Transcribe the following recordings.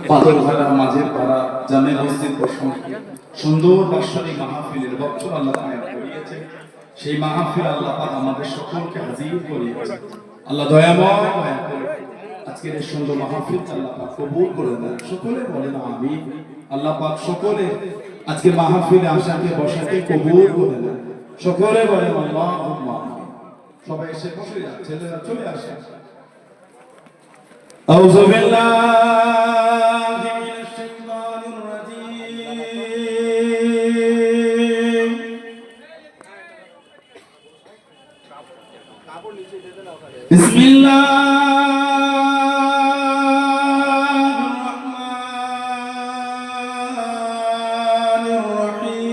পাথরঘাটার মাঝের পাড়া জামে মসজিদ বসন্ত সুন্দর বাৎসরিক মাহফিলের বছর আল্লাহ কায়েম করিয়েছে। সেই মাহফিল আল্লাহ পাক আমাদের সকলকে হাজির করিয়েছে। আল্লাহ দয়াময় দয়া করে আজকের এই সুন্দর মাহফিল আল্লাহ পাক কবুল করে দেন। সকলে বলেন আমিন। আল্লাহ পাক সকলে আজকে মাহফিলে আসাকে বসাকে কবুল করে দেন। সকলে বলেন আল্লাহুম্মা আমিন। সবাই এসে বসে যান, ছেলেরা চলে আসে। আউযু বিল্লাহি মিনাশ শাইতানির রাজীম। বিসমিল্লাহির রহমানির রহিম।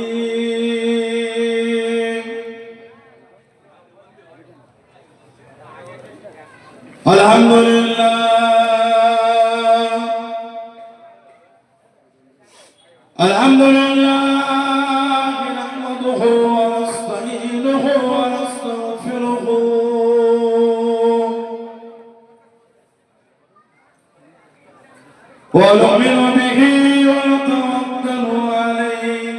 আলহামদুলিল্লাহ نحمده ونستعينه ونستغفره ونؤمن به ونتوكل عليه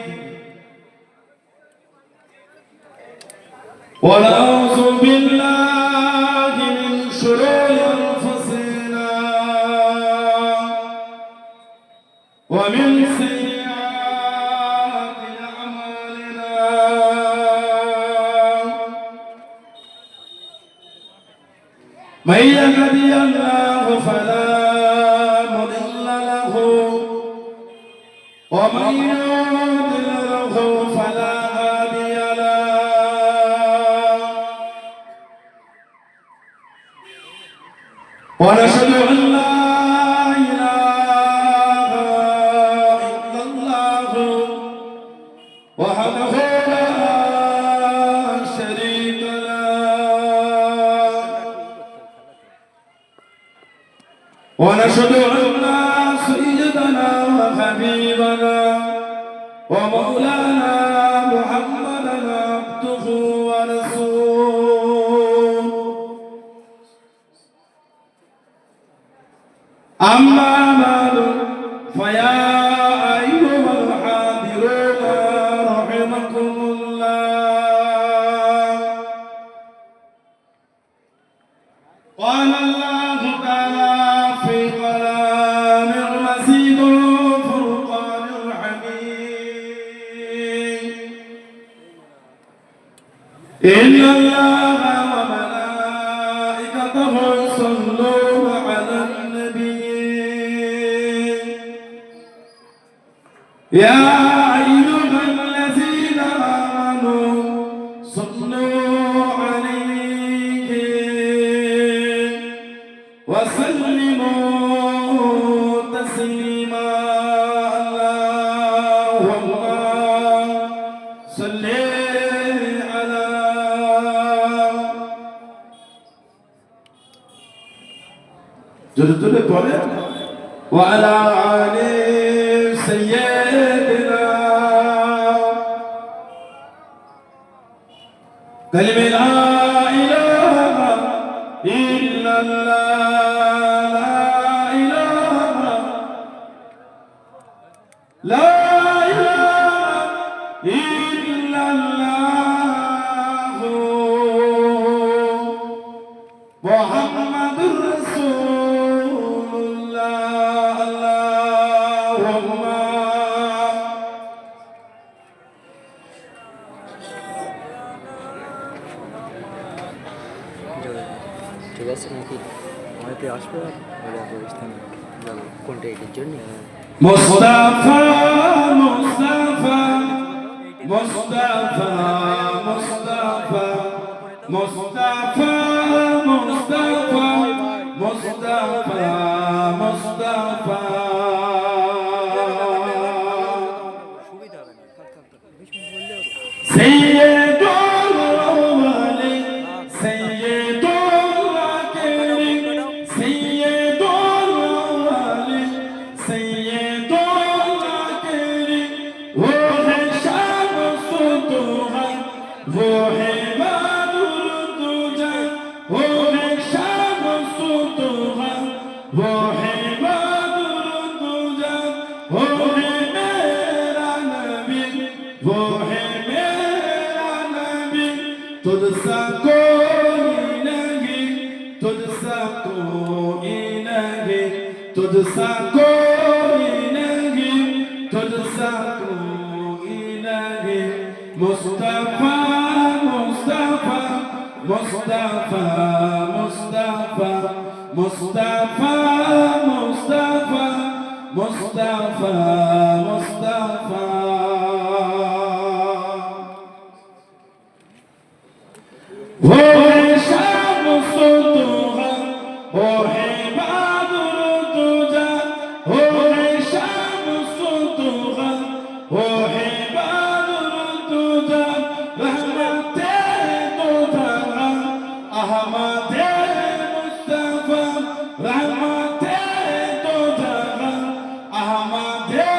ونعوذ بالله من شرور أنفسنا ومن سيئات أعمالنا من يهده الله فلا مضل له ومن يضلل له فلا هادي له ونشهد أن لا إله إلا الله وحده لا شريك له ونشهد أن سيدنا وحبيبنا ومولانا محمدا عبده ورسوله أما بعد فيا أيها الحاضرون رحمكم الله قال الله تعالى في كلام المزيد الفرقان الحميد إن الله وملائكته يصلون على النبي يا أيها الذين آمنوا صلوا عليه وسلموا تسليما اللهم صل على جل بولد وعلى آل سيدنا كلمة لا إله إلا الله لا إله إلا الله محمد رسول الله اللهم ঠিক আছে নাকি হয়তো আসবে কোনটা এটির জন্য Mustafa Mustafa Mustafa Mustafa Mustafa Mustafa Mustafa Mustafa سيدul awwalin sayyidul akhirin sayyidul awwalin sayyidul akhirin wo hai shamsul duha wo hai badul duja wo hai shamsul duha वो है तुझसा कोई नहीं, तुझसा कोई नहीं। मुस्तफा मुस्तफा मुस्तफा मुस्तफा मुस्तफा मुस्तफा मुस्तफा मुस्तफा। वो है शम्स दुहा, वो है बद्र दुजा, वो है शम्स दुहा, वो है बद्र दुजा। रहमते दो जहां अहमदे मुस्तफा, रहमते दो जहां अहमदे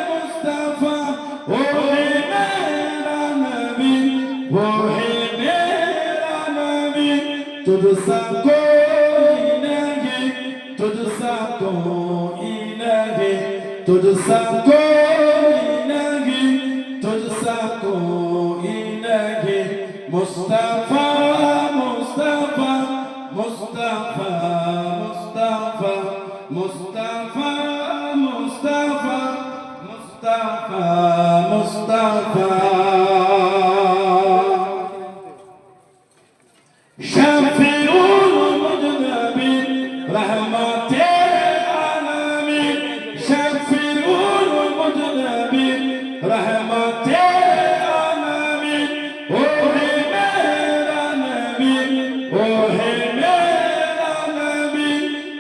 मुस्तफा। वो है मेरा नबी, वो है तुझसा कोई नहीं, तुझसा कोई नहीं, तुझसा कोई नहीं, तुझसा कोई नहीं। मुस्तफा मुस्तफा मुस्तफा मुस्तफा मुस्तफा मुस्तफा मुस्तफा मुस्तफा। शफीउल मुज़नबिन रहमते आलमीन, शफीउल मुज़नबिन रहमते आलमीन। वो है मेरा नबी, वो है मेरा नबी।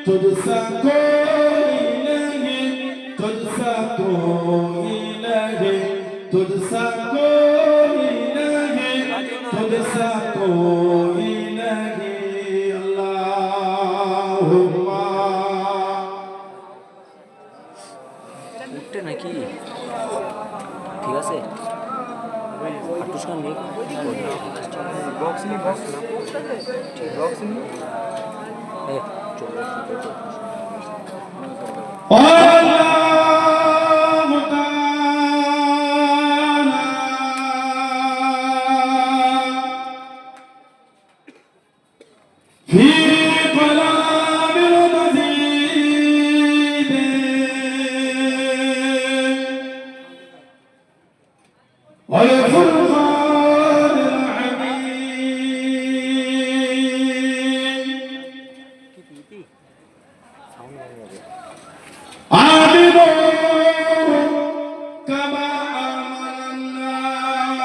तुझसा कोई नहीं, तुझसा कोई नहीं, तुझसा कोई नहीं, तुझसा कोई উঠতে নাকি ঠিক আছে আটুস খান নেই والفرقان الحميد آمنوا كما آمن الناس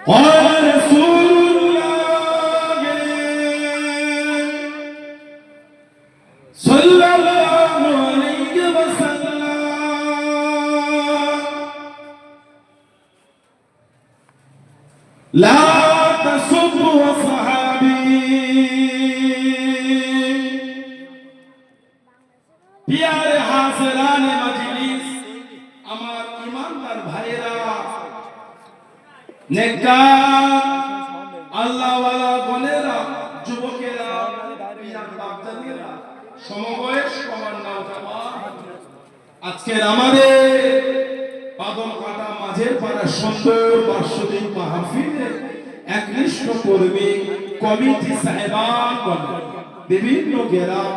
قال رسول الله صلى الله عليه وسلم لا تسبوا أصحابي प्यारे हाज़िरान मजलिस আমার ঈমানদার ভাইরা নেককার আল্লাহওয়ালা বোনেরা যুবকেরা পিয়ার বাপজানেরা সমবয়স কমান্ডার জামাত আজকের আমাদের পাদম কাটা মাঝের পাড়া সুন্দর বার্ষিক মাহফিলে একনিষ্ঠ কর্মী কমিটি সাহেবান বিভিন্ন গ্রাম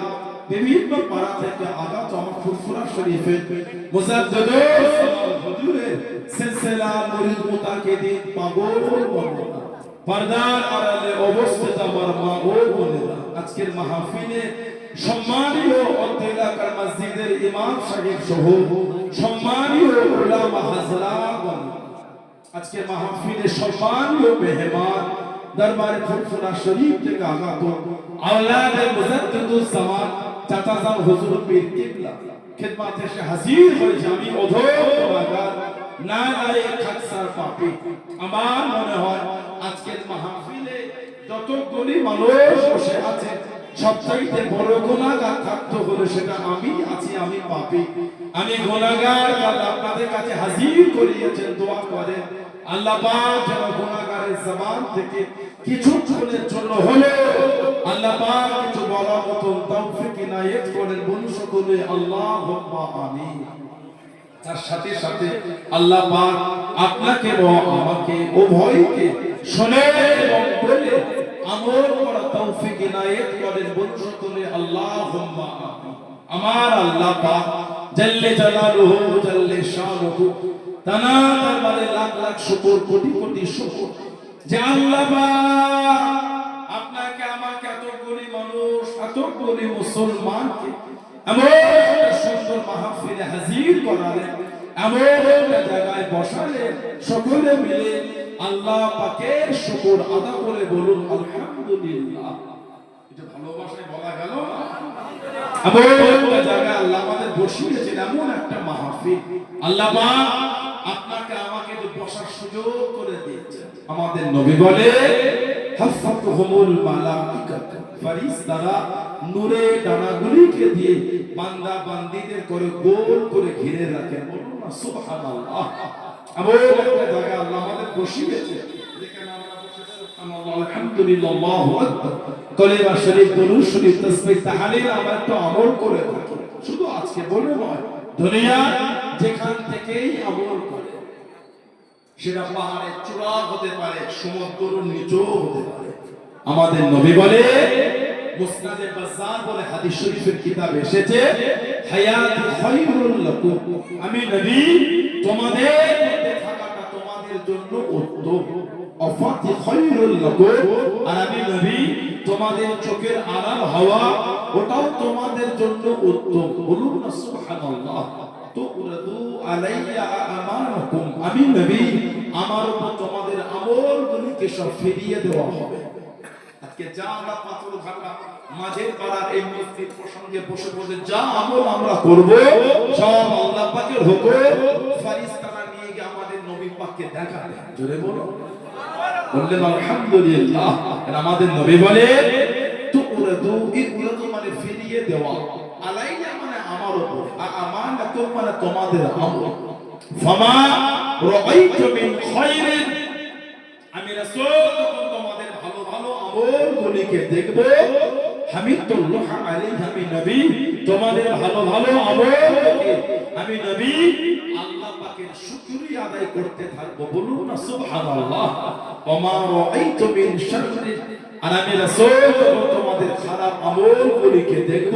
বিভিন্ন পাড়া থেকে আগত আমার ফুরফুরা শরীফের মুজাদ্দিদ হুজুরের সিলসিলা মুরিদ মুতাকিদিন পাগল বন্ধুরা পর্দার আড়ালে অবস্থিত আমার মা ও বোনেরা আজকের মাহফিলে সম্মানীয় এলাকার মসজিদের ইমাম সাহেব সহ সম্মানীয় উলামা হাজরাত আজকের মাহফিলে সম্মানীয় মেহমান দরবারে ফুরফুরা শরীফ থেকে আগত আওলাদে মুজাদ্দিদুস জামান চাচাজান হুজুর পীর কিবলা খিদমতে এসে হাজির হয়েছে। আমি অধর গুনাহগার নালায়েক খাকসার পাপী। আমার মনে হয় আজকের মাহফিলে যতগুলি মানুষ বসে আছে সবচাইতে বড় গুনাহগার থাকতে হলে সেটা আমি আছি, আমি পাপী, আমি গুনাহগার। আল্লাহ আপনাদের কাছে হাজির করিয়েছেন, দোয়া করেন আল্লাহ পাক যেন গুনাহগারের জবান থেকে কিছুক্ষণের জন্য হলে আল্লাহ পাক কিছু বলার মতো তৌফিক ইনায়েত করেন। বলুন সকলে আল্লাহুম্মা আমিন। তার সাথে সাথে আল্লাহ পাক আপনাকে ও আমাকে উভয়কে শুনে এবং বলে আমল করা তৌফিক ইনায়েত করেন। বলুন সকলে আল্লাহুম্মা আমিন। আমার আল্লাহ পাক জাল্লে জালালুহু জাল্লে শানুহু তানা দরবারে লাখ লাখ শুকর, কোটি কোটি শুকর যে আল্লাহ পাক আপনাকে আমাকে এতগুলি মানুষ, এতগুলি মুসলমানকে এমন একটা সুন্দর মাহফিলে হাজির করালেন, এমন একটা জায়গায় বসালেন, সকলে মিলে আল্লাহ পাকের শুকর আদা করে বলুন আলহামদুলিল্লাহ। এটা ভালোবাসায় বলা গেল না? এমন একটা জায়গায় আল্লাহ আমাদের বসিয়েছেন, এমন একটা মাহফিল আল্লাহ পাক আপনাকে আমাকে যে বসার সুযোগ করে দিয়েছেন। আমাদের নবী বলে হাফাতুহুমুল মালাইকাত, ফেরেশতারা নূরে ডানাগুলিকে দিয়ে বান্দা বান্দীদের করে গোল করে ঘিরে রাখেন। বলুন না সুবহানাল্লাহ। এমন একটা জায়গা আল্লাহ আমাদের বসিয়েছে, যেখানে আমরা বসে সুবহানাল্লাহ, আলহামদুলিল্লাহ, আল্লাহু আকবার, কলিমা শরীফ, দরুদ শরীফ, তাসবিহ, তাহলিল আমরা একটু আমল করে থাকি। শুধু আজকে বলে নয়, দুনিয়া যেখান থেকেই আমল করে, সেটা পাহাড়ের চূড়া হতে পারে, সমুদ্রের নিচেও হতে পারে। আমাদের নবী বলে, মুসনাদে বাজ্জার বলে হাদিস শরীফের কিতাবে এসেছে, হায়াত খায়রুল লাকুম, আমি নবী তোমাদের মধ্যে থাকাটা তোমাদের জন্য উত্তম। ওয়াফাতি খায়রুল লাকুম, আর আমি নবী তোমাদের চোখের আড়াল হওয়া ওটাও তোমাদের জন্য উত্তম। বলুন না সুবহানাল্লাহ। তুরদু আলাইয়া আমানুকুম, আমি নবী আমার উপর তোমাদের আমলগুলিকে সব ফিরিয়ে দেওয়া হবে। আজকে যা আমরা পাথরঘাটা মাঝের পাড়ার এই মসজিদ প্রসঙ্গে বসে বসে যা আমল আমরা করব, সব আল্লাহ পাকের হুকুম, ফেরেশতারা নিয়ে গিয়ে আমাদের নবী পাককে দেখাবে। জোরে বলো, বললেন আলহামদুলিল্লাহ। আর আমাদের নবী বলে তুরদু, ইরদু মানে ফিরিয়ে দেওয়া, আলাইয়া মানে আমার উপর, আমানাতুম মানে তোমাদের আমল। ফামা রাআইতু মিন খায়রিন, আমি রাসূল যখন তোমাদের ভালো ভালো আমলগুলিকে দেখব, হামিদুল্লাহ আলাইহি, আমি নবী তোমাদের ভালো ভালো আমলকে আমি নবী আল্লাহ পাকের শুকরিয়া আদায় করতে থাকব। বলুন না সুবহানাল্লাহ। ওমা রাআইতু মিন শাররিন, আর আমি রাসূল তোমাদের খারাপ আমলগুলিকে দেখব,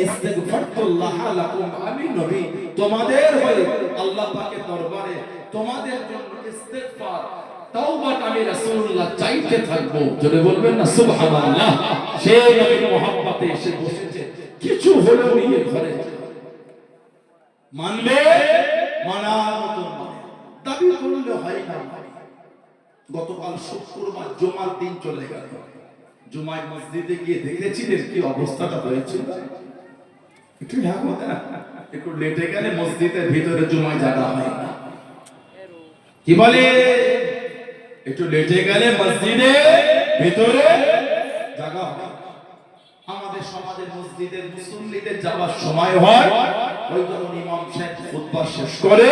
ইস্তিগফারতুল্লাহ লাকুম, আমি নবী তোমাদের হয়ে আল্লাহ পাকের দরবারে তোমাদের জন্য ইস্তিগফার, তাওবাত আমি রাসূলুল্লাহ চাইতে থাকব। জোরে বলবেন না সুবহানাল্লাহ। সেই নবীর মহব্বতে এসে বসেছে, কিছু হলো নিয়ে ঘরে মানবে, মানার মতো মানে, দাবি করলে হয় না। গতকাল শুক্রবার জুমার দিন চলে গেল, জুমায় মসজিদে গিয়ে দেখেছিলেন কি অবস্থাটা হয়েছিল? একটু একটু লেটে গেলে মসজিদের ভিতরে জুমায় জায়গা হয় না। কি বলে? একটু লেটে গেলে মসজিদে ভিতরে জায়গা হয়। আমাদের সমাজের মসজিদের মুসল্লিদের যাওয়ার সময় হয়, ওই যখন ইমাম সাহেব খুতবা শেষ করে,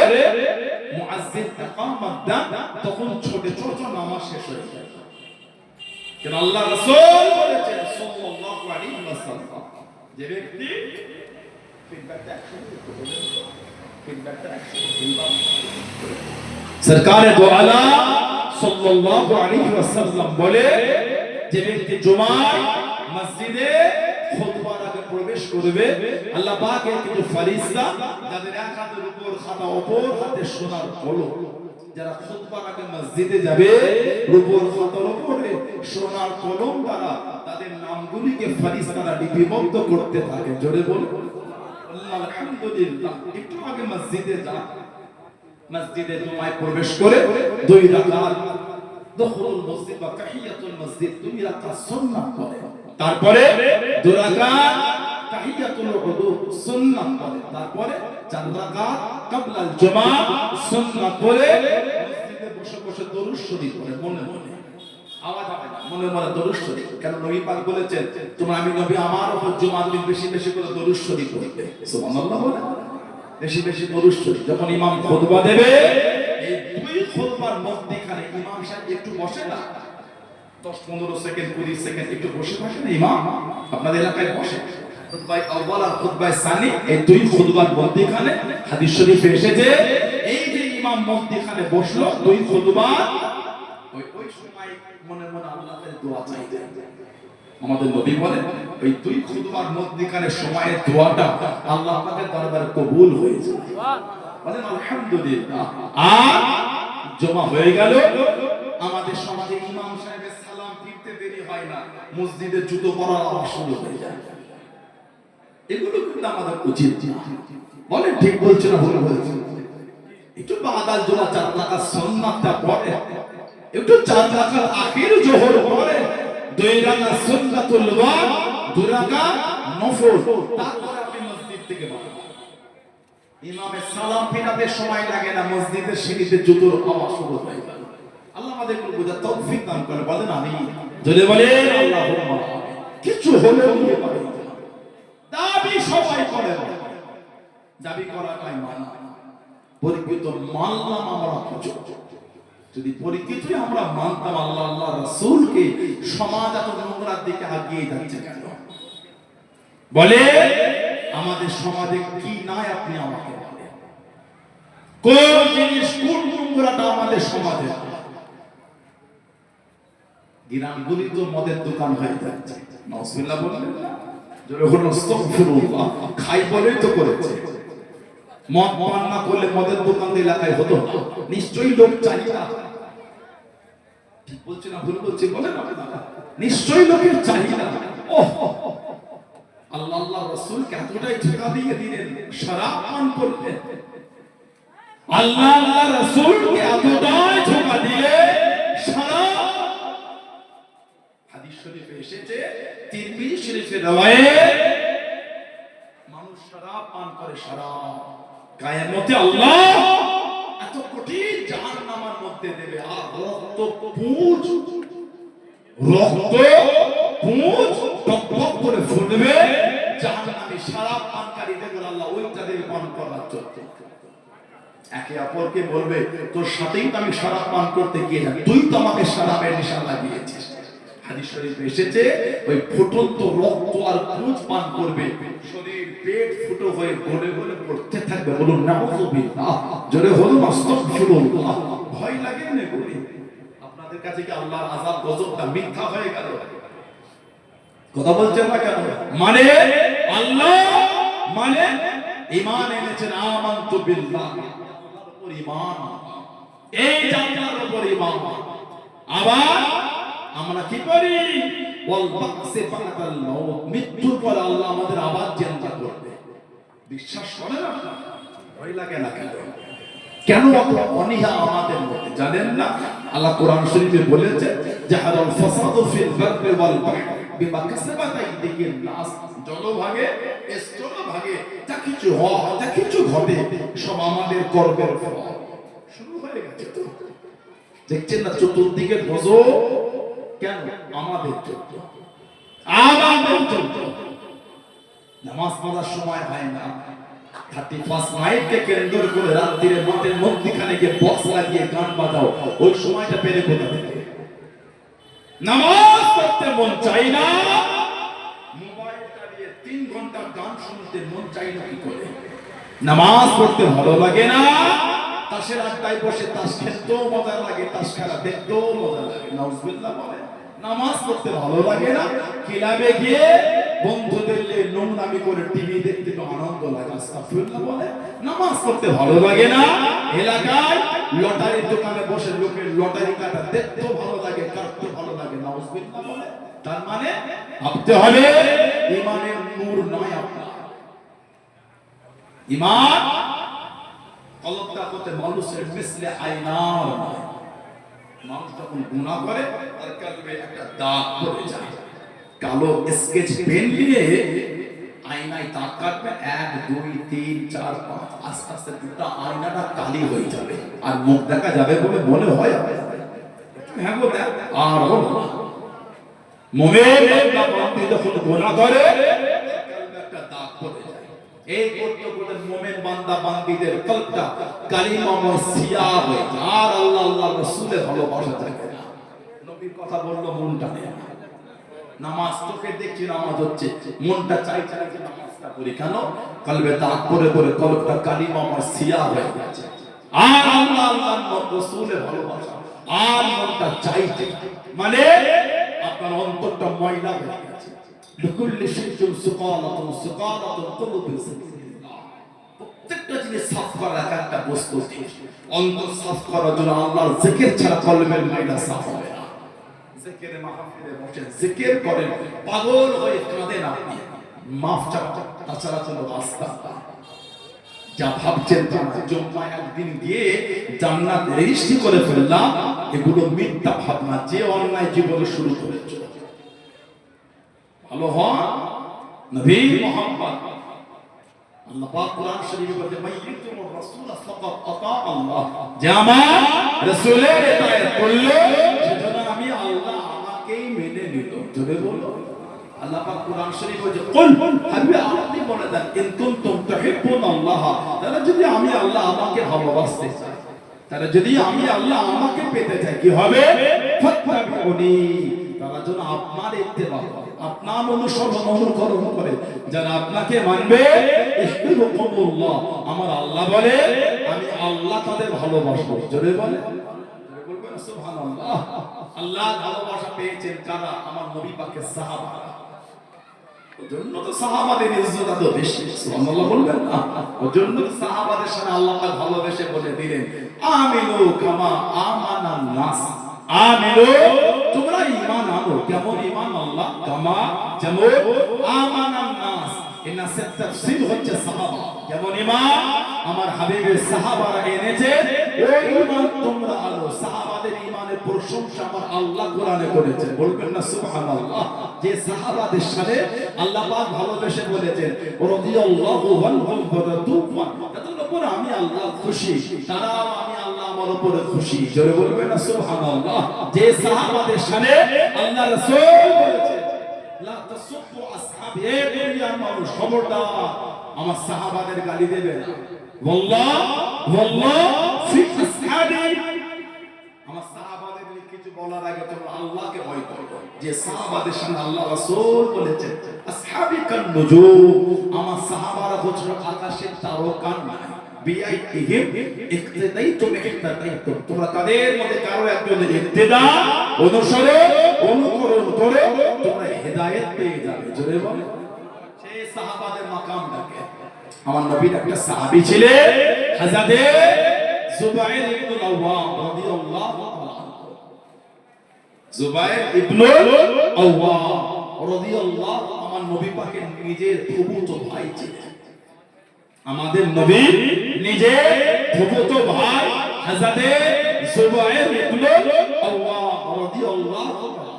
মুয়াজ্জিন ইকামত দেন, তখন ছোট ছোট নামাজ শেষ হয়ে যায়। কেন আল্লাহ রাসূল বলেছেন সাল্লাল্লাহু আলাইহি ওয়াসাল্লাম, যে ব্যক্তি সরকারে দো আলম সাল্লাল্লাহু আলাইহি ওয়াসাল্লাম বলে, যে ব্যক্তি জুমায় মসজিদে খুতবার আগে প্রবেশ করবে, আল্লাহ পাকের কিছু ফেরেশতা যাদের এক হাতের উপর খাতা, অপর হাতে সোনার কলম, যারা খুতবার আগে মসজিদে যাবে, উপর খাতার উপরে সোনার কলম দ্বারা তাদের নামগুলিকে ফেরেশতারা লিপিবদ্ধ করতে থাকে। জোরে বলুন আলহামদুলিল্লাহ। একটু আগে মসজিদে যা, মসজিদে জুমায় প্রবেশ করে 2 রাকাত দুখুলুল মসজিদ বা তাহিয়াতুল মসজিদ 2 রাকাত সুন্নাত করে, তারপরে 2 রাকাত তাহিয়াতুল উযু সুন্নাত করে, তারপরে 4 রাকাত ক্বাবলাল জুমা সুন্নাত করে মসজিদে বসে বসে দরুদ শরীফ পড়ে। মনে মনে আওয়াজ হবে না, মনে মনে দরুদ শরীফ। কেন নবী পাক বলেছেন, তোমরা আমি নবী আমার উপর জুমার দিন বেশি বেশি করে দরুদ শরীফ পড়বে। সুবহানাল্লাহ বলে বেশি বেশি দরুদ শরীফ। যখন ইমাম খুতবা দেবে, এই 2 খুতবার মধ্যখানে ইমাম সাহেব একটু বসে না, 10-15 সেকেন্ড 20 সেকেন্ড একটু বসে থাকে না ইমাম? আপনাদের এলাকায় বসে খুতবায়ে আউয়াল আর খুতবায়ে সানি, এই 2 খুতবার মধ্যখানে হাদিস শরীফে এসেছে, এই যে ইমাম মধ্যখানে বসলো 2 খুতবা ওই সময় মনে মনে আল্লাহর কাছে দোয়া চাইতেন। আমাদের নবী বলেন ওই দুই খুতবার মধ্যখানে সময়ের দোয়াটা আল্লাহ পাকের দরবারে কবুল হয়েছে। বলেন আলহামদুলিল্লাহ। আর জমা হয়ে গেল আমাদের সমাজে ইমাম সাহেবের সালাম ফিরতে দেরি হয় না, মসজিদে জুতো পরার আওয়াজ শুরু হয়ে যায়। এগুলো কিন্তু আমাদের উচিত না। বলেন ঠিক বলছে না ভুল বলছে? একটু বাদাল জোড়া 4 রাকাত সুন্নাতটা পড়ে, একটু 4 রাকাত আখির জোহর পড়ে, 2 রাকাত সুন্নাতুল ওয়াদ, 2 রাকাত নফল, তারপরে আপনি মসজিদ থেকে বের হন। ইমামের সালাম ফিরাতে সময় লাগে না, মসজিদের সিঁড়িতে জুতোর আওয়াজ শুরু হয়ে যায়। আল্লাহ আমাদেরকে বোঝার তৌফিক দান করে। বলেন আমিন। জোরে বলেন আল্লাহুম্মা। কিছু হলেও নিয়ে পারে দাবি সবাই করে, দাবি করাটাই মানা। পরিকৃত মানলাম আমরা কিছু, যদি পরিকৃত আমরা মানতাম আল্লাহ আল্লাহ রাসূলকে, সমাজ এত নোংরার দিকে আগিয়ে যাচ্ছে কেন? বলে আমাদের সমাজে কি নাই আপনি আমাকে বলেন, কোন জিনিস কোন নোংরাটা আমাদের সমাজে? গ্রামগুলি তো মদের দোকান হয়ে যাচ্ছে। নাউজুবিল্লাহ বলেন জোরে বলুন আস্তাগফিরুল্লাহ। খাই বলেই তো করেছে। মদ পান না করলে মদের দোকান এলাকায় হতো না, নিশ্চয়ই লোক চাই না। ঠিক বলছি না ভুল বলছি? বলেন নিশ্চয়ই লোকের চাহিদা। ওহ আল্লাহ আল্লাহ রাসূলকে এতটাই ঠেকা দিয়ে দিলেন, শরাব পান করতেন। আল্লাহ আল্লাহ রাসূলকে এতটাই ঠেকা দিলে শরাব। হাদিস শরীফে এসেছে, তিরমিজি শরীফের রওয়ায়াত, মানুষ শরাব পান করে, শরাব কিয়ামতে আল্লাহ এত কঠিন জাহান্নামের মধ্যে দেবে, আর রক্ত পুঁজ টকটক করে ফুটবে। জাহান্নামী শরাব পানকারীদের আল্লাহ ওইটা দিয়ে পান করার জন্য একে অপরকে বলবে, তোর সাথেই তো আমি শরাব পান করতে গিয়েছিলাম, তুই তো আমাকে শরাবের নেশা লাগিয়েছিস। হাদিস শরীফে এসেছে ওই ফুটন্ত রক্ত আর পুঁজ পান করবে, শরীর পেট ফুটো হয়ে গলে গলে পড়তে থাকবে। বলুন নাউযুবিল্লাহ, জোরে বলুন আস্তাগফিরুল্লাহ। ভয় লাগে না বলি? আপনাদের কাছে কি আল্লাহর আযাব গজবটা মিথ্যা হয়ে গেল? কথা বলছেন না কেন? মানে আল্লাহ মানে ঈমান এনেছেন, আমানতু বিল্লাহ, আল্লাহর উপর ঈমান, এই জান্নাতের উপর ঈমান। আবার আমরা কি করি? ওয়াল বাকসি বাদাল মাউত, মৃত্যুর পর আল্লাহ আমাদের আবার জিন্দা করবে। বিশ্বাস করেন আপনারা? ভয় লাগে না কেন? কেন এত অনীহা আমাদের মধ্যে জানেন না? আল্লাহ কোরআন শরীফে বলেছে, জাহারাল ফাসাদু ফিল বাররি ওয়াল বাহরি বিমা কাসাবাত আইদিন নাস। জলভাগে স্থলভাগে যা কিছু হয়, যা কিছু ঘটে, সব আমাদের কর্মের ফল। শুরু হয়ে গেছে তো, দেখছেন না চতুর্দিকে গজব? কেন? আমাদের জন্য, আমাদের জন্য। নামাজ পড়ার সময় হয় না, 31 নাইটকে কেন্দ্র করে রাত্রিরে মাঠের মধ্যখানে গিয়ে বক্স লাগিয়ে গান বাজাও, ওই সময়টা পেলে কোথা থেকে? নামাজ পড়তে মন চাই না, মোবাইলটা দিয়ে 3 ঘন্টা গান শুনতে মন চাই না কি করে? নামাজ পড়তে ভালো লাগে না, তাসের আড্ডায় বসে তাস খেলতেও মজা লাগে, তাস খেলা দেখতেও মজা লাগে। নাউজুবিল্লাহ বলে নামাজ পড়তে ভালো লাগে না, ক্লাবে গিয়ে বন্ধুদের নিয়ে নোংরামি করে টিভি দেখতে তো আনন্দ লাগে। আস্তাগফিরুল্লাহ বলে নামাজ পড়তে ভালো লাগে না, এলাকায় লটারির দোকানে বসে লোকের লটারি কাটা দেখতেও ভালো লাগে, কাটতে ভালো লাগে। নাউজুবিল্লাহ বলে তার মানে ভাবতে হবে ঈমানের নূর নয় আপনার ঈমান। কলবটা হতে মানুষের মিসলে আয়নার নয়। মানুষ যখন গুনাহ করে তার কলবে একটা দাগ পড়ে যায়, কালো স্কেচ পেন দিয়ে আয়নায় দাগ কাটবে, 1 2 3 4 5, আস্তে আস্তে পুরো আয়নাটা কালি হয়ে যাবে, আর মুখ দেখা যাবে বলে মনে হয়। হ্যাঁ গো, আর মুমিন বান্দা যখন গুনাহ করে কলবে একটা দাগ পড়ে যায়। এই করতে করতে মুমিন বান্দা বান্দীদের কলবটা কালিমাময় সিয়া হয়ে যায়, আর আল্লাহ আল্লাহ রাসূলের ভালোবাসা থাকে না। নবীর কথা বললো মনটা নেই, নামাজ তোকে দেখছি নামাজ হচ্ছে, মনটা চাই চাই যে নামাজটা করি, কেন? কলবে দাগ পড়ে পড়ে কলবটা কালিমাময় সিয়া হয়ে গেছে, আর আল্লাহ আল্লাহ রাসূলের ভালোবাসা আর মনটা চাইতে, মানে আপনার অন্তরটা ময়লা হয়ে গেছে। লিকুল্লি শাইইন সুকালাতুন সুকালাতুল কুলুবি যিকরিল্লাহ। প্রত্যেকটা জিনিস সাফ করা একটা বস্তু, অন্তর সাফ করার জন্য আল্লাহর জিকির ছাড়া কলবের ময়লা সাফ হবে না। জিকিরে মাহফিলে বসে জিকির করেন, পাগল হয়ে কাঁদেন আপনি, মাফ চান, তাছাড়া কোনো রাস্তা না। যা ভাবছেন জম্মায় একদিন গিয়ে জান্নাত রেজিস্ট্রি করে ফেললাম, এগুলো মিথ্যা ভাবনা। যে অন্যায় জীবনে শুরু করেছে, ভালো হন নবী মুহাম্মদ। আল্লাহ পাক কোরআন শরীফে বলেন মাইয়িতুর রাসূল ফাকাত আতা আল্লাহ, যে আমার রাসূলের ইতাআত করলো সেজন্য আমি আল্লাহ আমাকেই মেনে নিল। জোরে বলো। আল্লাহ পাক কোরআন শরীফে বলেন কুল হাবিব আপনি বলে দেন ইন কুনতুম তুহিব্বুনাল্লাহ, তাহলে যদি আমি আল্লাহ আমাকে ভালোবাসতে চাই, তাহলে যদি আমি আল্লাহ আমাকে পেতে চাই, কি হবে? ফাত্তাবিউনি, তারা যেন আপনার ইত্তেবা করে, আপনার অনুসরণ অনুকরণ করে। যারা আপনাকে মানবে ইহবিবুকুমুল্লাহ, আমার আল্লাহ বলে আমি আল্লাহ তাদের ভালোবাসবো। জোরে বলে, জোরে বলবেন সুবহানাল্লাহ। আল্লাহ ভালোবাসা পেয়েছেন কারা? আমার নবী পাকের সাহাবারা। ওজন্য তো সাহাবাদের ইজ্জত এত বেশি, সুবহানাল্লাহ বলবেন না? ওজন্য সাহাবাদের সাথে আল্লাহ পাক ভালোবেসে বলে দিলেন আমিনু কামা আমানান নাস, আমিনু তোমরা ঈমান আনো। কেমন ঈমান? আল্লাহ কামা, যেমন আমানান নাস। এই নাসের তাফসীর হচ্ছে সাহাবা। যেমন ঈমান আমার হাবিবের সাহাবারা এনেছে, ওই ঈমান তোমরা আনো। সাহাবাদের ঈমানের প্রশংসা আমার আল্লাহ কোরআনে করেছে, বলবেন না সুবহানাল্লাহ? যে সাহাবাদের সাথে আল্লাহ পাক ভালোবেসে বলেছেন রাদিয়াল্লাহু আনহুম ওয়া রাদু আন, তাদের উপর আমি আল্লাহ খুশি, তারাও আমি আল্লাহ আমার উপরে খুশি। জোরে বলবেন না সুবহানাল্লাহ? যে সাহাবাদের সাথে আল্লাহ রাসূল বলেছেন লা তাসুব্বু আসহাবি, এ দুনিয়ার মানুষ খবরদার আমার সাহাবাদের গালি দেবে না। ওয়াল্লাহ ওয়াল্লাহ ফি আসহাবি, আমার সাহাবাদের নিয়ে কিছু বলার আগে তোমরা আল্লাহকে ভয় করো। যে সাহাবাদের সামনে আল্লাহ রাসূল বলেছেন আসহাবি কান নুজুম, আমার সাহাবারা হচ্ছে আকাশের তারকা না। বিআইতিহিম ইক্তাদাইতুম ইক্তাদাইতুম, তোমরা তাদের মধ্যে কারো একজনের ইক্তেদা অনুসরণ অনুকরণ করে তোমরা হেদায়েত পেয়ে যাবে। জোরে বলো। সেই সাহাবাদের মাকামটাকে, আমার নবীর একটা সাহাবী ছিলেন হযরত জুবাইর ইবনুল আওয়াম রাদিয়াল্লাহু তাআলা আনহু। জুবাইর ইবনুল আওয়াম রাদিয়াল্লাহু, আমার নবী পাকের নিজের ফুফুতো ভাই ছিলেন। আমাদের নবীর নিজের ফুফুতো ভাই হযরত জুবাইর ইবনুল আওয়াম রাদিয়াল্লাহু তাআলা।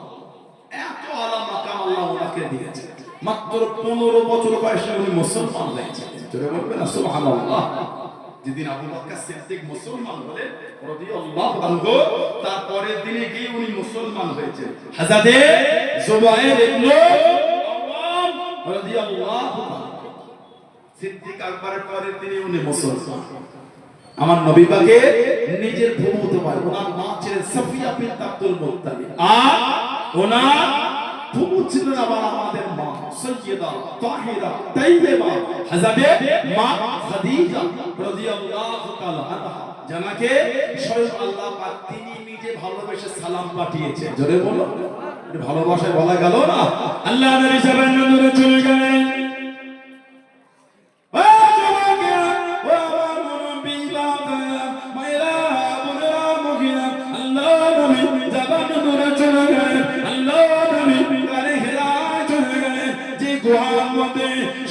এত আলা মাকাম আল্লাহ ওনাকে দিয়েছে। মাত্র 15 বছর বয়সে উনি মুসলমান হয়েছেন। জোরে বলবেন না সুবহানাল্লাহ? যেদিন আবু বকর সিদ্দিক মুসলমান হলেন রাদিয়াল্লাহু আনহু, তার পরের দিনে গিয়ে উনি মুসলমান হয়েছেন। হযরত জুবাইর ইবনুল আওয়াম রাদিয়াল্লাহু তাআলা সিদ্দিক আকবরের পরের দিনে উনি মুসলমান। আমার নবী পাকের নিজের ফুফুতো ভাই, ওনার মা ছিলেন সাফিয়া বিনত আব্দুল মুত্তালিব, আর ওনার ফুফু ছিলেন আবার আমাদের মা সাইয়্যিদা তাহিরা তাইয়্যিবা হযরত মা খাদিজা রাদিয়াল্লাহু তাআলা আনহা, যাকে স্বয়ং আল্লাহ পাক তিনি নিজে ভালোবেসে সালাম পাঠিয়েছেন। জোরে বলো, ভালোবাসায় বলা গেল না? আল্লাহ নবী সাল্লাল্লাহু আলাইহি ওয়াসাল্লাম চলে গেলেন।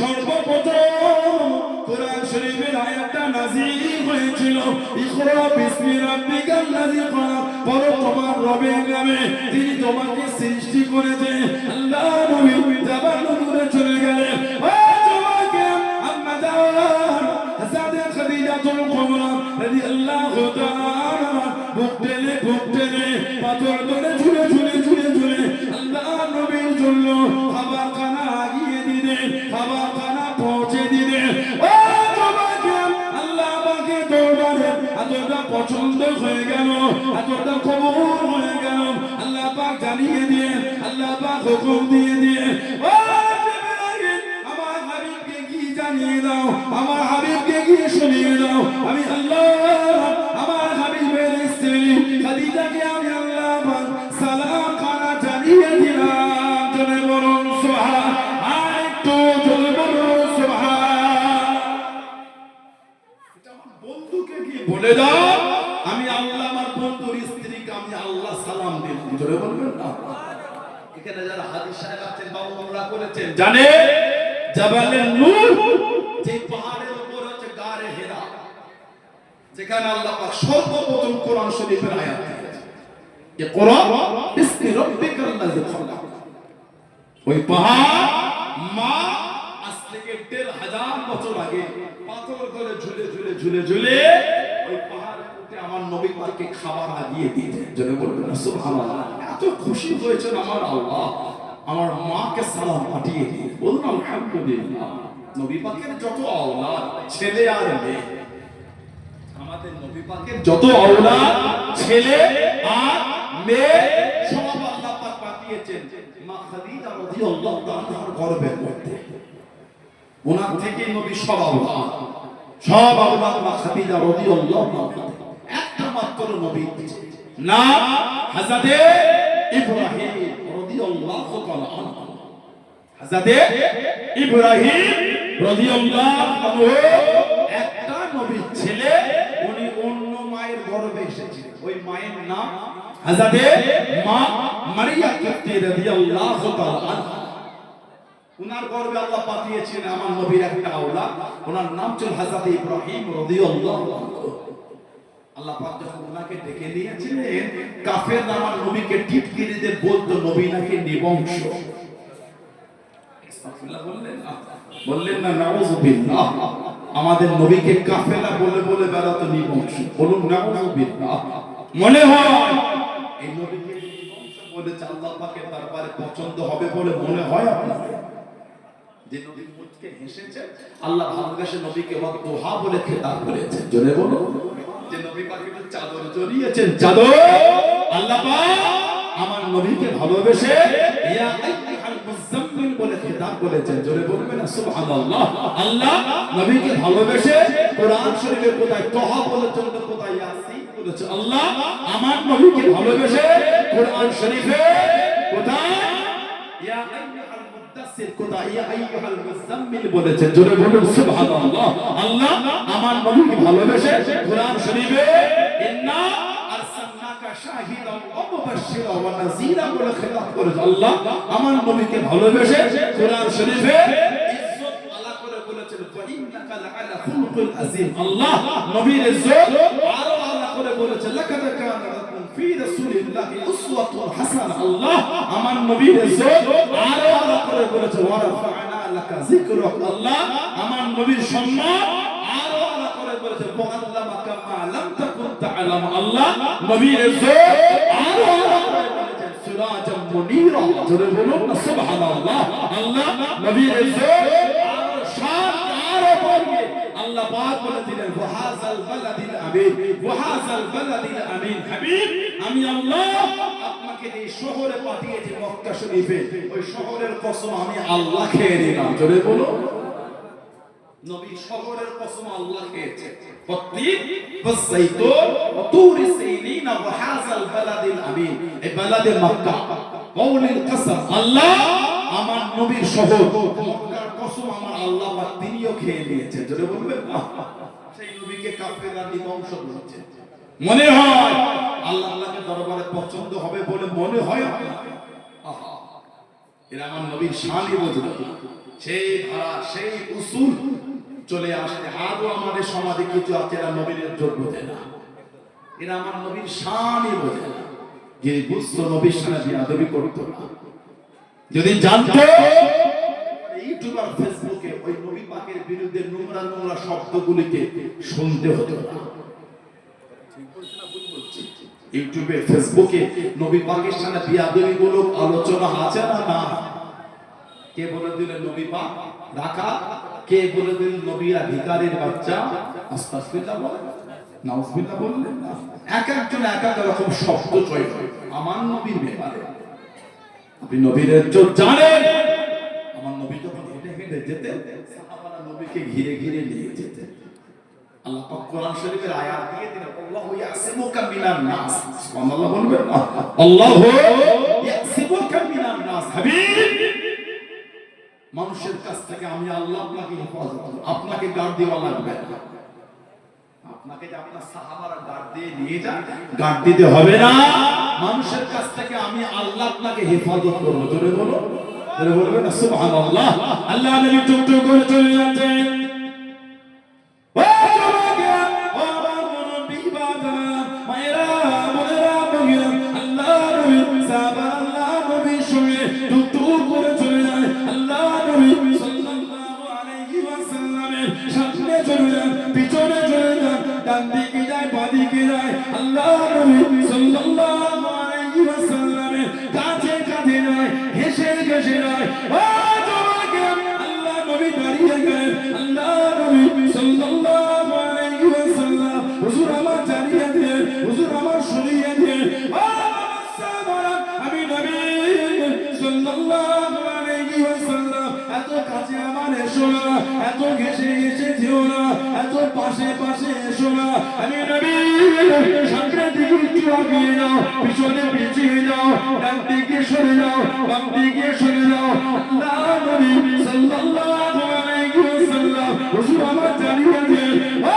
সর্বপ্রথম কোরআন শরীফের আয়াতটা নাযিল হয়েছিল, ইকরা বিসমি রাব্বিকাল্লাযী খলাক, পড়ো তোমার রবের নামে তিনি তোমাকে সৃষ্টি করেছেন। আল্লাহ নবী জাবাল নূরে চলে গেলেন। ও তোমাকে আম্মা জান হযরত খাদিজাতুল কুবরা রাদিয়াল্লাহু তাআলা বুক টেনে পাথর ধরে ঝুলে ঝুলে ঝুলে ঝুলে আল্লাহ নবীর জন্য খাবার খানা আগিয়ে দিলেন, খাবার খানা পৌঁছে দিলেন। ও তোমাকে আল্লাহ পাকের দরবারে এতটা পছন্দ হয়ে গেল, এতটা কবুল হয়ে গেল, আল্লাহ পাক জানিয়ে দিয়ে, আল্লাহ পাক হুকুম দিয়ে দিয়ে, ও জিবরাইল আমার হাবিবকে কি জানিয়ে দাও, আমার হাবিবকে কি শুনিয়ে দাও, আমি আল্লাহ আমার হাবিবের স্ত্রী খাদিজাকে সুবহান, আর একটু জোরে বলুন সুবহান। এটা আমার বন্ধুকে গিয়ে বলে দাও, আমি আল্লাহ আমার বন্ধুর স্ত্রীকে আমি আল্লাহ সালাম দিলাম। জোরে বলবেন না? এখানে যারা হাজী সাহেব আছেন বা উমরা করেছেন জানে জাবালে নূর যে পাহাড়ের উপর হচ্ছে গারে হেরা, যেখানে আল্লাহ পাক সর্বপ্রথম কোরআন শরীফের আয়াত দিয়েছেন, ইকরা বিসমি রাব্বিকাল্লাযী খালাক। ওই পাহাড় মা আজ থেকে ১৫০০ বছর আগে পাথর করে ঝুলে ঝুলে ঝুলে ঝুলে ওই পাহাড়ের উপরে আমার নবী পাককে খাবার লাগিয়ে দিয়েছেন। জোরে বলবেন না সুবহানাল্লাহ। এত খুশি হয়েছেন আমার আল্লাহ আমার মাকে সালাম পাঠিয়ে দিয়ে, বলুন আলহামদুলিল্লাহ। নবী পাকের যত আওলাদ ছেলে আর মেয়ে, আমাদের নবী পাকের যত আওলাদ ছেলে আর মেয়ে সব আল্লাহ পাক পাঠিয়েছেন মা খাদিজা রাদিয়াল্লাহু তাআলার গর্ভের মধ্যে। ওনার থেকে নবী সব আওলাদ মা খাদিজা রাদিয়াল্লাহু তাআলা। একটা মাত্র নবী না হযরতে ইব্রাহিম রাদিয়াল্লাহু তাআলা আনহু। হযরতে ইব্রাহিম রাদিয়াল্লাহু আনহু একটা নবী ছেলে, উনি অন্য মায়ের গর্ভে এসেছিলেন। ওই মায়ের নাম হযরতে মা মারিয়া কিপ্তি রাদিয়াল্লাহু তাআলা আনহা। উনার গর্ভে আল্লাহ পাঠিয়েছেন আমার নবীর একটা আওলাদ, ওনার নাম ছিল হযরতে ইব্রাহিম রাদিয়াল্লাহু আনহু। আল্লাহ পাক যখন উনাকে ডেকে নিয়েছিলেন, কাফেররা আমার নবীকে টিটকিরি দিয়ে বলতো নবী নাকি নিবংশ। আস্তাগফিরুল্লাহ বললেন না নাউযুবিল্লাহ। আমাদের নবীকে কাফেররা বলে বলে বেড়াতো নিবংশ। বলুন নাউযুবিল্লাহ। মনে হয় এই নবীকে নিবংশ বলেছে আল্লাহ পাকের দরবারে পছন্দ হবে বলে মনে হয় আপনাদের? যে নবী মুখকে হেসেছে, আল্লাহ ভালোবেসে নবীকে ওয়াদুহা বলে খেতাব করেছেন। জোরে বলুন। যে নবী পাকের চাদর জড়িয়েছেন, চাদর আল্লাহ পাক আমার নবীকে ভালোবেসে ইয়া আইয়ুহাল মুযাম্মিল বলে খেতাব করেছেন। জোরে বলবেন না সুবহানাল্লাহ। আল্লাহ নবীকে ভালোবেসে কোরআন শরীফে কোথায় তাহা বলেছেন, তো কোথায় ইয়াসিন বলেছেন। আল্লাহ আমার নবীকে ভালোবেসে কোরআন শরীফে কোথায় ইয়া আইয়ুহাল মুদাসসির, কোথায় ইয়া আইয়ুহাল মুযাম্মিল বলেছেন। জোরে বলুন সুবহানাল্লাহ। আল্লাহ আমার নবীকে ভালোবেসে কোরআন শরীফে ইন্না আরসালনাকা শাহিদান ওয়া মুবাশশিরান ওয়া নাযীরা বলে খেতাব করেছেন। আল্লাহ আমার নবীকে ভালোবেসে কোরআন শরীফে ইজ্জত আলা করে বলেছেন ওয়া ইন্নাকা লাআলা খুলুকিল আযীম। আল্লাহ নবীর ইজ্জত আরো আলা করে বলেছেন লাকাদ কানা লাকুম ফি রাসূলিল্লাহি উসওয়াতুন হাসানা। আল্লাহ আমার নবীর ইজ্জত আরো আলা করে বলেছেন ওয়া রাফা'না লাকা যিকরাক। আল্লাহ আমার নবীর সম্মান আরো আলা করে বলেছেন ওয়া আল্লামাকা মা লাম তাকুন তা'লাম। আল্লাহ নবীর ইজ্জত আরো আলা করে বলেছেন সিরাজাম মুনীরা। জোরে বলুন না সুবহানাল্লাহ। আল্লাহ নবীর ইজ্জত আরো শান আরো বাড়িয়ে আল্লাহ পাক বলে দিলেন ওয়া হাযাল বালাদিল আমিন, ওয়া হাযাল বালাদিল আমিন। হাবিব আমি আল্লাহ আপনাকে এই শহরে পাঠিয়েছি মক্কা শরীফে, ওই শহরের কসম আমি আল্লাহ খেয়ে নিলাম। জোরে বলো। নবী শহরের কসম আল্লাহ খেয়েছে। প্রত্যেক বসাইতুন ওয়া তুর সিনিন ওয়া হাযাল বালাদিল আমিন, এই বালাদে মক্কা কওলিল কসম। আল্লাহ আমার নবীর শহর মক্কার কসম আমার আল্লাহ পাক তিনিও খেয়ে নিয়েছেন। জোরে বলবেন না? সেই নবীকে কাফেররা নিবংশ বলেছে। মনে হয় আল্লাহকে দরবারে পছন্দ হবে বলে মনে হয়। আহা, এরা আমার নবীর শানই বুঝলো। সেই ধারা সেই উসুল চলে আসছে। আজও আমাদের সমাজে কিছু আছে এরা নবীর যোগ্য বোঝে না, এরা আমার নবীর শানই বোঝে না। যে বুঝতো নবীর সাথে বিয়াদবি করতো না, যদি জানতো ইউটিউব আর ফেসবুকে ওই নবী পাকের বিরুদ্ধে নোংরা নোংরা শব্দগুলিকে শুনতে হতো না। ইউটিউবে ফেসবুকে নবী পাকের সাথে বিয়াদবি গুলো আলোচনা আছে না? না। কে বলে দিলেন নবী পাক রাখা, কে বলে দিলেন নবীরা ভিখারির বাচ্চা। আস্তাগফিরুল্লাহ বলেন, নাউযুবিল্লাহ বললেন না। এক একজন এক এক রকম শব্দ চয় আমার নবীর ব্যাপারে। আপনি নবীর ইজ্জত জানেন? আমার নবী যখন হেঁটে হেঁটে যেতেন, সাহাবারা নবীকে ঘিরে ঘিরে নিয়ে যেতেন। আল্লাহ পাক কোরআন শরীফের আয়াত দিয়ে দিলেন আল্লাহু ইয়াসিমুকা মিনান নাস। সুবহানাল্লাহ বলবেন না? আল্লাহু ইয়াসিমুকা মিনান নাস। হাবিব মানুষের কাছ থেকে আমি আল্লাহ আপনাকে হেফাজত করব, আপনাকে গার্ড দেওয়া লাগবে না। আপনাকে যে আপনার সাহাবারা গার্ড দিয়ে নিয়ে যান, গার্ড দিতে হবে না। মানুষের কাছ থেকে আমি আল্লাহ আপনাকে হেফাজত করব। জোরে বলো, জোরে বলবেন না সুবহানাল্লাহ। আল্লাহ নবী টুকটুক করে চলে যাচ্ছেন। ও জমাকে, ও আমার মুরব্বি বাবা, মায়েরা, বোনেরা, বগিরা, আল্লাহ নবী সাহাবা, আল্লাহ নবী সঙ্গে টুকটুক করে চলে যায়। আল্লাহ নবী সাল্লাল্লাহু আলাইহি ওয়াসাল্লামের সামনে চলে যায়, পিছনে চলে যায়, ডান দিকে যায়, বাঁ দিকে যায়। আল্লাহ নবী সাল্লাল্লাহু আলাইহি ওয়াসাল্লামের কাছে কাছে যায়, হেসে হেসে যায়। ও জমাকে, আল্লাহ নবী দাঁড়িয়ে গেলেন। আল্লাহ নবী সাল্লাল্লাহু আলাইহি ওয়াসাল্লাম হুজুর আমার জানিয়ে দিলেন, হুজুর আমার শুনিয়ে দিলেন। ও সাহাবারা, আমি নবী সাল্লাল্লাহু আলাইহি ওয়াসাল্লাম, এত কাছে আমার এসো না, এত ঘেসে ঘেসে যেও না, এত পাশে পাশে এসো না। আমি নবী, সামনের দিকে একটু আগিয়ে যাও, পিছনে পিছিয়ে যাও, ডান দিকে সরে যাও, বাম দিকে সরে যাও। আল্লাহ নবী সাল্লাল্লাহু আলাইহি ওয়াসাল্লাম হুজুর আমার জানিয়ে দিলেন, ও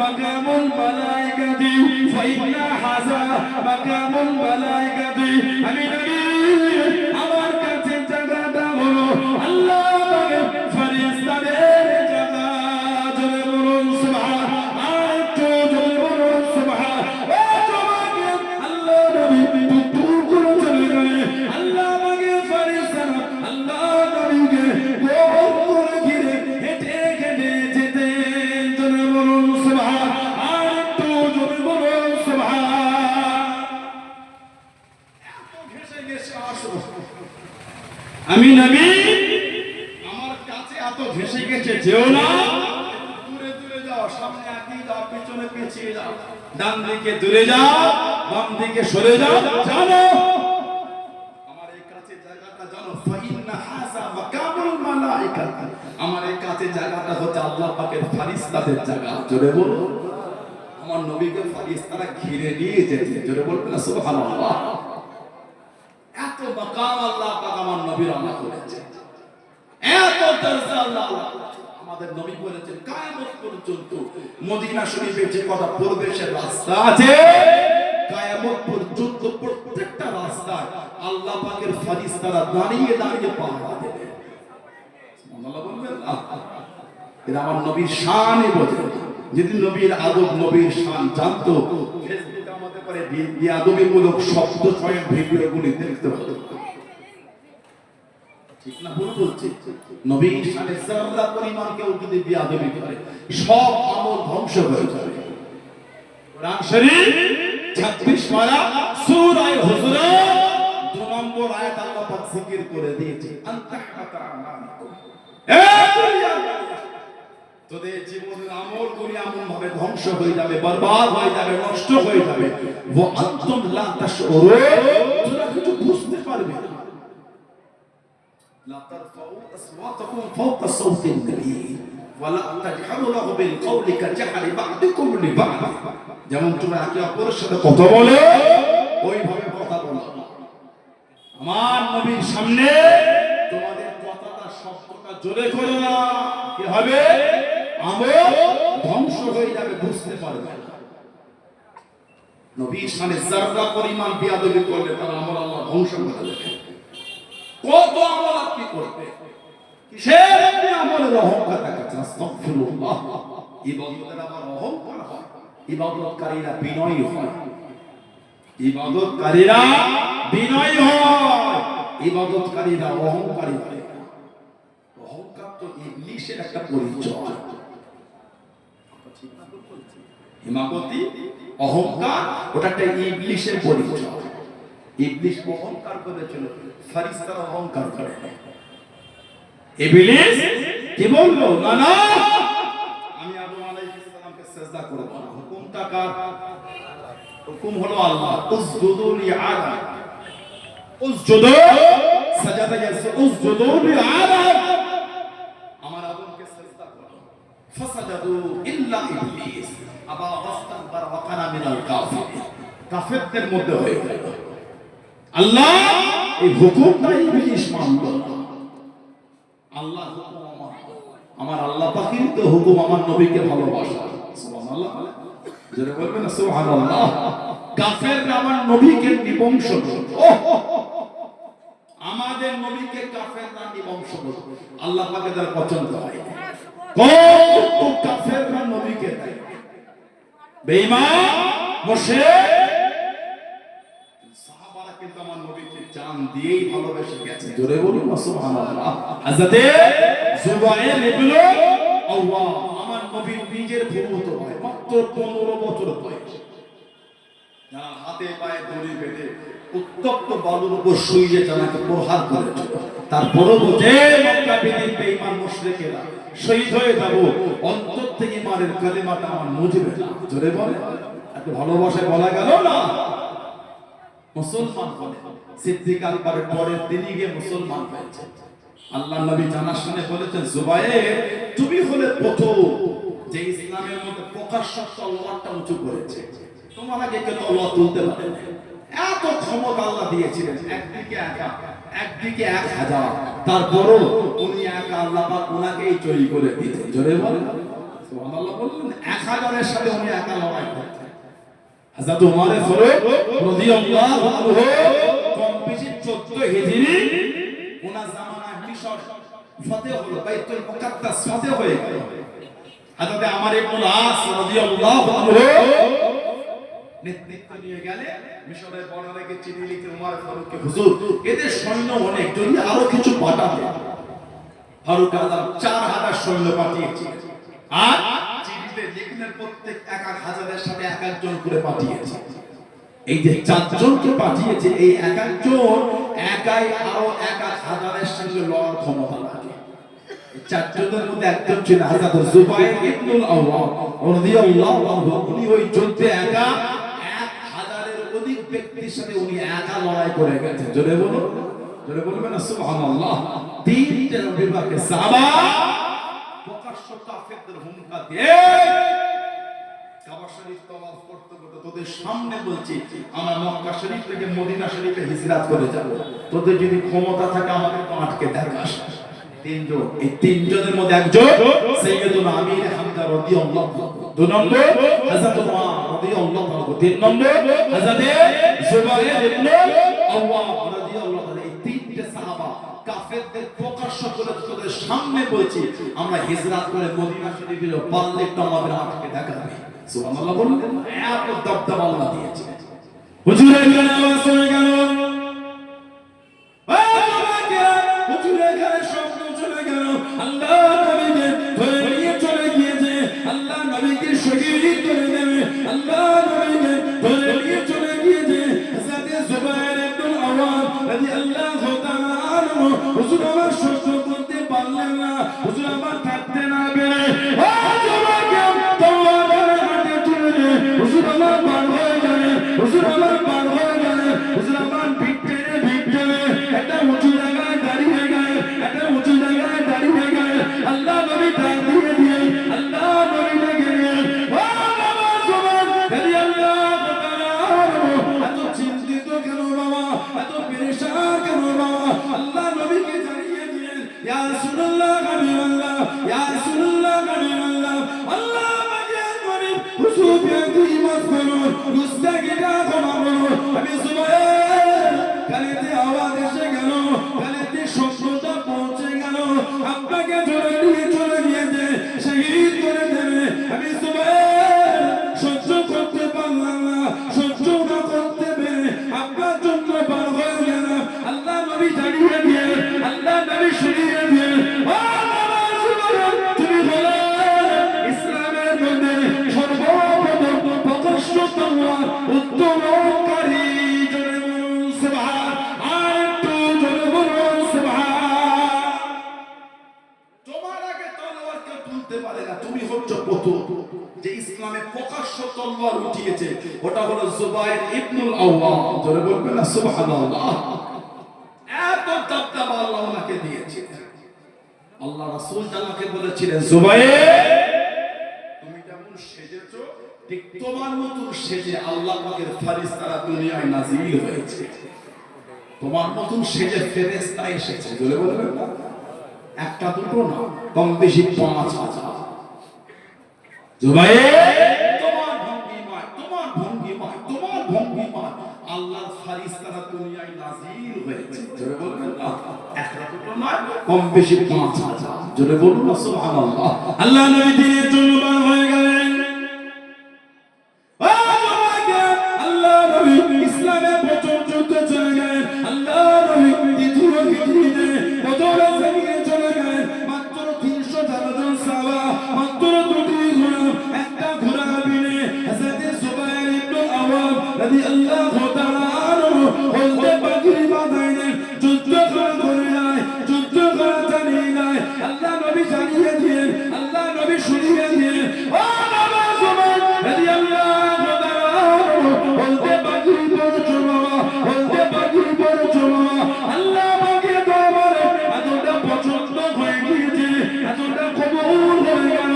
মাকামুল মালাইকাতি, ফাইন্না হাযা মাকামুল মালাইকাতি। আমি নবী, আমার কাছে জায়গাটা হলো আল্লাহ পাকের ফেরেশতাদের জায়গা। জোরে বলুন সুবহান, আর একটু জোরে বলুন সুবহান। ও জমাকে, আল্লাহ নবী টুকটুক করে চলে গেলেন। আল্লাহ পাকের ফেরেশতারা আল্লাহ নবীকে গোল করে ঘিরে হেঁটে হেঁটে যেতেন। জোরে বলুন সুবহান, আর একটু জোরে বলুন সুবহান। এত ঘেঁষে ঘেঁষে আসো, আমি নবী, আমার কাছে এত ঘেঁষে ঘেঁষে যেও না, দূরে দূরে যাও, সামনে এগিয়ে যাও, পিছনে পিছিয়ে যাও, ডান দিকে দূরে যাও, বাম দিকে সরে যাও। জানো আমার এই কাছে জায়গাটা জানো, ফাইন্না হাযা মাকামুল মালাইকা, আমার এই কাছে জায়গাটা হচ্ছে আল্লাহ পাকের ফেরেশতাদের জায়গা। জোরে বলো, আমার নবীকে ফেরেশতারা ঘিরে নিয়ে যেতে। জোরে বলবেন না সুবহানাল্লাহ। এত মাকাম আল্লাহ পাক আমার নবীর আল্লাহ করেছেন, এত দরজা আল্লাহ আমাদের নবী বলেছেন, কিয়ামত পর্যন্ত মদিনা শরীফে যে কটা প্রবেশের রাস্তা আছে, কিয়ামত পর্যন্ত প্রত্যেকটা রাস্তায় আল্লাহ পাকের ফেরেশতারা দাঁড়িয়ে দাঁড়িয়ে পাহারা দেবে। সুবহানাল্লাহ বলবেন না? এটা আমার নবীর শানই বোঝে। যদি নবীর আদব, নবীর শান জানতো, ফেসবুকে আমাদের পরে বিয়াদবিমূলক শব্দ চয়ন ভিডিওগুলি দেখতে হতো। ঠিক না ভুল বলছি? নবীর শানে যারা পরিমাণ কেউ যদি বিয়াদবি করে, সব আমল ধ্বংস হয়ে যাবে। কোরআন শরীফ 26 পারা সূরা হুজুরাত 2 নম্বর আয়াত আল্লাহ পাক জিকির করে দিয়েছে, আনতাহবাতা আমালুকুম। তোদের জীবনের আমলগুলি এমন ভাবে ধ্বংস হয়ে যাবে, বরবাদ হয়ে যাবে, নষ্ট হয়ে যাবে। ওয়া আনতুম লা তাশউরুন, তোমরা কিছু বুঝতে পারবে না। লা তারফাউ আসওয়াতাকুম ফাওকা সাওতিন নবী ওয়া লা তাজহারু লাহু বিল কওলি কাজহারি বা'দিকুম লিবা'দ। যেমন তোমরা একে অপরের সাথে কথা বলো, ওইভাবে কথা বলো। আমার নবীর সামনে তোমাদের কথাটা, শব্দটা জোরে করো না, কি হবে? আমল ধ্বংস হয়ে যাবে, বুঝতে পারবে না। নবীর সামনে যারা পরিমাণ বিয়াদবি করলে তার আমল আল্লাহ ধ্বংস করে দেবে। কত আমল আপনি করবে, কিসের আপনি আমলের অহংকার দেখাচ্ছেন? আস্তাগফিরুল্লাহ। ইবাদতের আবার অহংকার হয়, ইবাদতকারীরা বিনয়ী হয়, ইবাদতকারীরা বিনয়ী হয়, ইবাদতকারীরা অহংকারী হয়। অহংকার তো ইবলিসের একটা পরিচয়। হিমাগতি অহংকার, ওটা একটা ইবলিসের পরিচয়। ইবলিস অহংকার করেছিল, ফেরেশতারা অহংকার করে। ইবলিস কি বললো? না না, আমি আদম আলাইহিস সালামকে সিজদা করব না। হুকুমটা কার? হুকুম হলো আল্লাহ, উসজুদু লিআদম, উসজুদু, সাজাদা ইয়াসু, উসজুদু লিআদম, আমার আদমকে সিজদা করো। ফাসাজাদু ইল্লা ইবলিস আবা ওয়াস্তাকবারা ওয়া কানা মিনাল কাফিরিন, কাফেরদের মধ্যে হয়ে গেল। আল্লাহ এই হুকুমটাই ইবলিস মানল না। আল্লাহ আমার আল্লাহ পাকের তো হুকুম আমার নবীকে ভালোবাসা। সুবহানাল্লাহ, যারা বলবেন সুবহানাল্লাহ। কাফেররা আমার নবীকে নিবংশ করত। আমাদের নবীকে কাফেররা নিবংশ করত। আল্লাহ পাকে তার পছন্দ হয় না। কত কাফেররা নবীকে দেয় বেঈমান মুশরিক, সাহাবারা কিন্তু আমার নবীকে জান দিয়েই ভালোবেসে গেছে। জোরে বলুন সুবহানাল্লাহ। হযরত যুবাইর ইবনে আওয়াম আমার নবীর নিজের ফুফাতো ভাই, মাত্র 15 বছর বয়স, যারা হাতে পায়ে দড়ি বেঁধে উত্তপ্ত বালুর উপর শুয়ে জানাকে প্রহার করেছিল, তারপরও যে মক্কা বিদিত বেঈমান মুশরিকেরা শহীদ হয়ে যাব, অন্তর থেকে ইমানের কালিমাটা আমার মুজবে না। জোরে বলে, এত ভালোবাসায় বলা গেল না। মুসলমান বলে সিদ্দিক আকবরের পরের দিনই গিয়ে মুসলমান হয়েছে। আল্লাহ নবী জানার শুনে বলেছেন, যুবাইর তুমি হলে প্রথম যে ইসলামের মধ্যে প্রকাশ্য তলোয়ারটা উঁচু করেছে, তোমার আগে কেউ তলোয়ার তুলতে পারে না। এত ক্ষমতা আল্লাহ দিয়েছিলেন, একদিকে একা, একদিকে 1000, তারপরও উনি একা, আল্লাহ পাক ওনাকেই জয়ী করে দিতেন। জোরে বলেন সুবহানাল্লাহ। বললেন 1000 এর সাথে উনি একা লড়াই করতেন। হযরত ওমর ফারুক রাদিয়াল্লাহু আনহু কম বেশি 14 হিজরি ওনার জামানায় মিশর ফতেহ হলো, বাইতুল মুকাদ্দাস ফতেহ হয়ে গেল। হযরত আমর ইবনে আস রাদিয়াল্লাহু আনহু নেতৃত্ব নিয়ে গেলে মিশরের বর্ডারে চিঠি লিখে ওমর ফারুককে, হুজুর এদের সৈন্য অনেক, যদি আরো কিছু পাঠাতে। ফারুক আযম 4000 সৈন্য পাঠিয়েছিলেন, আর চিঠিতে লিখলেন প্রত্যেক 1000-এর সাথে এক একজন করে পাঠিয়েছে। এই যে 4 জনকে পাঠিয়েছে, এই এক একজন একাই আরো 1000-এর সঙ্গে লড়ার ক্ষমতা রাখে। 4 জনের মধ্যে একজন ছিল হযরত যুবাইর ইবনে আওয়াম রাদিয়াল্লাহু আনহু। উনি ওই যুদ্ধে একা 1000-এর অধিক ব্যক্তির সাথে উনি একা লড়াই করে গেছেন। জোরে বলুন, জোরে বলবেন না সুবহানাল্লাহ। 3 বিভাগে সাহাবা প্রকাশ্য কাফেরদের হুমকা দিয়ে কাবা শরীফ তওয়াফ করতে করতে তোদের সামনে বলছি, আমরা মক্কা শরীফ থেকে মদিনা শরীফে হিজরত করে যাব, তোদের যদি ক্ষমতা থাকে আমাদের আটকে দেখাস। 3 জন, এই 3 জনের মধ্যে একজন সাইয়্যিদুনা আমির হামজা রাদিয়াল্লাহু আনহু, 2 নম্বর হযরত ওমর রাদিয়াল্লাহু আনহু, 3 নম্বর হযরত যুবাইর ইবনে আওয়াম রাদিয়াল্লাহু আনহু। এই 3টে সাহাবা কাফেরদের প্রকাশ্য করে তোদের সামনে বলছি, আমরা হিজরত করে মদিনা শরীফে পারলে একটু আমাদের আটকে দেখাবে। সুবহানাল্লাহ বলুন, এত দবদবা আল্লাহ দিয়েছে। হুজুরের গানে আওয়াজ শুনে গেল, হুজুরের গানে শব্দ চলে গেল, আল্লাহ নবীকে ধরে নিয়ে চলে গিয়েছে, আল্লাহ নবীকে শহীদ করে দেবে, আল্লাহ নবীকে ধরে নিয়ে চলে গিয়েছে। হযরত যুবাইর ইবনে আওয়াম রাদিয়াল্লাহু তাআলা আনহু, হুজুর আমার সহ্য করতে পারলেন না, হুজুর আমার থাকতে না পেরে হুজুর আমার বার হয়ে গেলে, হুজুর আমার বার হয়ে গেলে, হুজুর আমার ভিড় একটা উঁচু জায়গায় দাঁড়িয়ে গেলে, একটা উঁচু জায়গায় দাঁড়িয়ে গেলে, আল্লাহ নবী ডাক দিয়ে দিয়ে আল্লাহ নবী ডেকে নিয়ে, ও বাবা যুবক রাদিয়াল্লাহু তাআলা আনহু, এত চিন্তিত কেন বাবা, এত পেরেশান কেন বাবা? আল্লাহ নবীকে জানিয়ে দিলেন, ইয়া রাসূলুল্লাহ হাবিবাল্লাহ, ইয়া রাসূলুল্লাহ হাবিবাল্লাহ, আল্লাহ আমি যুবাইর কানেতে আওয়াজ এসে গেল, কানেতে শব্দটা পৌঁছে গেল, আপনাকে ধরে নিয়ে চলে গিয়েছে, শহীদ করে দেবে। আমি যুবাইর সহ্য করতে পারলাম না, সহ্য না করতে পেরে আপনার জন্য বার হয়ে গেলাম। আল্লাহ নবী জানিয়ে দিয়ে, আল্লাহ নবী শুনিয়ে দিয়ে, তুমি বলে ইসলামের মধ্যে সর্বপ্রথম প্রকাশ্য তলোয়ার উত্তোলনকারী, জোরে বলুন সুবহান, আর একটু জোরে বলুন সুবহান। তোমার আগে তলোয়ার কেউ তুলতে পারে না, তুমি হচ্ছ প্রথম যে ইসলামে প্রকাশ্য তলোয়ার উঠিয়েছে, ওটা হলো যুবাইর ইবনে আওয়াম। জোরে বলবেন না সুবহানাল্লাহ। এত দবদবা আল্লাহ ওনাকে দিয়েছে। আল্লাহ রাসূল তাআলাকে বলেছিলেন, যুবাইর তুমি যেমন সেজেছো, ঠিক তোমার মতো সেজে আল্লাহ পাকের ফেরেশতারা দুনিয়ায় নাযিল হয়েছে। তোমার মতন সেজে ফেরেশতা এসেছে, বলে বলবেন না, একটা দুটো না, কম বেশি 5,000। তোমার ভঙ্গিমায় আল্লাহর ফারিস্তারা দুনিয়ায় নাজিল হয়েছে, জোরে বলবেন না, একটা দুটো নয়, কম বেশি 5,000। জোরে বলুন না সুবহানাল্লাহ। আল্লাহ নবী দিনের জন্য বার হয়ে গেলেন। আল্লাহ নবী ইসলামের প্রথম যুদ্ধে চলে গেলেন। আল্লাহ নবী দ্বিতীয় হিজরিতে বদরের জমিনে চলে গেলেন। মাত্র 300 জন সাহাবা, মাত্র দুটি ঘোড়া, একটা ঘোড়া বিনে হযরত সুবাইর ইবনে আওয়াম রাদিয়াল্লাহু তাআলা আনহু বলতে পাগড়ি বাঁধাইলেন, যুদ্ধ করে যায়, যুদ্ধ করে চালিয়ে যায়। আল্লাহ নবী জানিয়ে দিলেন, আল্লাহ নবী শুনিয়ে দিলেন, ও বাবা সুবাইর রাদিয়াল্লাহু তাআলা বলতে পাগড়ি পড়ছো বাবা, বলতে পাগড়ি পড়ছো বাবা। আল্লাহ পাকের দরবারে এতটা পছন্দ হয়ে গিয়েছে, এতটা কবুল হয়ে গেল।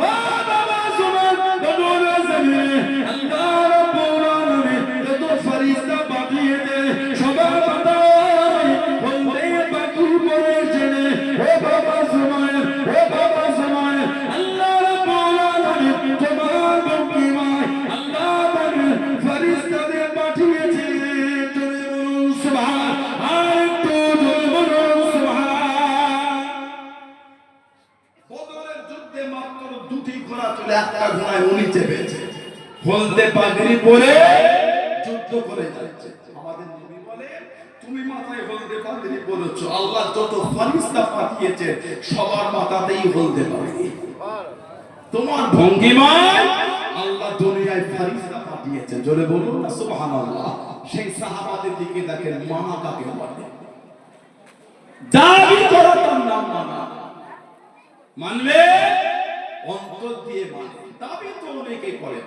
ও বাবা সুবহান বদরের জমিনে আল্লাহ রাব্বুল আলামিন যত ফেরেশতা পাঠিয়েছে সবার মাথায় বলতে পাগড়ি পড়েছে। ও বাবা সুবহান, ও বাবা সুবহান, আল্লাহ রাব্বুল আলামিন তোমার ভঙ্গিমায় আল্লাহ পাকের ফেরেশতাদের পাঠিয়েছে। জোরে বলুন সুবহান, আর একটু জোরে বলুন সুবহান। বদরের যুদ্ধে মাত্র দুটি ঘোড়া চলে, একটা ঘোড়ায় উনি চেপেছে, হলদে পাগড়ি পরে যুদ্ধ করে যাচ্ছে। আমাদের নবী বলে, তুমি মাথায় হলদে পাগড়ি পরেছো, আল্লাহ যত ফেরেশতা পাঠিয়েছে সবার মাথাতেই হলদে পাগড়ি। তোমার ভঙ্গিমায় আল্লাহ দুনিয়ায় ফেরেশতা পাঠিয়েছে, জোরে বলুন না সুবহানাল্লাহ। সেই সাহাবাদের দিকে দেখেন, মানা কাকে বলে? দাবি করা তার নাম মানা, মানলে অন্তর দিয়ে মানে, দাবি তো অনেকে করে।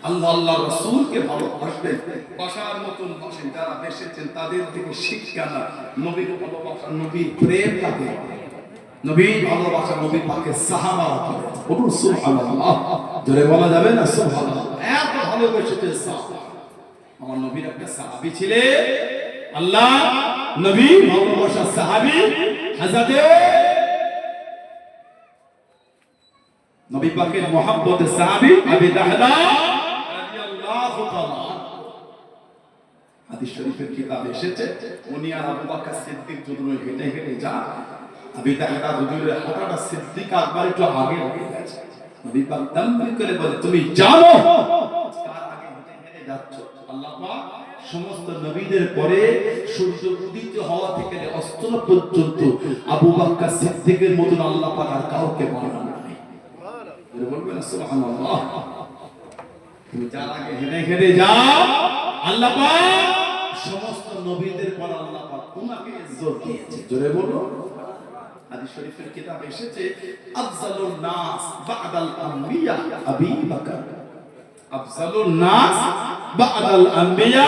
আল্লাহ আল্লাহ রাসূলকে ভালোবাসবেন, বাসার মতন বাসেন, যারা বেসেছেন তাদের থেকে শিক্ষা না। নবীর ভালোবাসা, নবীর প্রেম কাকে বলে? নবীর ভালোবাসা নবীর পাকে সাহাবারা করে। বলুন সুবহানাল্লাহ, জোরে বলা যাবে না সুবহানাল্লাহ। এত ভালোবেসেছে সাহাবা। আমার নবীর একটা সাহাবী ছিলেন, আল্লাহ নবী ভালোবাসা সাহাবী হযরতে নবী পাকের মহব্বতের সাহাবী আবু দাহদা রাদিয়াল্লাহু তাআলা। হাদিস শরীফের কিতাবে এসেছে, উনি আর আবু বকর সিদ্দিক যখন হেঁটে হেঁটে যান, আবু দাহদা হুজুরের হাঁটাটা সিদ্দিক আকবর একটু আগে গেছে। নবী পাক তানবীহ করে বলে, তুমি জানো কার আগে হেঁটে হেঁটে যাচ্ছ? আল্লাহ পাক সমস্ত নবীদের পরে সূর্য উদিত হওয়া থেকে অস্ত পর্যন্ত আবু বকর সিদ্দিকের মতন আল্লাহ পাক আর কাউকে বানান নাই। বলবেন সুবহানাল্লাহ। তুমি যার আগে হেঁটে হেঁটে যাও, আল্লাহ পাক সমস্ত নবীদের পর আল্লাহ পাক তোমাকে ইজ্জত দিয়েছে। জোরে বলো। হাদিস শরীফের কিতাবে এসেছে, আফজালুন নাস বা'দাল আম্বিয়া আবু বকর। আফজালুন নাস বা'দাল আম্বিয়া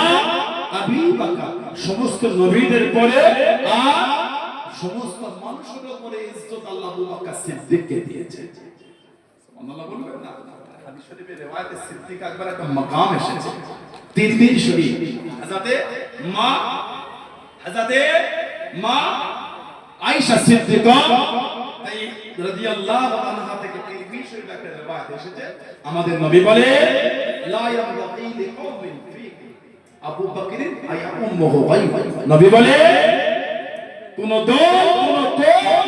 আবু বকর। সমস্ত নবীদের পরে আর সমস্ত মানুষের উপরে ইজ্জত আল্লাহ আবু বকর সিদ্দিককে দিয়েছে। সুবহানাল্লাহ বলবেন না? হাদিস শরীফে রিওয়ায়াতে সিদ্দিক আকবর একটা মাকাম এসেছে, তিরমিজি শরীফ। হযরতে মা আয়েশা সিদ্দিকা রাদিয়াল্লাহু আনহা থেকে তিরমিজি শরীফে একটা রিওয়ায়াত এসেছে, আমাদের নবী বলে, লা ইয়ামদি লিকাওমিন ফীহি আবু বকর আয়া উম্মুহু গায়ব। নবী বলে, কোন দল কোন কওম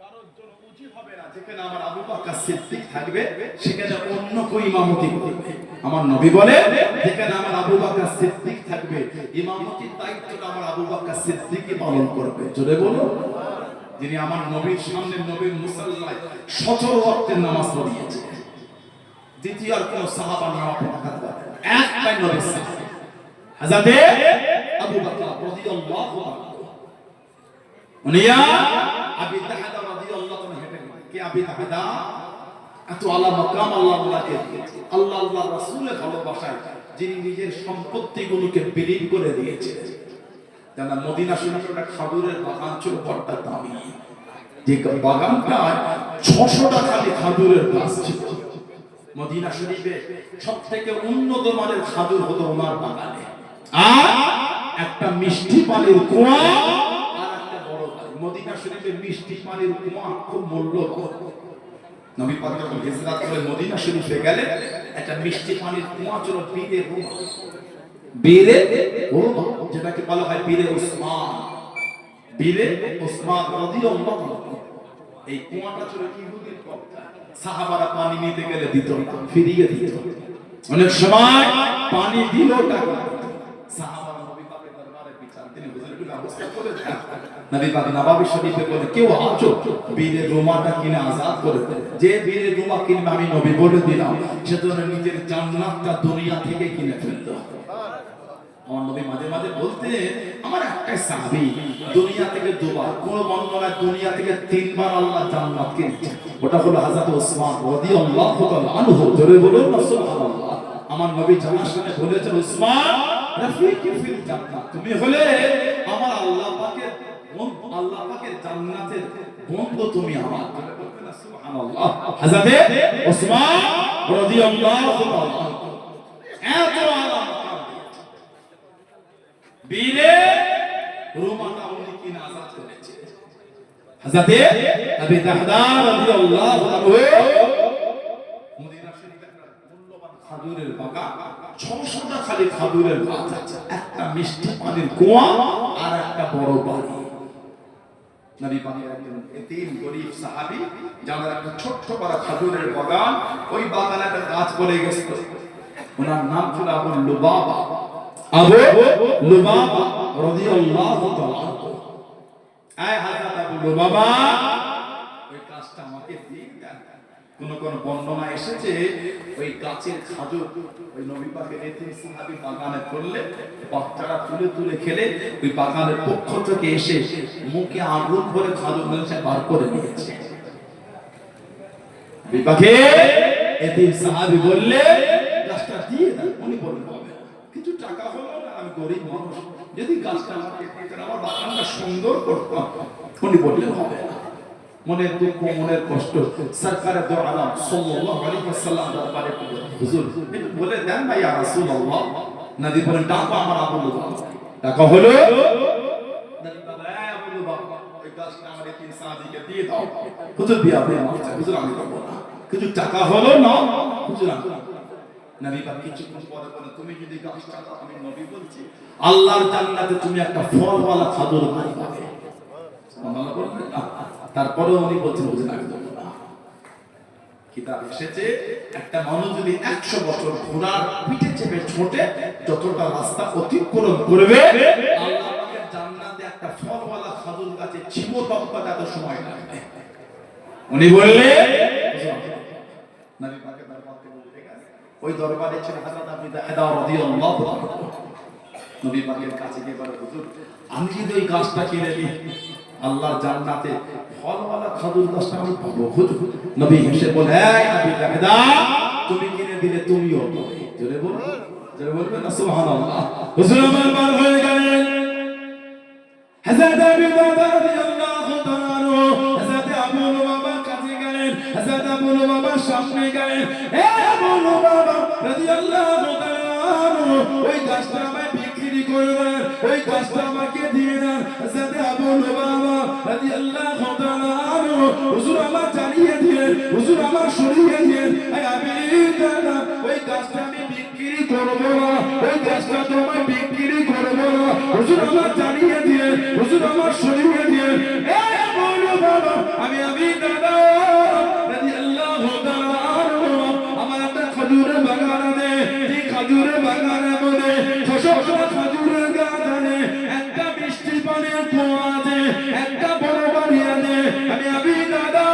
কারোর জন্য উচিত হবে না যেখানে আমার আবু বকর সিদ্দিক থাকবে সেখানে অন্য কেউ ইমামতি করবে। আমার নবী বলে, যেখানে আমার আবু বকর সিদ্দিক থাকবে ইমামতির দায়িত্বটা আমার আবু বকর সিদ্দিকই পালন করবে। জোরে বলো। যিনি আমার নবীর সামনে নবীর মুসাল্লায় 17 ওয়াক্তের নামাজ পড়িয়েছে, দ্বিতীয় আর কোন সাহাবা নামাজ পড়াতে পারে না, একটাই নবীর সাহাবী হযরতে আবু বকর রাদিয়াল্লাহু আনহু। উনিয়া আবু দাহদা রাদিয়াল্লাহু আনহু হেঁটে কে আবু দাহদা এত আলা মাকাম আল্লাহ ওনাকে দিয়েছে। আল্লাহ আল্লাহ রাসূলের ভালোবাসায় যিনি নিজের সম্পত্তিগুলোকে বিলীন করে দিয়েছিলেন। জানা মদিনা শরীফের একটা খাজুরের বাগান ছিল, বড়টা দামি, যে বাগানটা 600টা খালি খাজুরের গাছ ছিল। মদিনা শরীফে সবথেকে উন্নত মানের খাজুর হতো ওনার বাগানে। আর একটা মিষ্টি পানির কুয়া আর একটা বড় বাড়ি। মদিনা শরীফে মিষ্টি পানির কুয়া খুব মূল্যবান। নবী পাক যখন হিজরত করে মদিনা শরীফে গেলেন, একটা মিষ্টি পানির কুয়া ছিল বীরে রুমা, বীরে রুমা, যেটাকে বলা হয় বীরে উসমান, বীরে উসমান রাদিয়াল্লাহু আনহু। এই কুয়াটা ছিল ইহুদির কবজা। সাহাবারা পানি নিতে গেলে দিত না, ফিরিয়ে দিত। অনেক সময় পানি দিল টাকা। সাহাবারা নবী পাকের দরবারে বিচার, তিনি হুজুরকে ব্যবস্থা করে দেন। নবী পাক নবাবী শরীফে বলে, কেউ আছো বীরে রুমাটা কিনে আজাদ করে দেন। যে বীরে রুমা কিনবে আমি নবী বলে দিলাম, সেজন্য নিজের জান্নাতটা দুনিয়া থেকে কিনে ফেলতো। আমার নবী মাঝে মাঝে বলতে, আমার একটাই সাহাবী দুনিয়া থেকে দুবার, কোন বর্ণনায় দুনিয়া থেকে তিনবার আল্লাহ জান্নাত কিনেছে। ওটা হলো হযরত ওসমান রাদিয়াল্লাহু তাআলা আনহু। জোরে বলুন না সুবহানাল্লাহ। আমার নবী জানার সাথে বলেছেন, ওসমান রাফিকি ফিল জান্নাত, তুমি হলে আমার আল্লাহ পাকের বন্ধু, আল্লাহ পাকের জান্নাতের বন্ধু তুমি আমার। জোরে বলবেন না সুবহানাল্লাহ। হযরত ওসমান রাদিয়াল্লাহু তাআলা আনহু এত আলাম বীরে রুমাটা উনি কিনে আজাদ করেছে। হযরত আবু দাহদা রাদিয়াল্লাহু আনহু মদিনা শরীফে একটা মূল্যবান খাজুরের বাগান, 600টা খালি খাজুরের গাছ আছে, একটা মিষ্টি পানির কুয়া আর একটা বড় বাড়ি। নবী পাকের একজন এতিম গরীব সাহাবী, যার একটা ছোট্ট বড় খাজুরের বাগান, ওই বাগানে একটা গাছ পড়ে গেছে। ওনার নাম ছিল আবু লুবাবা, আবু লুবাবা রাদিয়াল্লাহু তাআলা। আয় হযরত আবু লুবাবা, ওই গাছটা আমাকে দিয়ে দেন। কোন বর্ণনা এসেছে ওই গাছের খাজুর ওই নবী পাকের এতিম সাহাবী বাগানে করলে বাচ্চারা তুলে তুলে খেলে, ওই বাগানের পক্ষ থেকে এসে মুখে আগুন ভরে খাজুর নিয়ে বার করে নিয়েছে। নবী পাকে এতিম সাহাবী বললে, গাছটা দিয়ে দেন। উনি বললেন, হবে কিছু টাকা হলো না, আমি গরিব মানুষ, যদি গাছটা আমাকে দিতেন আমার বাগানটা সুন্দর করতাম। উনি বললেন, হবে না। মনের দুঃখ, মনের কষ্ট সরকারে দো আলম সাল্লাল্লাহু আলাইহি ওয়াসাল্লাম দরবারে হুজুর একটু বলে দেন না ইয়া রাসূলুল্লাহ। নবী বলেন, ডাকো আমার আবু লুবাবা। ডাকা হলো, নবী বলেন, এই আবু লুবাবা, ওই গাছটা আমার তিন সাহাবীকে দিয়ে দাও। হুজুর বিয়া আপনি মাফ চাই, হুজুর আমি দেব না। কিছু টাকা হলো না, হুজুর আমি। নবী পাক কিছুক্ষণ পরে বলেন, তুমি যদি গাছটা দাও, আমি নবী বলছি আল্লাহর জান্নাতে তুমি একটা ফলওয়ালা খাজুর পাবে। সুবহানাল্লাহ বলবেন না? তারপরে উনি বলছেন, হুজুর আমি দেব না। কিতাব এসেছে, একটা মানুষ যদি 100 বছর ঘোড়ার পিঠে চেপে ছোটে যতটা রাস্তা অতিক্রম করবে, আল্লাহ পাকের জান্নাতে একটা ফলওয়ালা খাজুর গাছে ছিমো তপ্পাতে এত সময় লাগবে। উনি বললেন, নবী পাকের দরবার থেকে উঠে গেছে। ওই দরবারে ছিল হযরত আবু দাহদা রাদিয়াল্লাহু আনহু। নবী পাকের কাছে গিয়ে বলে, হুজুর আমি যদি ওই গাছটা কিনে নিই, আল্লাহর জান্নাতে ফলওয়ালা খাজুর গাছটা আমি পাবো। হুজুর নবী হেসে বলে, এই আবু দাহদা, তুমি কিনে দিলে তুমিও পাবে। জোরে বলুন, জোরে বলবেন না সুবহানাল্লাহ। হুজুর আমার বার হয়ে গেলেন। হযরত আবু দাহদা রাদিয়াল্লাহু তাআলা আনহু হযরত আবু লুবাবার কাছে গেলেন। হযরত আবু লুবাবার সামনে গেলেন, হে আবু লুবাবা রাদিয়াল্লাহু তাআলা আনহু, ওই গাছটা আমায় বিক্রি করে দেন, ওই গাছটা আমাকে দিয়ে দেন। হযরত আবু লুবাবা রাদিয়াল্লাহু তাআলা আনহু হুজুর আমার জানিয়ে দিলেন, হুজুর আমার সরিয়ে দিলেন, এই আমি দাদা ওই গাছটা আমি বিক্রি করব না, ওই গাছটা তোমায় বিক্রি করব না। হুজুর আমার জানিয়ে দিলেন, হুজুর আমার সরিয়ে দিলেন। এই আবু লুবাবা, আমি দাদা রাদিয়াল্লাহু তাআলা আনহু, আমার একটা খাজুরের বাগান আছে, এই খাজুরের বাগানের মধ্যে 600টা খাজুরের গাছ আছে, একটা মিষ্টি পানির কুয়া আছে, একটা বড় বাড়ি আছে। আমি দাদা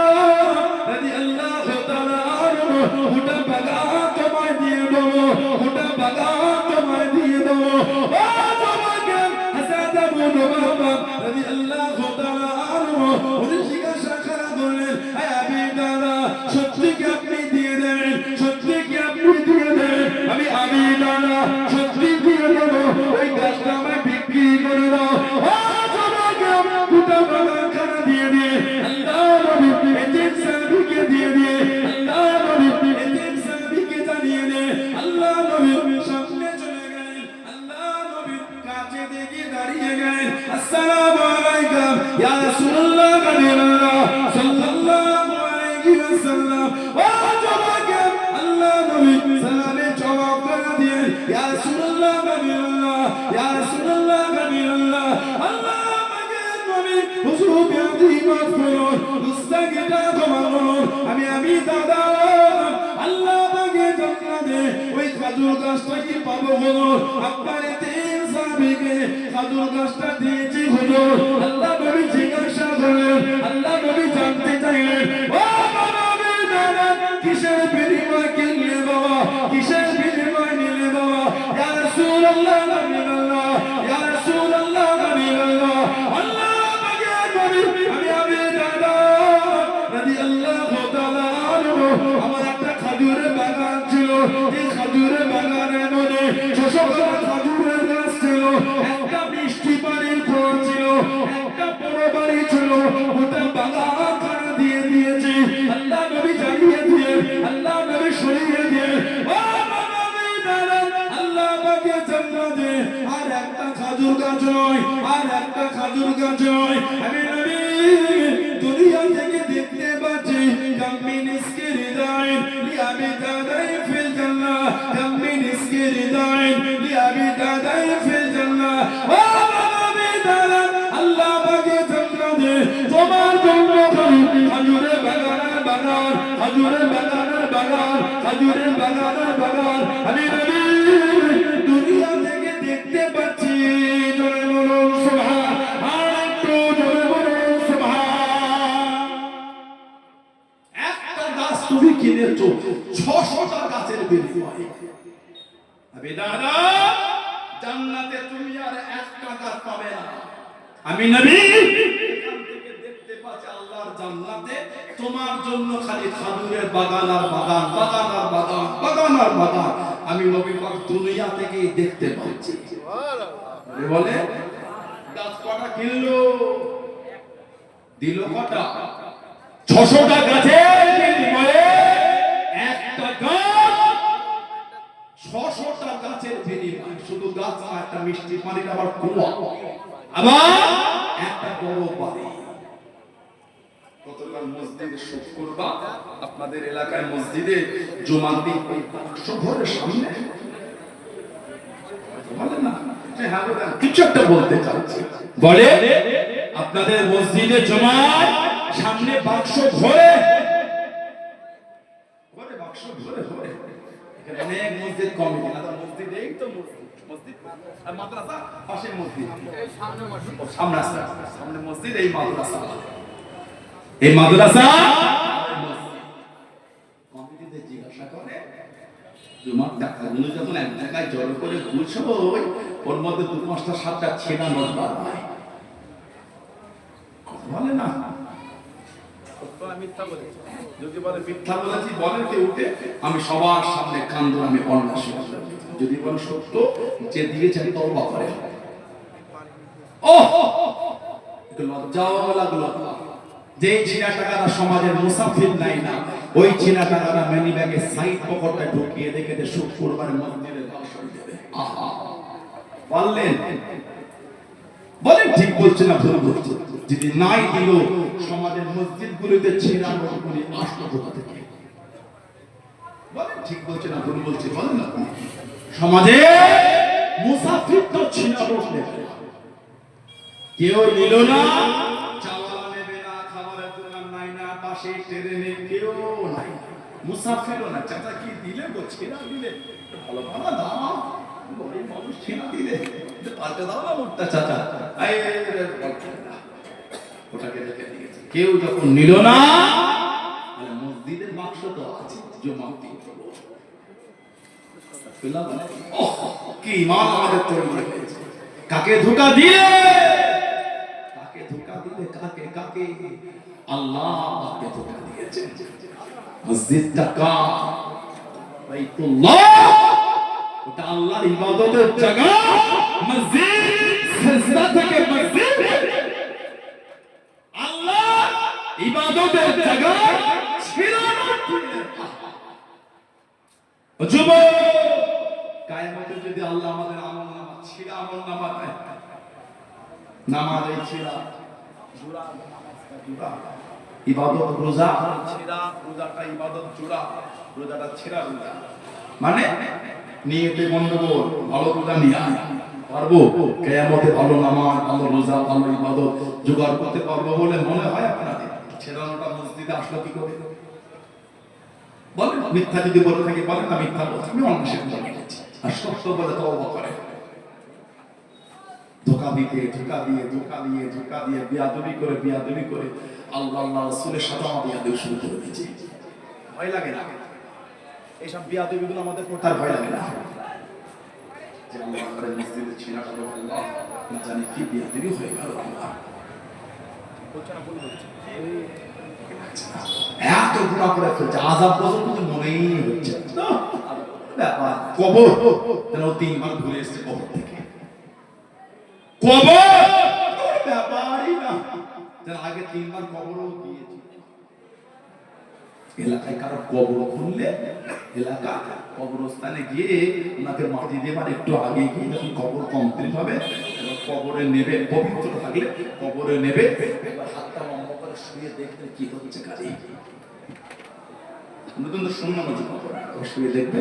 রাদিয়াল্লাহু তাআলা আনহু ওটা বাগান তোমায় দিয়ে দেবো, ওটা বাগান তোমায় দিয়ে দেবো। ও তোমাকে হযরত গিয়ে দাঁড়িয়ে গেলেন আসসালামু আলাইকুম ইয়া রাসূলুল্লাহ হাবিবাল্লাহ সাল্লাল্লাহু আলাইহি ওয়াসাল্লাম ও জবাকে আল্লাহ নবী সালামে জবাব করে দিয়ে ইয়া রাসূলুল্লাহ হাবিবাল্লাহ ইয়া রাসূলুল্লাহ হাবিবাল্লাহ আল্লাহ আমাকে নবী হুজুর বিয়াদি মাফ করুন মুস্তাগিটা ক্ষমা করুন আমি দাদা আল্লাহ আমাকে জান্নাতে ওই খাজুর গাছটা কি পাবো হুজুর আপনার তিন সাহাবীকে খাজুর গাছটা দিয়েছি হুজুর আল্লাহ নবী জিজ্ঞাসা করলেন আল্লাহ নবী জানতে চাইলেন ও বাবা দাদা কিসের বিনিময় কিনলে বাবা কিসের বিনিময় নিলে বাবা ইয়া রাসূলুল্লাহ হাবিবাল্লাহ ইয়া রাসূলুল্লাহ হাবিবাল্লাহ আল্লাহ আমাকে নবী আমি দাদা রাদিয়াল্লাহু তাআলা আনহু আমার একটা খাজুরের বাগান ছিল এই খাজুরের বাগানের মধ্যে 600 খাজুরের গাছ ছিল একটা মিষ্টি পানির কুয়ো ছিল একটা বড় বাড়ি ছিল ওটা বাগান খানা দিয়ে দিয়েছে আল্লাহ নবী জানিয়ে দিয়ে আল্লাহ নবী সরিয়ে দিয়ে ও বাবা দাদা আল্লাহ আমাকে জান্নাতে আর একটা খাজুর গাছ নয় আর একটা খাজুর গাছ নয় আমি নবী দুনিয়া থেকে দেখতে পাচ্ছি কামিন ইসকে হৃদয় লিয়াবি দাদাই ফিল জান্নাহ কামিন ইসকে হৃদয় লিয়াবি দাদাই ফিল জান্নাহ ও বাবা দাদা আল্লাহ আমাকে জান্নাতে তোমার জন্য খাজুরের বাগানের বাগান খাজুরের বাগানের বাগান খাজুরের বাগানের বাগান আমি নবী দুনিয়া থেকে দেখতে পাচ্ছি জোরে বলুন সুবহান আর একটু জোরে বলুন সুবহান একটা গাছ তুমি কিনেছো 600টা গাছের বিনিময়ে আবে দাদা জান্নাতে তুমি আর একটা গাছ পাবে না আমি নবী এখান থেকে দেখতে পাচ্ছি আল্লাহর জান্নাতে তোমার জন্য খালি খাজুরের বাগান আর বাগান বাগান আর বাগান বাগান আর বাগান আমি নবী পাক দুনিয়া থেকেই দেখতে পাচ্ছি সুবহানাল্লাহ বলে গাছ কটা কিনলো দিল কটা 600টা গাছের বিনিময়ে একটা গাছ 600টা গাছের বিনিময়ে শুধু গাছ না একটা মিষ্টি পানির আবার কুয়া আবার একটা বড় বাড়ি গতকাল মসজিদে শুক্রবার আপনাদের এলাকায় মসজিদে জুমার দিন শহরের সামনে বলে না কিছু একটা বলতে চাচ্ছি বলে আপনাদের মসজিদে জুমার সামনে বাক্স ভরে বাক্স ভরে ভরে অনেক মসজিদ কমিটি না মসজিদ এই তো মসজিদ আর মাদ্রাসা পাশে মসজিদ সামনে মসজিদ এই মাদ্রাসা কমিটিতে জিজ্ঞাসা করে জুমার টাকাগুলো যখন এক জায়গায় জড়ো করে গুছবো ওর মধ্যে 2-5টা 7টা ছেঁড়া নোট বার হয় বলে না যদি বলে মিথ্যা বলেছি বলেন কে উঠে আমি সবার সামনে কান্দো আমি অন্যায় যদি বলে সত্য যে দিয়েছেন তওবা করে একটু লজ্জাও লাগলো যে ছিনা টাকাটা সমাজের মুসাফির নাই না ওই ছিনা টাকাটা মানি ব্যাগে সাইড পকেটে ঢুকিয়ে দেখে শুক্রবার মসজিদে ভাষণ দেবে আহা বললেন বলেন ঠিক বলছে না ভুল বলছে যদি নাই দিল সমাজের মসজিদগুলোতে ছিনা নোটগুলি আসতো কোথা থেকে বলেন ঠিক বলছে না ভুল বলছে বলেন না সমাজে মুসাফির তো ছিনা নোট নেবে কেউ নিল না চাওয়ালা নেবে না খাবারের দোকান নাই না পাশে ট্রেনে কেউ নাই মুসাফিরও না চাচা কি দিলে গো ছিনা দিলে ভালো ভালো দাও গরিব মানুষ ছিনা দিলে পাল্টে দাও না মুখটা চাচা ওটাকে রেখে দিয়েছে কেউ যখন নিল না মসজিদের বাক্স তো আছে জমা দিয়ে কি ইমান আমাদের তৈরি হয়েছে কাকে ধোঁকা দিলে কাকে ধোঁকা দিলে কাকে কাকে আল্লাহকে ধোঁকা দিয়েছে মসজিদটা কার বাইতুল্লাহ ওটা আল্লাহর ইবাদতের জায়গা মসজিদ সিজদা থেকে মসজিদ আল্লাহ ইবাদতের জায়গা ছিল না যুবক কায়ামতে যদি আল্লাহ আমাদের আমলনামা ছিল আমলনামা দেয় নামাজ এই ছিড়া, ইবাদত রোজা ছিড়া, রোজাটা ইবাদত জোড়া, রোজাটা ছিড়া রোজা। মানে নিয়তে গন্ডগোল, ভালো রোজা নিয়ে পারবো কিয়ামতে ভালো নামাজ, ভালো রোজা, ভালো ইবাদত জোগাড় করতে পারবো বলে মনে হয় আপনাদের? ছেড়ানোটা মসজিদে আসলো কি করে? বলেন মিথ্যা যদি বলে থাকি বলেন না মিথ্যা বলছি, আমি অন্য সিদ্ধান্ত নিয়েছি। আর সত্য বলে তওবা করে ধোঁকা দিতে ধোঁকা দিয়ে ধোঁকা দিয়ে ধোঁকা দিয়ে বিয়াদবি করে আল্লাহ আল্লাহ রাসূলের সাথে আমাদের বিয়াদবি শুরু করে দিয়েছে। ভয় লাগে না এইসব বিয়াদবিগুলো আমাদের করতে? আর ভয় লাগে না যে আল্লাহ করে মসজিদে ছিনা করো আল্লাহ না জানি কি বিয়াদবি হয়ে গেল আল্লাহ বলছে না ভুল বলছে এত গুনাহ করে ফেলছে আযাব পর্যন্ত মনেই হচ্ছে না। ব্যাপার কবর যেন 3 বার ঘুরে এসেছে কবর থেকে, কবর ব্যাপারই না যেন আগে 3 বার কবরও গিয়েছে। এলাকায় কারো কবর খুললে এলাকা কবরস্থানে গিয়ে ওনাকে মাটি দেবার একটু আগে গিয়ে যখন কবর কমপ্লিট হবে কবরে নেবে, পবিত্র থাকলে কবরে নেবে, হাতটা লম্বা করে শুয়ে দেখবে কি হচ্ছে কাজে। নতুন তো শূন্য মাঝে কবর শুয়ে দেখবে,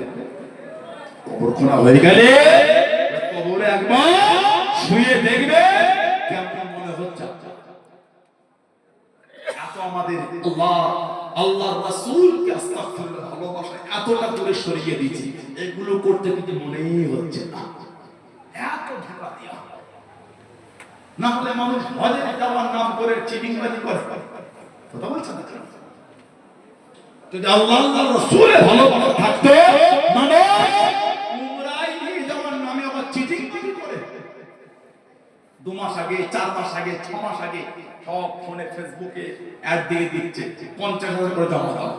কবর খোলা হয়ে গেলে কবরে একবার শুয়ে দেখবে কেমন মনে হচ্ছে। এত আমাদের আল্লাহর রাসূলকে আস্তাগফিরুল্লাহ ভালোবাসা এতটা দূরে সরিয়ে দিয়েছি, এগুলো করতে কিন্তু মনেই হচ্ছে না। এত ধোঁকা দেয়া না হলে মানুষ হজে যাওয়ার নাম করে চিটিংবাজি করে কথা বলছেন না? যদি আল্লাহ আল্লাহর রাসূলের ভালোবাসা থাকতো মানে উমরায় নিয়ে যাওয়ার নামে আবার চিটিং করে 2 মাস আগে 4 মাস আগে 6 মাস আগে সব ফোনে ফেসবুকে অ্যাড দিয়ে দিচ্ছে 50,000 করে জমা দাও,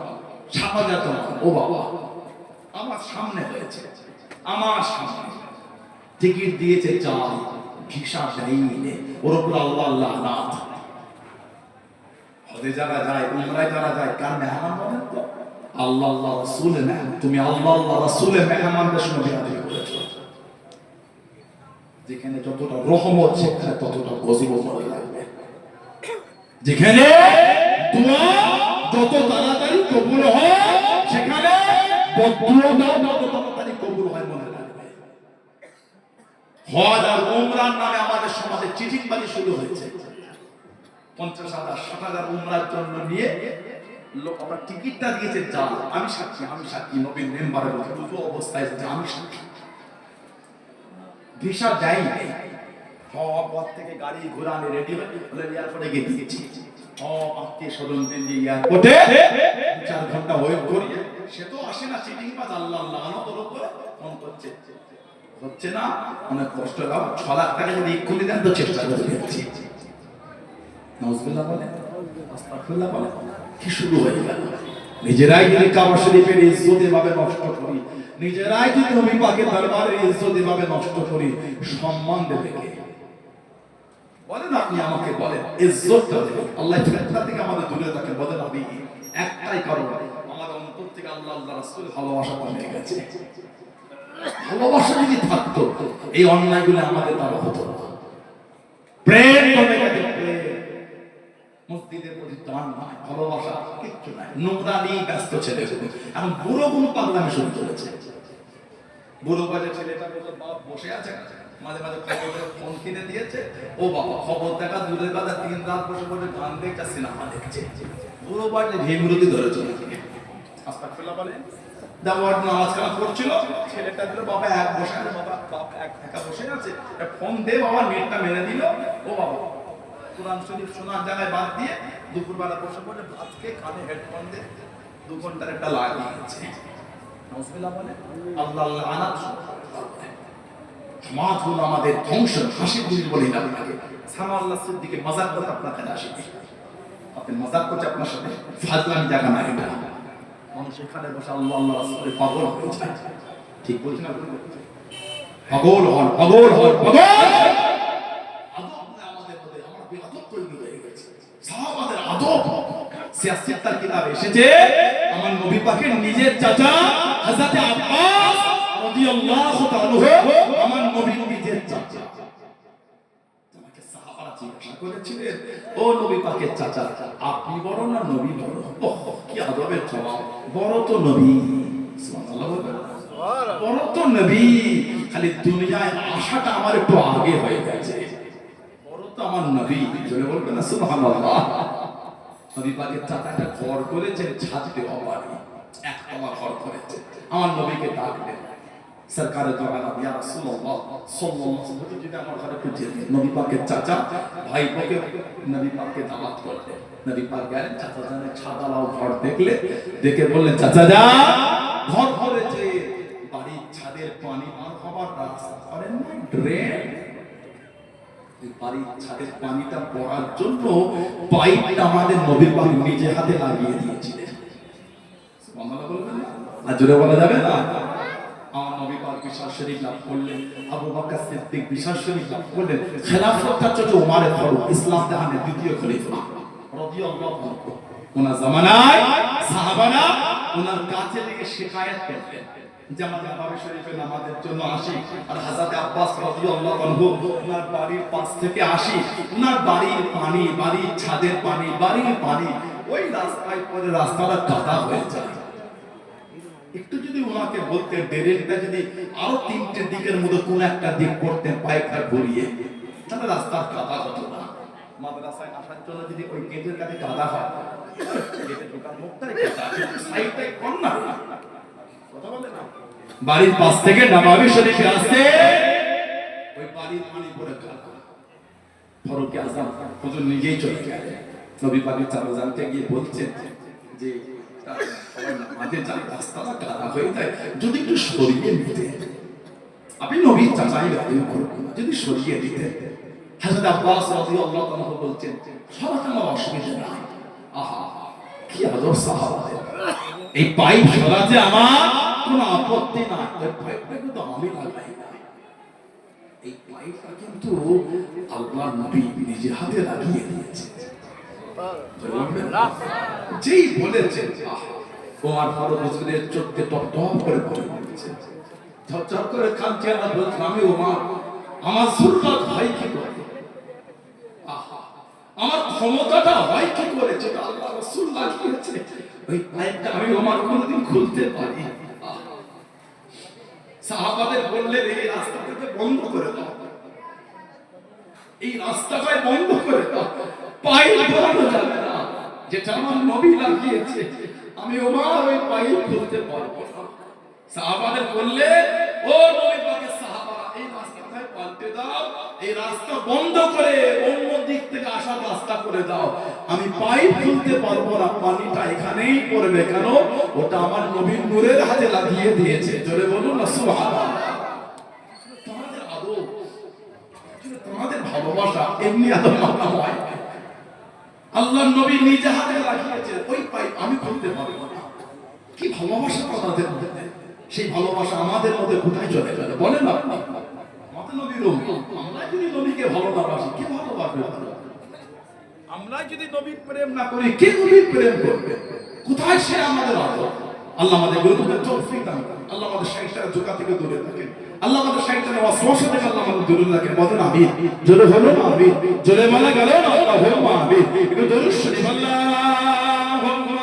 7,000 জমা দাও। ও বাবা আমার সামনে হয়েছে, আমার সামনে টিকিট দিয়েছে চাল, ভিসা দেয়নি, ওর উপর আল্লাহ আল্লাহ লানত। হজে যারা যায় উমরায় যারা যায় কার মেহমান বলেন তো? আল্লাহ আল্লাহ রাসূলের মেহমান। তুমি আল্লাহ আল্লাহ রাসূলের মেহমানদের সঙ্গে বিয়াদবি করেছো। যেখানে যতটা রহমত সেখানে ততটা গজব মনে লাগবে, যেখানে দোয়া যত তাড়াতাড়ি কবুল হয় সেখানে বদদুয়া যত তাড়াতাড়ি কবুল হয় মনে লাগবে। হজ আর উমরার নামে আমাদের সমাজে চিটিংবাজি শুরু হয়েছে। 50,000 60,000 উমরার জন্য নিয়ে লোক আবার টিকিটটা দিয়েছে জাল। আমি সাক্ষী নবীন মেম্বারের বুঝু অবস্থায় আমি সাক্ষী। ভিসা যাই সব পথ থেকে গাড়ি ঘোড়া নিয়ে রেডি হয়ে এয়ারপোর্টে গিয়ে দিয়েছি। সব আত্মীয় স্বজনদের নিয়ে এয়ারপোর্টে 4 ঘন্টা ওয়েট করি, সে তো আসে না, চিটিং বাজ আল্লাহ আল্লাহ তোর উপরে ফোন করছে, হচ্ছে না, অনেক কষ্ট দাও, 6 লাখ টাকা যদি এক্ষুনি দেন তো চেষ্টা করে দিচ্ছি। নাউজুবিল্লাহ বলে, আস্তাগফিরুল্লাহ বলে, কি শুরু হয়ে গেল? নিজেরাই যদি কাবা শরীফের ইজ্জত এভাবে নষ্ট করি, নিজেরাই যদি নবী পাকের দরবারের ইজ্জত এভাবে নষ্ট করি, সম্মান দেবে কে? বলেন আপনি আমাকে বলেন, ইজ্জতটা দেবে আল্লাহ। ফিতনা থেকে আমাদের দূরে রাখেন। বলেন আপনি একটাই কারণ, আমাদের অন্তর থেকে আল্লাহ আল্লাহ রাসূলের ভালোবাসা কমে গেছে। ভালোবাসা যদি থাকতো এই অন্যায়গুলো আমাদের দ্বারা হতো না। প্রেম কমে গেছে, মসজিদের প্রতি টান নাই, ভালোবাসা কিচ্ছু নাই, নোংরা নিয়ে ব্যস্ত ছেলে। এখন বুড়ো কোনো পাগলামি শুরু করেছে। বুড়ো বাজে ছেলেটা বাপ বসে আছে, মাঝে মাঝে খবরের ফোন কিনে দিয়েছে, ও বাবা খবর দেখা দূরের কথা 3 রাত বসে বসে গান দেখছে, সিনেমা দেখছে। বুড়ো বাজে ভেমরুতি ধরে চলে গেছে। আস্তাগফিরুল্লাহ বলে দাওয়াত নামাজ কালাম করছিল, ছেলেটা দিল বাবা এক বসে আছে, বাবা বাপ একা বসে আছে, ফোন দে বাবা, নেটটা মেরে দিল। ও বাবা কোরআন শরীফ শোনার জায়গায় বাদ দিয়ে দুপুরবেলা বসে পড়ে ভাতকে কানে হেডফোন দিয়ে 2 ঘন্টার একটা লাগিয়েছে। নাউজুবিল্লাহ বলে আল্লাহ আল্লাহ আনাত। সমাজগুলো আমাদের ধ্বংস, হাসি খুশি বলি না আপনাকে। সামা আল্লাহ সিদ্দিকে মজাক করতে আপনার কাছে আসে, আপনি মজাক করছে আপনার সাথে, ফাজলামি জায়গা না এটা। মানুষ এখানে বসে আল্লাহ আল্লাহ রাসূলের পাগল হয়ে যায়। ঠিক বলছি না? পাগল হন, পাগল হন, পাগল। সাহাবাদের আদব সিয়াসতের কিতাবে এসেছে। আমার নবী পাকের নিজের চাচা হযরত আব্বাস রাদিয়াল্লাহু তাআলা আমার নবী নিজের চাচা। তোমাকে সাহাবারা জিজ্ঞাসা করেছিলেন, ও নবী পাকের চাচা, আপনি বড় না নবী বড়? ওহ, কি আদবের জবাব! বড় তো নবী। সুবহানাল্লাহ বলবেন। বড় তো নবী, খালি দুনিয়ায় আসাটা আমার একটু আগে হয়ে গেছে। বড় তো আমার নবী, জোরে বলবেন না সুবহানাল্লাহ। নবী পাকের চাচা একটা ঘর করেছেন, ছাদে অবারি একতলা ঘর করেছে। আমার নবীকে ডাকলেন, সরকারে দো আলম ইয়া রাসূলুল্লাহ সাল্লাল্লাহু আলাইহি ওয়াসাল্লাম, যদি আমার ঘরে একটু যেতেন। নবী পাকের চাচা ভাইপোকে নবী পাককে দাওয়াত করলেন। নবী পাক গেলেন, চাচা জানের ছাদালাও ঘর দেখলে, দেখে বললেন, চাচা যা ঘর করেছে, বাড়ির ছাদের পানি আর হবার রাস্তা করেন না, ড্রেন। বাড়ির ছাদের পানিটা পড়ার জন্য পাইপটা আমাদের নবী পাক নিজে হাতে লাগিয়ে দিয়েছিলেন। সুবহানাল্লাহ বলবেন না? আর জোরে বলা যাবে না? আমার নবী পাক বিশাল শরীফ লাভ করলেন, আবু বকর সিদ্দিক বিশাল শরীফ লাভ করলেন, খেলাফতটা ছোট ওমরে ফারুক ইসলাম জাহানের দ্বিতীয় খলিফা রাদিয়াল্লাহু আনহু। ওনার জামানায় সাহাবারা ওনার কাছে থেকে শিকায়াত করতেন যে আমাদের নবী শরীফে নামাজের জন্য আসি, আর হযরত আব্বাস রাদিয়াল্লাহু আনহু ওনার বাড়ির পাশ থেকে আসি, ওনার বাড়ির পানি, বাড়ির ছাদের পানি, বাড়ির পানি ওই রাস্তায় পড়ে রাস্তাটা কাদা হয়ে যায়। একটু যদি ওনাকে বলতে ড্রেনটা যদি আরো তিনটে দিকের মধ্যে কোন একটা দিক করতে পাইপটা ঘুরিয়ে, তাহলে রাস্তার কাদা হতো না। মাদ্রাসায় আসার জন্য যদি ওই গেটের কাছে কাদা হয়, গেটে ঢোকার মুখটাই কাদা, সাইডটাই কম না, কথা বলে না। বাড়ির পাশ থেকে নববী শরীফে আসতে ওই বাড়ির পানি পড়ে কাদা। ফারুক আযম হুজুর নিজেই চলে গেলেন, নবী পাকের চাচাজানকে গিয়ে বলছেন যে মাঝে যাই রাস্তাটা কাদা হয়ে যায়, যদি একটু সরিয়ে নিতে। আপনি নবীর চাচাই রাজি করবেন না, যদি সরিয়ে দিতে। হযরত আব্বাস রাদিয়াল্লাহু আনহু বলছেন, সরাতে আমার অসুবিধা নাই। আহা, কি আদর সাহাবাদের! এই পাইপ সরাতে আমার কোনো আপত্তি নাই, এই পাইপটা কিন্তু আমি লাগাই না। এই পাইপটা কিন্তু আল্লাহর নবী নিজে হাতে লাগিয়ে দিয়েছেন। যেই বলেছেন, ওমর ফারুক হুজুরের চোখে টপ টপ করে পড়ে পড়েছে, ঝরঝর করে কাঁদছে। আর বলছেন, আমি ওমর, আমার সুররাত হয় কি করে, আমার ক্ষমতাটা হয় কি করে, যেটা আল্লাহ রাসূল লাগিয়েছে, ওই পাইপটা আমি ওমর কোনদিন খুলতে পারি। সাহাবাদের বললেন, এই রাস্তাটাকে বন্ধ করে দাও, এই রাস্তাটাই বন্ধ করে দাও, পাইপ ধরানো যাবে না, যেটা আমার নবী লাগিয়েছে, আমি ওমর ওই পাইপ খুলতে পারবো না। সাহাবাদের বললে, ও নবী পাকের সাহাবারা, এই রাস্তাটাই পাল্টে দাও, এই রাস্তা বন্ধ করে অন্য দিক থেকে আসার রাস্তা করে দাও, আমি পাইপ খুলতে পারবো না, পানিটা এখানেই পড়বে। কেন? ওটা আমার নবীর নূরের হাতে লাগিয়ে দিয়েছে। জোরে বলুন না সুবহানাল্লাহ। তোমাদের আদব, তোমাদের ভালোবাসা এমনি এত মাথা হয়। আল্লাহর নবী নিজে হাতে লাগিয়েছে, ওই পাইপ আমি খুলতে পারবো না। কি ভালোবাসা তাদের মধ্যে! সেই ভালোবাসা আমাদের মধ্যে কোথায় চলে গেল বলেন আপনি? আমাদের নবীর আমরা যদি নবীকে ভালো না বাসি, কে ভালোবাসবে? আমরা যদি নবীর প্রেম না করি, কে নবীর প্রেম করবে? কোথায় সে আমাদের আদর? আল্লাহ আমাদের গুরুত্বের তৌফিক দান করেন। আল্লাহ আমাদের শয়তানের ধোঁকা থেকে দূরে রাখেন। আল্লাহ আমাদের শয়তানের ওয়াসওয়াসা থেকে আল্লাহ আমাদের দূরে রাখেন। বলেন আমিন। জোরে হলো না আমিন, জোরে মানা গেল না আল্লাহুম্মা আমিন। একটু দরুদ শরীফ আল্লাহুম্মা।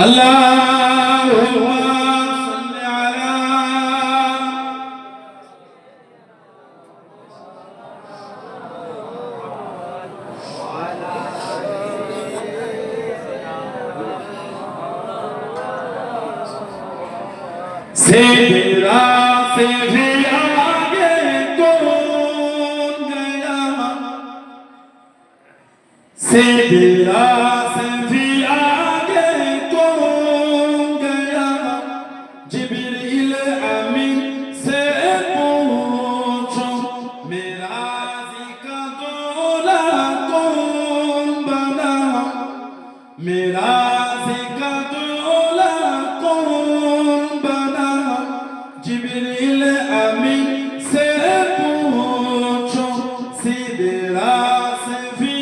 আল্লাহুম্মা সাল্লি আলা सेरा से भी आगे कौन गया, सेरा से भी आगे कौन गया, जिब्रील अमीन से पूछो मेरा जिक्र दूल्हा कौन बना, मेरा जिक्र दूल्हा कौन बना, जिब्रील अमीन से पूछो, सीधे राह से भी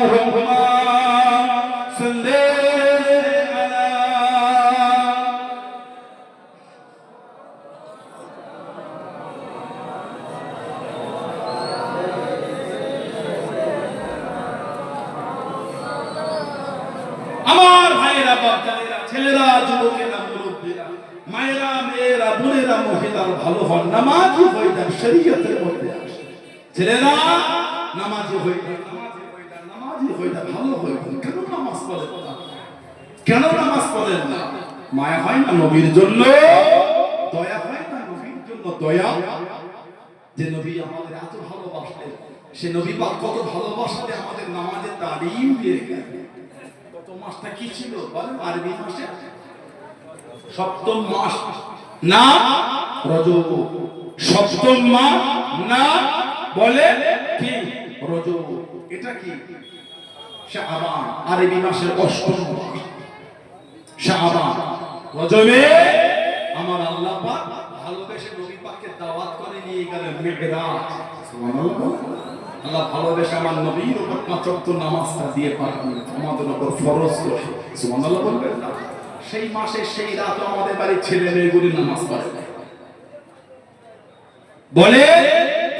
আল্লাহুম্মা সাল্লি আলা আমার ভাইয়েরা, বাচ্চারা, ছেলেরা, যুবকেরা, মুরব্বীরা, মায়েরা, মেয়েরা, বোনেরা, মহিলারা ভালো হন, নামাজি হয়ে যান, শরীয়তের মধ্যে আসেন। ছেলেরা নামাজি হয়ে যান, নামাজি হয়ে যান, ভালো হয়ে যান। কেন নামাজ পড়েন না? কেন নামাজ পড়েন না? মায়া হয় না নবীর জন্য? দয়া হয় না নবীর জন্য? দয়া যে নবী আমাদের এত ভালোবাসলেন, সে নবী পাক কত ভালোবাসতে আমাদের নামাজের তালিম দিয়ে গেলেন। কত মাসটা কি ছিল বলেন? আরবি মাসে সপ্তম মাস না রজব, সপ্তম মাস না বলে কি রজব। এটা কি শাবান, আরবি মাসের অষ্টম মাস শাবান। রজবে আমার আল্লাহ পাক ভালোবেসে নবী পাককে দাওয়াত করে নিয়ে গেলেন মিরাজ। সুবহানাল্লাহ। আল্লাহ ভালোবেসে আমার নবীর উপর ৫ ওয়াক্ত নামাজটা দিয়ে পাঠালেন, আমাদের উপর ফরজ করে। সুবহানাল্লাহ বলবেন না? সেই মাসে সেই রাতে আমাদের বাড়ির ছেলে মেয়েগুলি নামাজ পড়ে বলে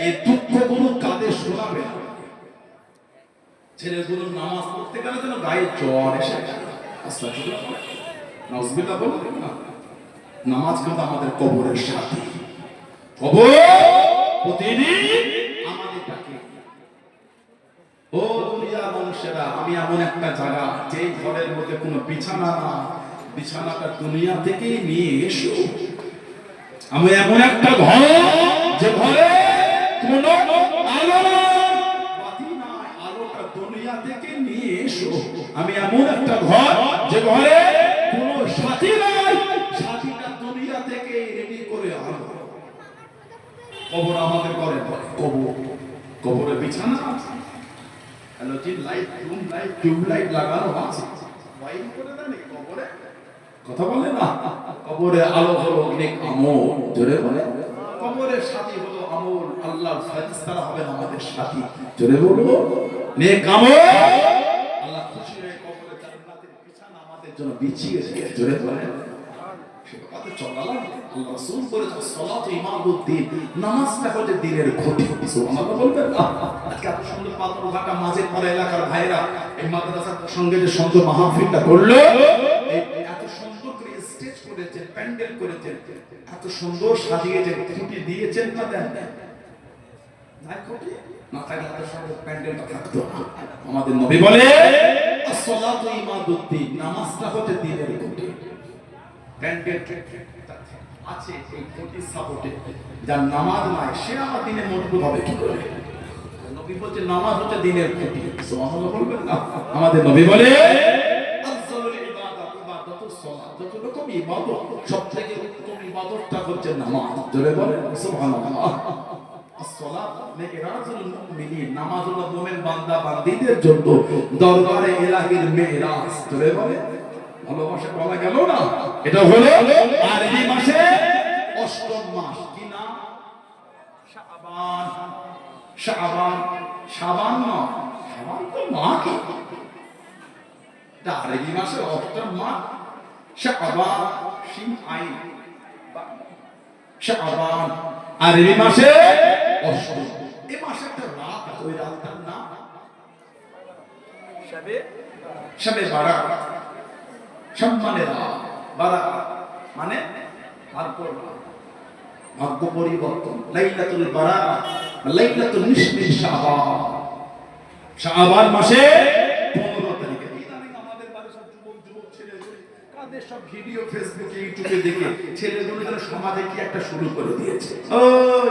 এই দুঃখগুলো কাদের শোনাবে না? ছেলেগুলো নামাজ পড়তে গেলে যেন গায়ে জ্বর এসে নাউজুবিল্লাহ বলবেন না? নামাজ কিন্তু আমাদের কবরের সাথে, কবর প্রতিদিন আমাদের ডাকে। ও দুনিয়ার মানুষেরা, আমি এমন একটা জায়গা যে ঘরের মধ্যে কোনো বিছানা না, বিছানাটা দুনিয়া থেকে নিয়ে এসো। আমি এমন একটা ঘর যে ঘরে কোনো আলো বাতি নাই, আলোটা দুনিয়া থেকে নিয়ে এসো। আমি এমন একটা ঘর যে ঘরে কোনো সাথী নাই, সাথীটা দুনিয়া থেকে রেডি করে আনো। কবর আমাদের ঘরে, কবর, কবরে বিছানা আছে, halogen light, room light, tube light লাগানো আছে। ওয়াইন করে দেন কবরে, কথা বলে না? কবরে আলো হলো নেক আমল, জোরে বলে। কবরের সাথী হলো আমল, আল্লাহর ফেরেশতারা হবেন আমাদের সাথী, জোরে বলবো নেক আমল। আল্লাহ খুশি হয়ে কবরে জান্নাতের বিছানা আমাদের জন্য বিছিয়ে দিয়ে, জোরে বলে সেটা কথা চলালাম। আল্লাহ রাসূল বলেছেন সালাতু ইমাদুদ্দিন, নামাজটা হচ্ছে দ্বীনের খুঁটি। সুবহানাল্লাহ বলবেন না? আজকে এত সুন্দর পাথরঘাটা মাঝের পাড়া এলাকার ভাইরা এই মাদ্রাসার সঙ্গে যে সুন্দর মাহফিলটা করলো, এত সুন্দর করে স্টেজ করেছেন, প্যান্ডেল করেছেন, এত সুন্দর সাজিয়েছেন, খুঁটি দিয়েছেন না দেন না? খুঁটি না থাকলে এত সুন্দর প্যান্ডেলটা থাকতো না। আমাদের নবী বলে আসসালাতু ইমাদুদ্দিন, নামাজটা হচ্ছে দ্বীনের খুঁটি। প্যান্ডেল আছে এই খুঁটি সাপোর্টে, যার নামাজ নাই সে আমার দিনে মজবুত হবে কি করে? নবী বলছে নামাজ হচ্ছে দ্বীনের খুঁটি। সুবহানাল্লাহ বলবেন না? আমাদের নবী বলে আফজালুল ইবাদাত ইবাদাতুস সালাত, যত রকম ইবাদত সবথেকে উত্তম ইবাদতটা হচ্ছে নামাজ, জোরে বলেন সুবহানাল্লাহ। as-সালাত মিরাজুল মুমিনিন, নামাজ হলো মুমিন বান্দা বান্দীদের জন্য দরবারে ইলাহির মিরাজ, জোরে বলেন ভালোবাসা বলা গেল না? এটা হলো আরবি মাসে অষ্টম মাস। কি নাম? শাবান। শাবান, শাবান না, শাবান তো মাস, এটা আরবি মাসে অষ্টম মাস। শাবান, শিন আইন, শাবান আরবি মাসে অষ্টম। এই মাসে একটা রাত আছে, ওই রাতটার নাম শবে, শবে বারাত। সম্মানের বারাত মানে ভাগ্য, ভাগ্য পরিবর্তন। লাইলাতুল বারাত, লাইলাতুল নিসফি শাবান, শাবান মাসে 15 তারিখে। ইদানিং আমাদের বাড়ির সব যুবক ছেলেগুলো কাদের সব ভিডিও ফেসবুকে ইউটিউবে দেখে ছেলেগুলো যেন সমাজে কি একটা শুরু করে দিয়েছে। ওই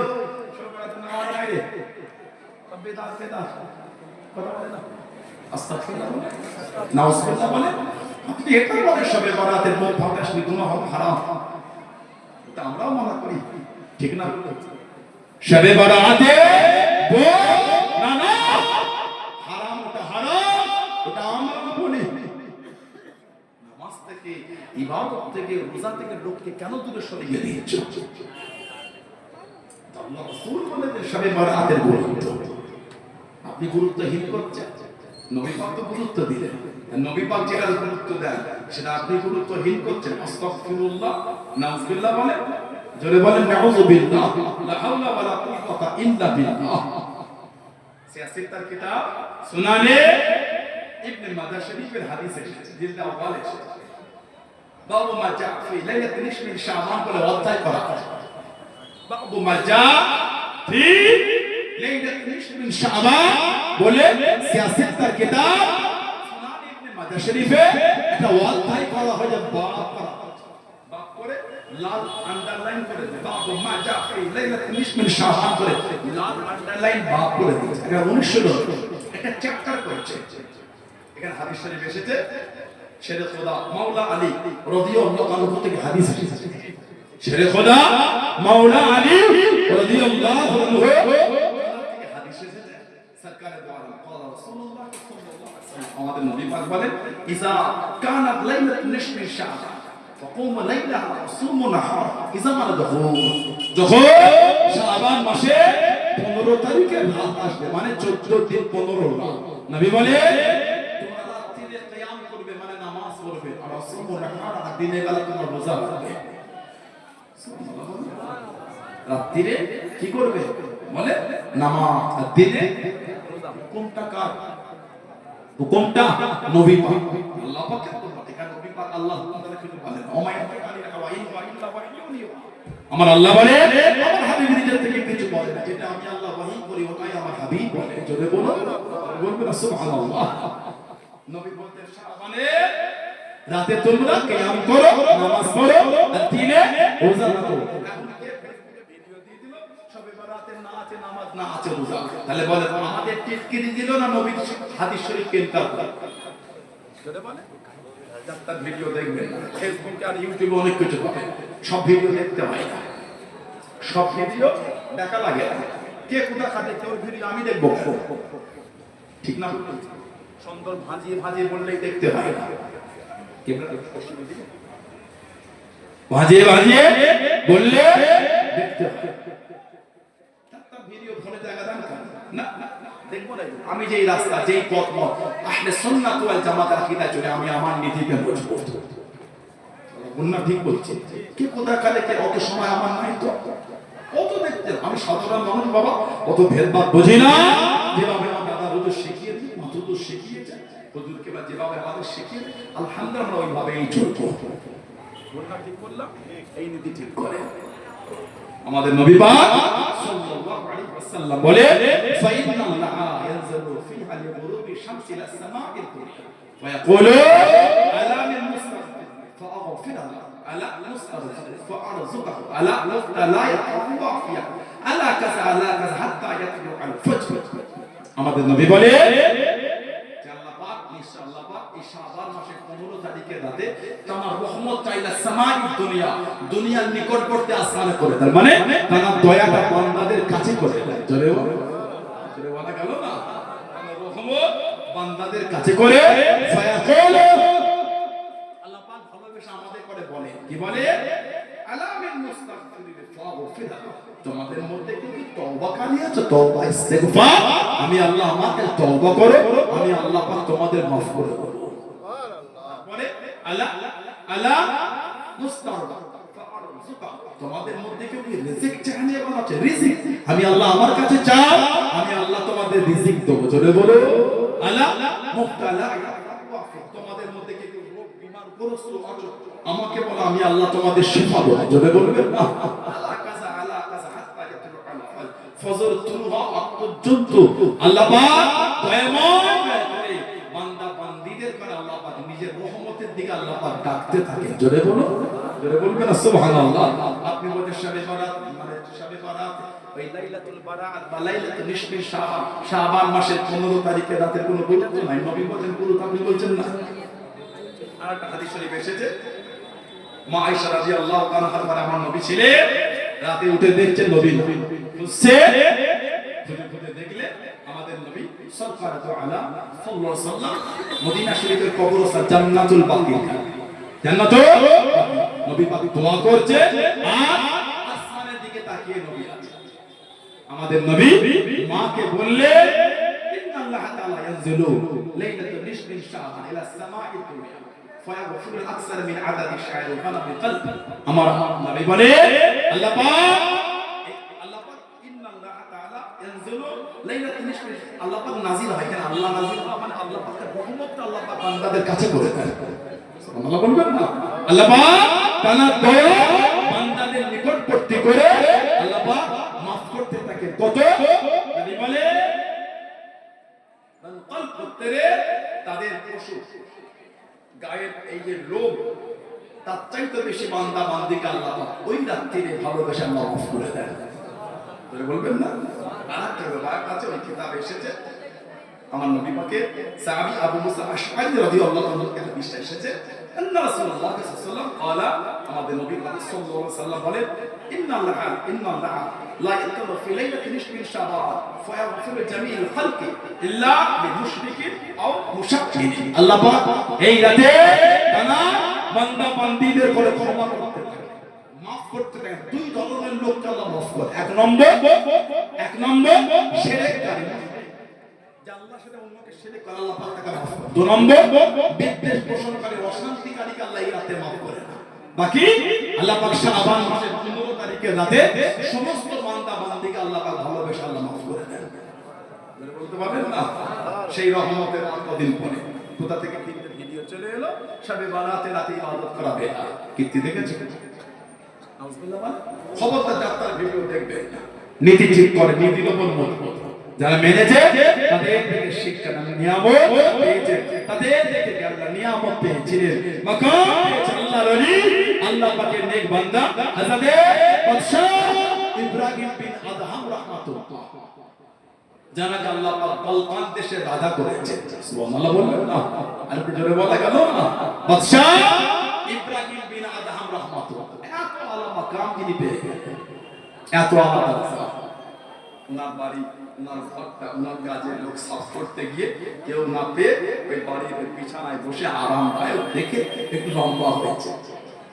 সবাই তো নামাজ নাই রে, বেদাত বেদাত কথা বলে না, আস্তাগফিরুল্লাহ বলে, নাউজুবিল্লাহ বলে। আপনি এটা বলে সবে বারাতের মুখ ফাঁকা শুনে গুনাহ হারাম, এটা আমরাও মানা করি, ঠিক না? সবে বারাতে না না হারাম, ওটা হারাম, ওটা আমরা বলি। নামাজ থেকে, ইবাদত থেকে, রোজা থেকে লোককে কেন দূরে সরিয়ে দিয়েছো? আল্লাহ রাসূল বলেন সবে বারাতের গুরুত্ব আপনি গুরুত্বহীন করছেন। নবী পাক তো গুরুত্ব দিলেন, নবী পাক যেটা গুরুত্ব দেন সেটা আপনি গুরুত্বহীন করছেন। আস্তাগফিরুল্লাহ, নাউযুবিল্লাহ বলেন, জোরে বলেন নাউযুবিল্লাহ, লা হাওলা ওয়ালা কুওয়াতা ইল্লা বিল্লাহ। সিয়াসিতার কিতাব সুনানে ইবনে মাজাহ শরীফের হাদিস এসেছে, জিলদ আউয়াল এসেছে, বাবু মা জা ফি লাইলাতুল নিসফি মিন শাবান বলে অধ্যায় করা আছে। বাবু মা জা ফি লাইলাতুল নিসফি মিন শাবান বলে সিয়াসিতার কিতাব সুনানে ইবনে মাজাহ শরীফে একটা অধ্যায় করা হয়েছে, বাব করা হয়েছে, বাব করে লাল আন্ডারলাইন করে দেয়, বাবু মা জা ফি লাইলাতুল নিসফি মিন শাবান করে লাল আন্ডারলাইন বাব করে দিয়েছে। এটা 19 একটা চ্যাপ্টার করেছে। এখানে হাদিস শরীফ এসেছে, শেরে খোদা মাওলা আলী রাদিয়াল্লাহু আনহু থেকে হাদিস এসেছে। শেরে খোদা মাওলা আলী রাদিয়াল্লাহু আনহু থেকে হাদিস এসেছে। সরকারে দো আলম قال রাসূলুল্লাহ সাল্লাল্লাহু আলাইহি ওয়াসাল্লাম, আমাদের নবী পাক বলেন, ইজা কানাত লাইলাতুন নিসফি শাবান ফাকুম লাইলাহা ওয়াসুমু নাহারা, ইজা মানে যখন শাবান মাসে 15 তারিখে রাত আসবে, মানে 14 দিন 15 রাত, নবী বলে তোমরা রাত্রিতে কিয়াম করবে, মানে নামাজ পড়বে, আর ওয়াসুমু নাহারা, দিনের বেলা তোমরা রোজা রাখবে। রাত্রিতে কি করবে বলে নামাজ, আর দিনে রোজা। হুকুমটা কার? হুকুমটা নবী পাক, আল্লাহ পাকের হুকুম। এটা নবী পাক আল্লাহ তাআলা কিন্তু বলেন, ওমায়াতিকা আলী হাওয়াইন ওয়া ইল্লা ওয়াহিয়ুন ইউহা, আমার আল্লাহ বলে আমার হাবিব নিজে থেকে কিছু বলে না, যেটা আমি আল্লাহ ওহী করি ওটাই আমার হাবিব বলে। জোরে বলুন, বলবেন না সুবহানাল্লাহ। নবী বলতেন শাবানে রাতে তোমরা কিয়াম করো, নামাজ পড়ো, আর দিনে রোজা রাখো। ভিডিও দিয়ে দিল সবে বরাতে না আছে নামাজ, না আছে রোজা, তাহলে বলে আমাদের টিটকিরি দিল না নবীর হাদিস শরীফ কেনকার জোরে বলে। যাত্রার ভিডিও দেখবেন, ফেসবুকে আর ইউটিউবে অনেক কিছু পাবেন, সব ভিডিও দেখতে হয় না, সব ভিডিও দেখা লাগে না। কে কোথা খাতে তোর ভিডিও আমি দেখবো, ঠিক না? সুন্দর ভাজিয়ে ভাজিয়ে বললেই দেখতে হয় না, ভাজিয়ে ভাজিয়ে বললে দেখতে হয়। যাত্রার ভিডিও ফোনে দেখা দেন না, দেখবো না। আমি যেই রাস্তা যেই পথ মত আহলে সুন্নাত ওয়াল জামাতের আকীদা চলে, আমি আমার নীতিকে মজবুত বলনা, ঠিক বলছি। কি কোথা কালে কে অত সময় আমার নাই তো, কত দেখতে আমি সাধারণ মানুষ বাবা, অত ভেদভাব বুঝি না। যেভাবে আমার দাদা হুজুর শিখিয়েছে, হুজুর শিখিয়েছে, হুজুরকে বা যেভাবে আমাদের শিখিয়ে আলহামদুলিল্লাহ আমরা ওইভাবেই চলবো। বলনা ঠিক বললাম, এই নীতি ঠিক করে আমাদের নবী পাক সাল্লাল্লাহু আলাইহি ওয়াসাল্লাম বলে, ফাইন্নাল্লাহা ইয়ানজিলু ফিহা লিগুরুবি শামসি ইলাস সামাইল দুনিয়া ওয়া ইয়াকুলু আলা মিন মুস্তাগফির ফাআগফিরহু আলা মুস্তাগফির ফাআরযুকহু আলা লা ইয়াতাওয়া ফিহা আলা কাযা আলা কাযা হাত্তা ইয়াতলু আল ফজর। আমাদের নবী বলে যে আল্লাহ পাক ইনশাআল্লাহ পাক এই শাবান মাসের 15 তারিখে রাতে তার রহমত চাইলা সামাই দুনিয়া, দুনিয়ার নিকটবর্তী আসমানে করে দেন, মানে তার দয়াটা বান্দাদের কাছে করে দেন। জোরে জোরে বলা গেল না, তার রহমত বান্দাদের কাছে করে ফায়াকুল, আল্লাহ পাক ভালোবেসে আমাদের করে বলে, কি বলে? আলামিন মুস্তাগফিরিন ফাগফিরহু, তোমাদের মধ্যে কি তওবাকারী আছে? তওবা ইস্তিগফার, আমি আল্লাহ আমাকে তওবা করো, আমি আল্লাহ পাক তোমাদের মাফ করে দেব। সুবহানাল্লাহ। বলে আলা আলা মুস্তাগফির ফাআরযুকা, তোমাদের মধ্যে কেউ কি রিজিক চাইনে বলা আছে? রিজিক আমি আল্লাহ আমার কাছে চাও, আমি আল্লাহ তোমাদের রিজিক দেব। জোরে বলো আলা মুবতালা, তোমাদের মধ্যে কেউ রোগ বিমার গ্রস্ত আছো, আমাকে বলো, আমি আল্লাহ তোমাদের শিফা দেব। জোরে বলবেন না আলা কাযা আলা কাযা হাত্তা ইয়াতলু আল ফজর তুলু হওয়া পর্যন্ত আল্লাহ পাক দয়াময় করে বান্দা বান্দীদের করে আল্লাহ পাক নিজের রহমতের দিকে আল্লাহ পাক ডাকতে থাকে। জোরে বলো, জোরে বলবেন না সুবহানাল্লাহ। আপনি বলেন শবে বরাত, মানে শবে বরাত ওই লাইলাতুল বারাত বা লাইলাতুল নিসফি শাবান, শাবান মাসের 15 তারিখে রাতের কোনো গুরুত্ব নাই, নবী বলেন গুরুত্ব, আপনি বলছেন না। আর একটা হাদিস শরীফ এসেছে, মা আয়েশা রাদিয়াল্লাহু আনহার পরে আমার নবী ছিলেন, রাতে উঠে দেখছেন নবী বুঝছে, খুঁজে দেখলে আমাদের নবী সরকার তো আলা সাল্লাল্লাহু আলাইহি ওয়াসাল্লাম মদিনা শরীফের কবরস্থান জান্নাতুল বাকি, জান্নাতুল নবী পাক দোয়া করছে, আর আসমানের দিকে তাকিয়ে নবী আছে। আমাদের নবী মাকে বললেন, আল্লাহ তাআলা ইয়ানজিলু লাইলাতুল নিসফি মিন শাবান ইলা সামাঈ দুনিয়া ফায়াগফিরু আকসার মিন আদাদি শাইর ওয়া ফালাবি কলব। আমার নবী বলে আল্লাহ পাক ইন্নাল্লাহ তাআলা ইয়ানজিলু লাইলাতুল নিসফি, আল্লাহ পাক নাজিল হয়। কেন আল্লাহ নাজিল হয়? মানে আল্লাহ পাকের রহমতটা আল্লাহ পাক বান্দাদের কাছে করে দেন। সুবহানাল্লাহ বলবেন না? আল্লাহ পাক তাআলা দয়া বান্দাদের নিকটবর্তী করে আল্লাহ পাক মাফ করতে থাকে। কত নবী বলে মান কলব তেরে, তাদের পশু গায়ের এই যে রোগ, তার চাইতে বেশি বান্দা বান্দিকে আল্লাহ পাক ওই রাত্রিতে ভালোবেসে আল্লাহ মাফ করে দেন। বলে বলবেন না? আরেকটা রওয়ায়াত আছে, ওই কিতাবে এসেছে আমার নবী পাকের সাহাবী আবু মুসা আশআরী রাদিয়াল্লাহু আনহু এর হাদিসটা এসেছে, আন্না রাসূলুল্লাহ সাল্লাল্লাহু আলাইহি ওয়াসাল্লাম ক্বালা, আমাদের নবী সাল্লাল্লাহু আলাইহি ওয়াসাল্লাম বলেন ইন্নাল্লাহ লা ইয়াতাওয়া ফি লাইলাতিন নিসফি মিন শাবান ফায়াগফিরু জামিল খালকি ইল্লা লিমুশরিকিন আও মুশাক্কিন। আল্লাহ পাক এই রাতে তারা বান্দা বান্দীদের করে ক্ষমা করতে থাকে, মাফ করতে থাকে। দুই ধরনের লোককে আল্লাহ মাফ করে। এক নম্বর শিরককারী, আল্লাহর সাথে অন্যকে শিরক করে আল্লাহ পাক তাকে মাফ করে। দুই নম্বর বিদ্বেষ পোষণকারী অশান্তিকারীকে আল্লাহ এই রাতে মাফ করে না। বাকি আল্লাহ পাক শাবান মাসের 15 তারিখের রাতে সমস্ত বান্দা বান্দীকে আল্লাহ পাক ভালোবেসে আল্লাহ মাফ করে দেন। বলতে পারবেন না? সেই রহমতের কতদিন পরে কোথা থেকে তিনটে ভিডিও চলে এলো, সবে বারাতে রাতে ইবাদত করা বেআ। কীর্তি দেখেছো? নাউজুবিল্লাহ। খবরদার ডাক্তার ভিডিও দেখবে, নীতি ঠিক করে, নীতি লোপন মত যারা মেনেছে তাদের থেকে শিক্ষা নিয়ামত পেয়েছে, তাদের থেকে আল্লাহ নিয়ামত পেয়েছিলেন, মাকাম পেয়েছে আল্লাহর ওলি, আল্লাহ পাকের নেক বান্দা হযরত বাদশাহ ইব্রাহিম বিন আদহাম রাহমাতুল্লাহ, যাকে আল্লাহ পাক বালকান দেশে রাজা করেছে। সুবহানাল্লাহ বলবেন না? আর একটু জোরে বলা গেল না? বাদশাহ ইব্রাহিম বিন আদহাম রাহমাতুল্লাহ এত আলা মাকাম তিনি পেয়ে গেলেন, এত আলা ওনার বাড়ি, ওনার ঘরটা, ওনার কাজের লোক সাফ করতে গিয়ে কেউ না পেয়ে ওই বাড়ির বিছানায় বসে আরামদায়ক দেখে একটু লম্বা হয়েছে।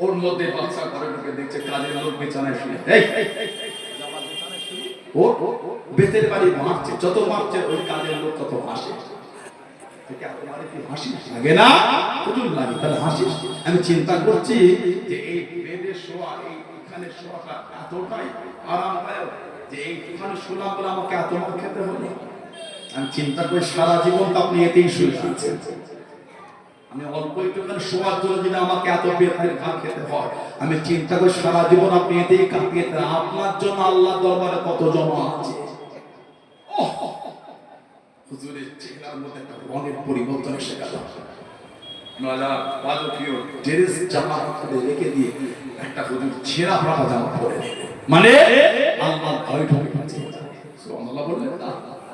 ওর মধ্যে বাচ্চা ঘরে ঢুকে দেখছে কাজের লোক বিছানায় শুয়ে, ও বেতের বাড়ি মারছে, যত মারছে ওই কাজের লোক তত হাসে। লাগে না? প্রচুর লাগে। তাহলে হাসিস? আমি চিন্তা করছি যে এই বেডে শোয়া, এইখানে শোয়াটা এতটাই আরামদায়ক যে এইখানে শুলাম বলে আমাকে এত মার খেতে হলো। আমি চিন্তা করি সারা জীবন তো আপনি এতেই শুয়ে আছেন, আমি অল্প একটুখানি শোয়ার জন্য যদি আমাকে এত বেতের ঘা খেতে হয়, আমি চিন্তা করি সারা জীবন আপনি এতেই কাটিয়ে দেন। আপনার জন্য আল্লাহ দরবারে কত জমা আছে। হুজুরের চেহারার মধ্যে একটা রঙের পরিবর্তন এসে গেল। নলা রাজকীয় ড্রেস জামা খুলে রেখে দিয়ে একটা হুজুর ছেঁড়া ফাটা জামা পরে, মানে আল্লাহ ভয় ঢুকে গেছে। সুবহানাল্লাহ বললেন না?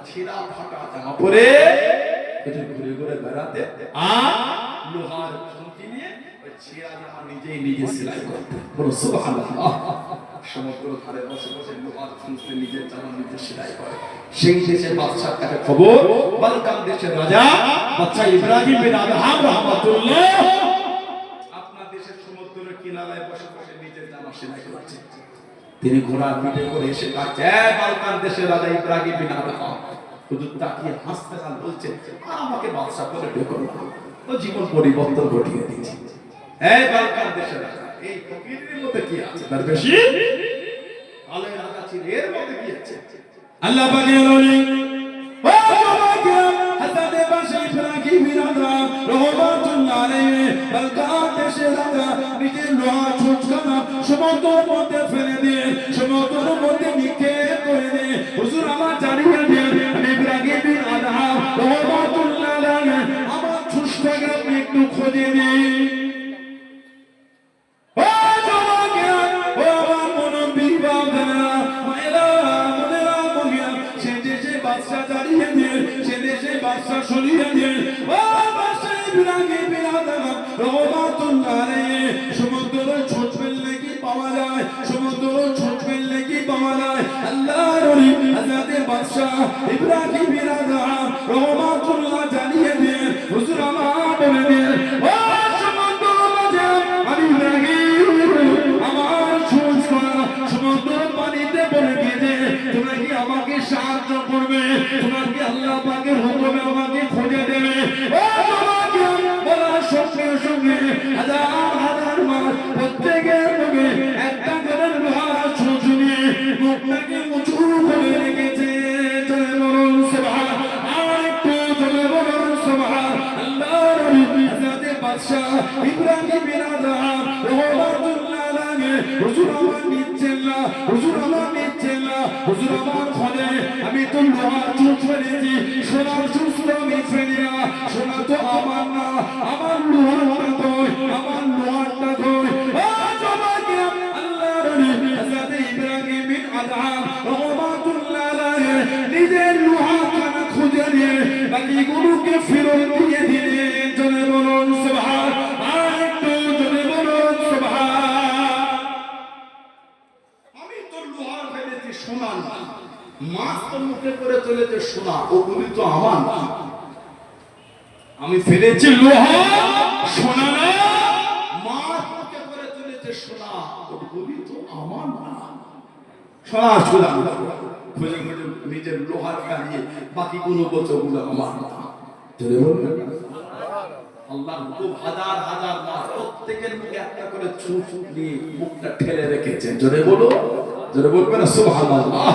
ছেঁড়া ফাটা জামা পরে হুজুর ঘুরে ঘুরে বেড়াতে, আর লোহার খুঁটি নিয়ে ওই ছেঁড়া জামা নিজে সেলাই করতে। বলো সুবহানাল্লাহ। সমুদ্র ধারে বসে বসে লোহার খুঁজতে নিজের জামা নিজে সেলাই করে। সেই দেশের বাদশার কাছে খবর, বালকান দেশের রাজা বাদশাহ ইব্রাহিম বিন আদহাম রাহমাতুল্লাহ আপনার দেশের সমুদ্রের কিনারায় বসে বসে নিজের জামা সেলাই করছে। তিনি ঘোড়ার পিঠে করে এসে কাছে বালকান দেশের রাজা ইব্রাহিম বিন আদহাম হুজুর তাকিয়ে হাসতে হাসতে বলছে, আমাকে বাদশা করে ডেকো না, ও জীবন পরিবর্তন ঘটিয়ে দিয়েছি। এই বালকান দেশের রাজা, এই ফকিরের মধ্যে কি আছে? তার বেশি আলে রাজা ছিল, এর মধ্যে কি আছে? আল্লাহ পাকের ওলি ও বাবাকে হযরত বাদশা ইব্রাহিম বিন আদহাম রাহমাতুল্লাহ আলাইহি বালকান দেশের রাজা নিজের লোহা ছুটকানা সমুদ্রের মধ্যে ফেলে দিয়ে সমুদ্রের মধ্যে নিক্ষেপ করে দিয়ে হুজুর আমার জানিয়ে দিয়ে ইব্রাহিম বিন আদহাম রাহমাতুল্লাহ আলাইহি আমার ছুটকানা আপনি একটু খুঁজে দিন। সমুদ্রের ছোট ফেললে কি পাওয়া যায়? সমুদ্রের ছোট ফেললে কি পাওয়া যায়? আল্লাহর ওলি হযরত বাদশাহ ইব্রাহিম বিন আদহাম রাহমাতুল্লাহ জানিয়ে দেন, হুজুর আমার বলে দেন, ও সমুদ্র মাঝে আমি ইব্রাহিম আমার ছোট করা সমুদ্র পানিতে পড়ে গিয়েছে, তোমরা কি আমাকে সাহায্য করবে? তোমরা কি আল্লাহ পাকের হুকুমে বাদশা ইব্রাহিম বিন আদম রহমাতুল্লাহ আলাইহি হুজুর আমার নিচ্ছেন না, হুজুর আমার নিচ্ছেন না, হুজুর আমার ঘরে আমি তো লোহার চুল ফেলেছি, সোনার সুস্থ আমি ফেলি না, সোনা তো আমার না, আমার লোহারটা কই, আমার লোহারটা কই। নিজের লোহাখানা খুঁজে নিয়ে বাকিগুলোকে ফেরত দিয়ে দিলেন। জনে বলুন সুবহান, আর একটু জনে বলুন সুবহান। আমি তো লোহার ফেলেছি, সোনা না। মাছ তো মুখে করে চলেছে সোনা, ওগুলি তো আমার না। আমি ফেলেছি লোহা, সোনা না। মাছ মুখে করে চলেছে সোনা, ওগুলি তো আমার না। সোনা সোনা খুঁজে খুঁজে নিজের লোহার কাহিয়ে বাকি কোনো বছরগুলো আমার না। জোরে বলবেন আল্লাহর হুকুম, হাজার হাজার মাস প্রত্যেকের মুখে একটা করে ছুঁচ দিয়ে মুখটা ঠেলে রেখেছেন। জোরে বলো, জোরে বলবেন না সুবহানাল্লাহ।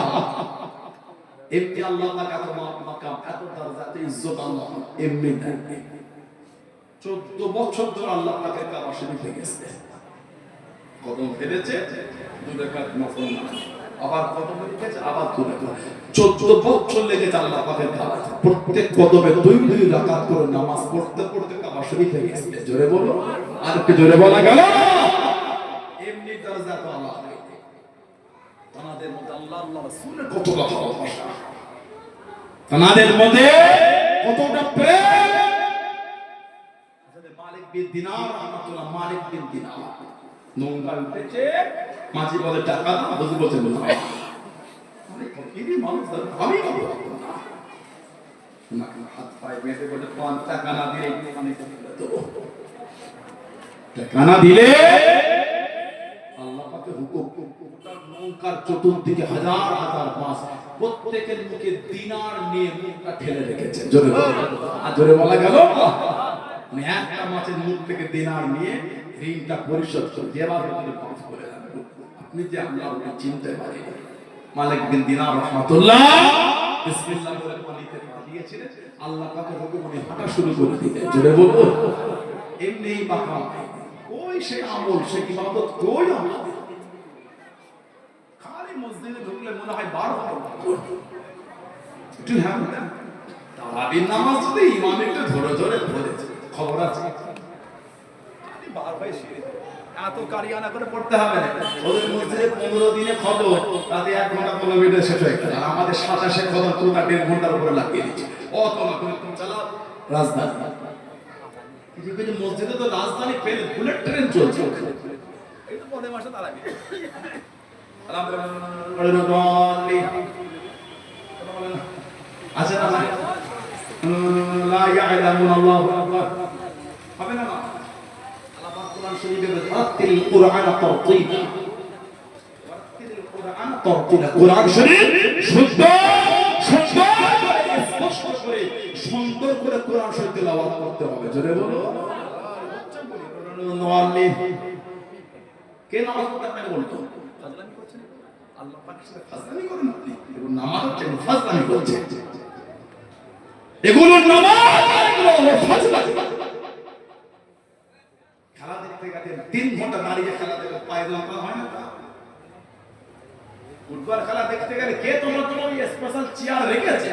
এমনি আল্লাহ পাক এত মাকাম, এত দরজা, এত ইজ্জত আল্লাহ এমনি দেন। 14 বছর ধরে আল্লাহ পাকের কাবা শরীফে গেছে, কদম ফেলেছে, 2 রাকাত নফল নামাজ, আবার কদম ফেলেছে, আবার 2 রাকাত, 14 বছর লেগেছে আল্লাহ পাকের কাবা। প্রত্যেক কদমে 2 রাকাত করে নামাজ পড়তে পড়তে কাবা শরীফে গেছে। জোরে বলো, আর একটু জোরে বলা গেল। এমনি দরজা তো আল্লাহ, তানাদের মধ্যে আল্লাহ আল্লাহ রাসূলের কতটা ভালোবাসা, তানাদের মধ্যে কতটা প্রেম। মালিক বিন দিনার রাহমাতুল্লাহ, মালিক বিন দিনার নোংরা উঠেছে, মাঝি বলে টাকা না, বুঝি বলছে না, আমি ফকিরি মানুষ, আমি পাবো না, হাত পায়ে বেঁধে বলে 5 টাকা না দিলে আমি দেবো, টাকা না দিলে আল্লাহ পাকের হুকুম, নৌকার চতুর্দিকে হাজার হাজার মাছ, প্রত্যেকের মুখে দিনার নিয়ে মুখটা ঠেলে রেখেছে। জোরে আর জোরে বলা গেল, মানে একটা মাছের মুখ থেকে দিনার নিয়ে ঋণটা পরিশোধ করে দেওয়ার জন্য পাঠ করে রাখবো। আপনি যে আল্লাহকে চিনতে পারেন, মালিক বিন দিনার রাহমাতুল্লাহ বিসমিল্লাহ বলে পানিতে পা দিয়েছিলেন, আল্লাহ পাকের হুকুম উনি হাঁটা শুরু করে দিলেন। জোরে বলবো, এমনি মাকাম, ওই সে আমল, সে ইবাদত, ওই আমল। খালি মসজিদে ঢুকলে মনে হয় 12 হয় একটু। হ্যাঁ, তারাবির নামাজ যদি ইমাম একটু ধরে ধরে পড়েছে, খবর আছে, খালি 12 হয় শিরে, এত কারিয়ানা করে পড়তে হবে না। ওদের মসজিদে 15 দিনে খবর, তাতে 1 ঘন্টা 15 মিনিটে শেষ হয়ে গেল। আর আমাদের 27 খবর পুরোটা 1.5 ঘন্টার উপরে লাগিয়ে দিচ্ছে। অত না করে চালাও রাজধানী, কিছু কিছু মসজিদে তো রাজধানী ফেলে বুলেট ট্রেন চলছে, এই তো পদে মাসে তারাবি। আচ্ছা না, লা ইয়ালামুন আল্লাহু আকবার হবে না। আল্লাহ পাক কোরআন শরীফে বলেছেন, আতিল কুরআন তারতিলা, আতিল কুরআন তারতিলা। কোরআন শরীফ শুদ্ধ সুন্দর করে, স্পষ্ট করে, সুন্দর করে কোরআন শরীফ তেলাওয়াত করতে হবে। জোরে বলো, নওয়ালি কে নামাজ পড়তে বলতো? ফাজলামি করছেন, আল্লাহ পাকের সাথে ফাজলামি করেন আপনি। এগুলো নামাজ হচ্ছে, ফাজলামি করছেন, এগুলো নামাজ, এগুলো হলো ফাজলামি। খেলা দেখতে গেলে 3 ঘন্টা দাঁড়িয়ে খেলা দেখে পায়ে লম্বা হয় না? ফুটবল খেলা দেখতে গেলে কে তোমার জন্য এই স্পেশাল চেয়ার রেখেছে?